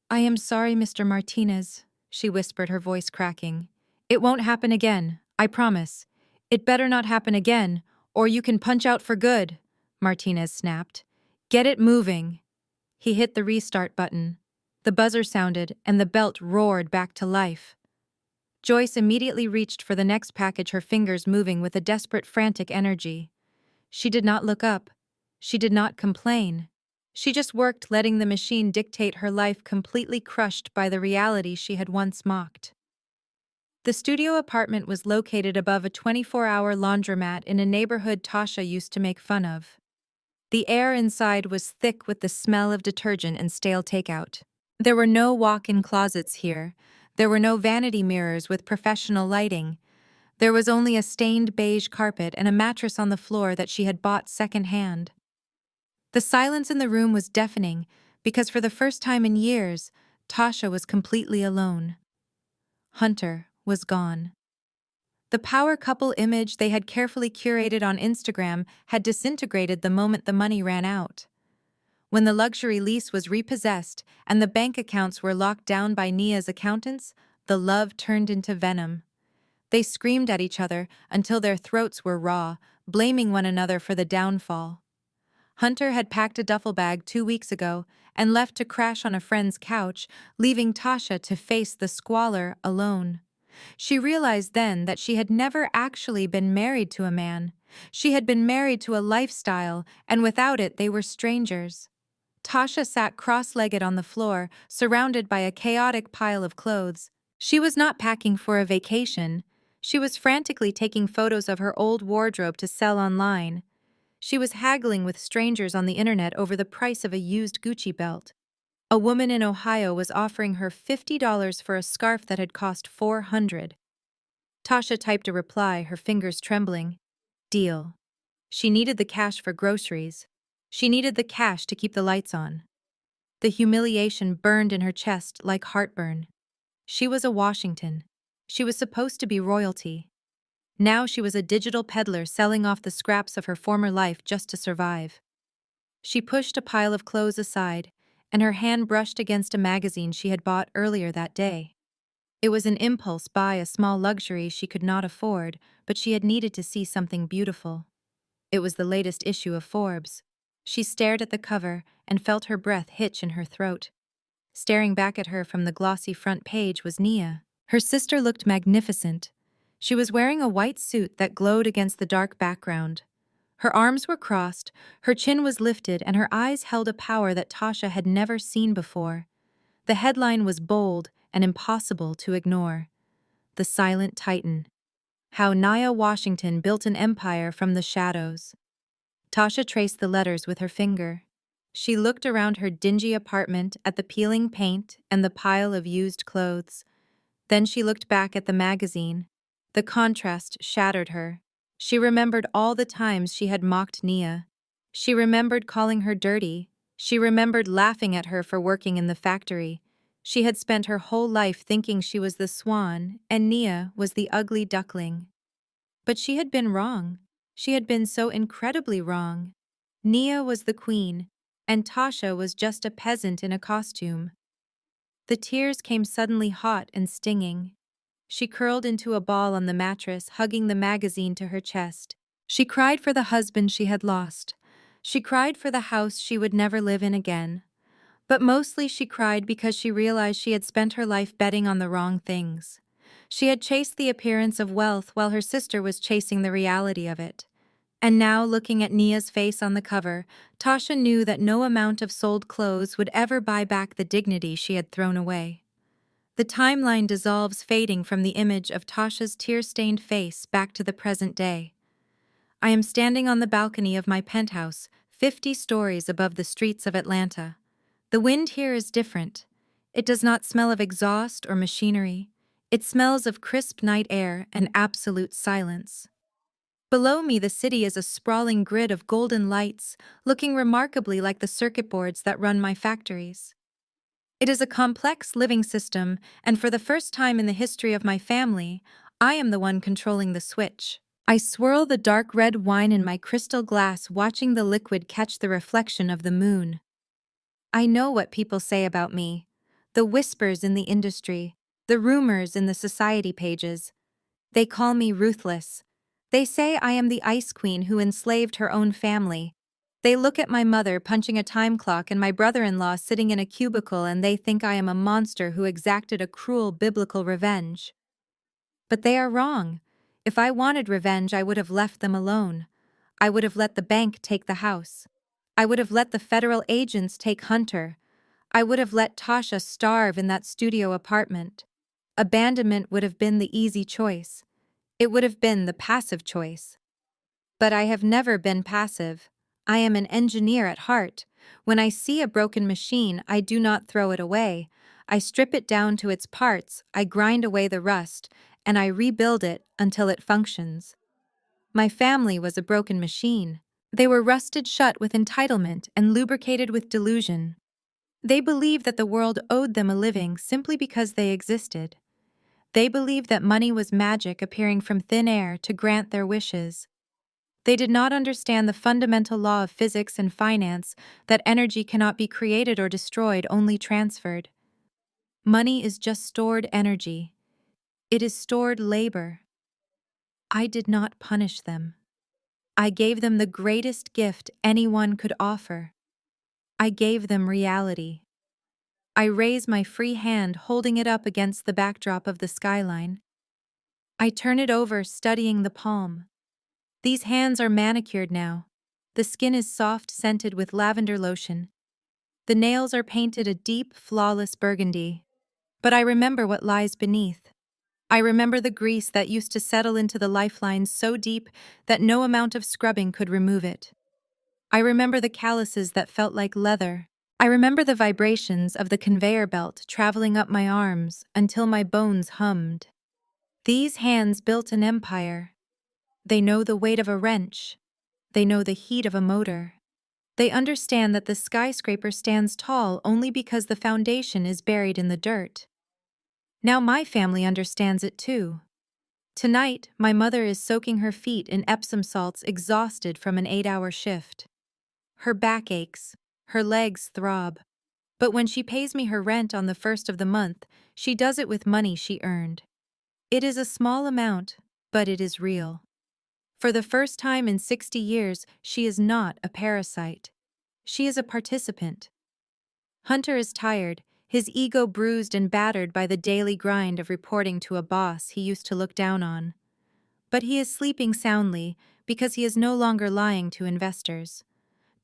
"I am sorry, Mr. Martinez," she whispered, her voice cracking. "It won't happen again, I promise. It better not happen again, or you can punch out for good," Martinez snapped. "Get it moving." He hit the restart button. The buzzer sounded, and the belt roared back to life. Joyce immediately reached for the next package, her fingers moving with a desperate, frantic energy. She did not look up. She did not complain. She just worked, letting the machine dictate her life, completely crushed by the reality she had once mocked. The studio apartment was located above a 24-hour laundromat in a neighborhood Tasha used to make fun of. The air inside was thick with the smell of detergent and stale takeout. There were no walk-in closets here. There were no vanity mirrors with professional lighting. There was only a stained beige carpet and a mattress on the floor that she had bought secondhand. The silence in the room was deafening because for the first time in years, Tasha was completely alone. Hunter was gone. The power couple image they had carefully curated on Instagram had disintegrated the moment the money ran out. When the luxury lease was repossessed and the bank accounts were locked down by Nia's accountants, the love turned into venom. They screamed at each other until their throats were raw, blaming one another for the downfall. Hunter had packed a duffel bag 2 weeks ago and left to crash on a friend's couch, leaving Tasha to face the squalor alone. She realized then that she had never actually been married to a man. She had been married to a lifestyle, and without it they were strangers. Tasha sat cross-legged on the floor, surrounded by a chaotic pile of clothes. She was not packing for a vacation. She was frantically taking photos of her old wardrobe to sell online. She was haggling with strangers on the internet over the price of a used Gucci belt. A woman in Ohio was offering her $50 for a scarf that had cost $400. Tasha typed a reply, her fingers trembling. Deal. She needed the cash for groceries. She needed the cash to keep the lights on. The humiliation burned in her chest like heartburn. She was a Washington. She was supposed to be royalty. Now she was a digital peddler selling off the scraps of her former life just to survive. She pushed a pile of clothes aside, and her hand brushed against a magazine she had bought earlier that day. It was an impulse buy, a small luxury she could not afford, but she had needed to see something beautiful. It was the latest issue of Forbes. She stared at the cover and felt her breath hitch in her throat. Staring back at her from the glossy front page was Nia. Her sister looked magnificent. She was wearing a white suit that glowed against the dark background. Her arms were crossed, her chin was lifted, and her eyes held a power that Tasha had never seen before. The headline was bold and impossible to ignore. The Silent Titan. How Nia Washington Built an Empire from the Shadows. Tasha traced the letters with her finger. She looked around her dingy apartment at the peeling paint and the pile of used clothes. Then she looked back at the magazine. The contrast shattered her. She remembered all the times she had mocked Nia. She remembered calling her dirty. She remembered laughing at her for working in the factory. She had spent her whole life thinking she was the swan and Nia was the ugly duckling. But she had been wrong. She had been so incredibly wrong. Nia was the queen, and Tasha was just a peasant in a costume. The tears came suddenly hot and stinging. She curled into a ball on the mattress, hugging the magazine to her chest. She cried for the husband she had lost. She cried for the house she would never live in again. But mostly she cried because she realized she had spent her life betting on the wrong things. She had chased the appearance of wealth while her sister was chasing the reality of it. And now, looking at Nia's face on the cover, Tasha knew that no amount of sold clothes would ever buy back the dignity she had thrown away. The timeline dissolves, fading from the image of Tasha's tear-stained face back to the present day. I am standing on the balcony of my penthouse, 50 stories above the streets of Atlanta. The wind here is different. It does not smell of exhaust or machinery. It smells of crisp night air and absolute silence. Below me, the city is a sprawling grid of golden lights, looking remarkably like the circuit boards that run my factories. It is a complex living system, and for the first time in the history of my family, I am the one controlling the switch. I swirl the dark red wine in my crystal glass, watching the liquid catch the reflection of the moon. I know what people say about me. The whispers in the industry, the rumors in the society pages. They call me ruthless. They say I am the ice queen who enslaved her own family. They look at my mother punching a time clock and my brother-in-law sitting in a cubicle, and they think I am a monster who exacted a cruel biblical revenge. But they are wrong. If I wanted revenge, I would have left them alone. I would have let the bank take the house. I would have let the federal agents take Hunter. I would have let Tasha starve in that studio apartment. Abandonment would have been the easy choice. It would have been the passive choice. But I have never been passive. I am an engineer at heart. When I see a broken machine, I do not throw it away. I strip it down to its parts, I grind away the rust, and I rebuild it until it functions. My family was a broken machine. They were rusted shut with entitlement and lubricated with delusion. They believed that the world owed them a living simply because they existed. They believed that money was magic appearing from thin air to grant their wishes. They did not understand the fundamental law of physics and finance, that energy cannot be created or destroyed, only transferred. Money is just stored energy. It is stored labor. I did not punish them. I gave them the greatest gift anyone could offer. I gave them reality. I raise my free hand, holding it up against the backdrop of the skyline. I turn it over, studying the palm. These hands are manicured now. The skin is soft, scented with lavender lotion. The nails are painted a deep, flawless burgundy. But I remember what lies beneath. I remember the grease that used to settle into the lifelines so deep that no amount of scrubbing could remove it. I remember the calluses that felt like leather. I remember the vibrations of the conveyor belt traveling up my arms until my bones hummed. These hands built an empire. They know the weight of a wrench. They know the heat of a motor. They understand that the skyscraper stands tall only because the foundation is buried in the dirt. Now my family understands it too. Tonight, my mother is soaking her feet in Epsom salts, exhausted from an 8-hour shift. Her back aches, her legs throb. But when she pays me her rent on the first of the month, she does it with money she earned. It is a small amount, but it is real. For the first time in 60 years, she is not a parasite. She is a participant. Hunter is tired, his ego bruised and battered by the daily grind of reporting to a boss he used to look down on. But he is sleeping soundly because he is no longer lying to investors.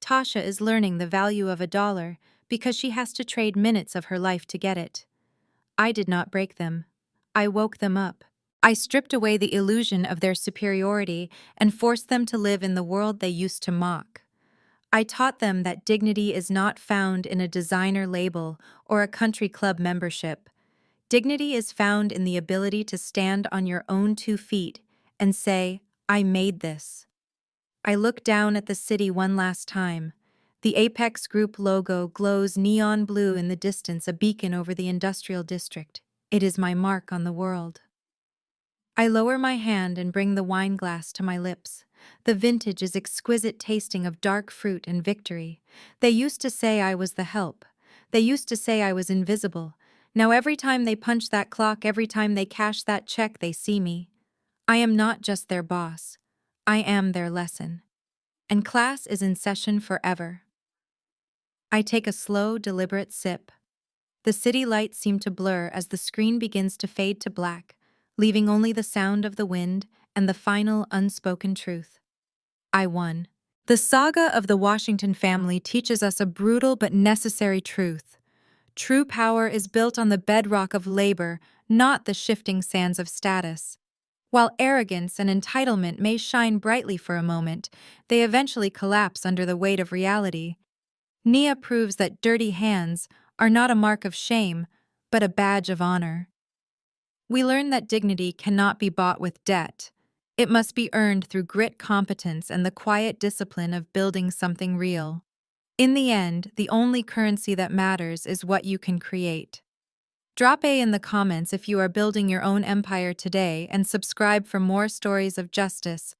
Tasha is learning the value of $1 because she has to trade minutes of her life to get it. I did not break them. I woke them up. I stripped away the illusion of their superiority and forced them to live in the world they used to mock. I taught them that dignity is not found in a designer label or a country club membership. Dignity is found in the ability to stand on your own 2 feet and say, I made this. I look down at the city one last time. The Apex Group logo glows neon blue in the distance, a beacon over the industrial district. It is my mark on the world. I lower my hand and bring the wine glass to my lips. The vintage is exquisite, tasting of dark fruit and victory. They used to say I was the help. They used to say I was invisible. Now every time they punch that clock, every time they cash that check, they see me. I am not just their boss. I am their lesson. And class is in session forever. I take a slow, deliberate sip. The city lights seem to blur as the screen begins to fade to black, leaving only the sound of the wind and the final unspoken truth. I won. The saga of the Washington family teaches us a brutal but necessary truth. True power is built on the bedrock of labor, not the shifting sands of status. While arrogance and entitlement may shine brightly for a moment, they eventually collapse under the weight of reality. Nia proves that dirty hands are not a mark of shame, but a badge of honor. We learn that dignity cannot be bought with debt. It must be earned through grit, competence, and the quiet discipline of building something real. In the end, the only currency that matters is what you can create. Drop A in the comments if you are building your own empire today and subscribe for more stories of justice,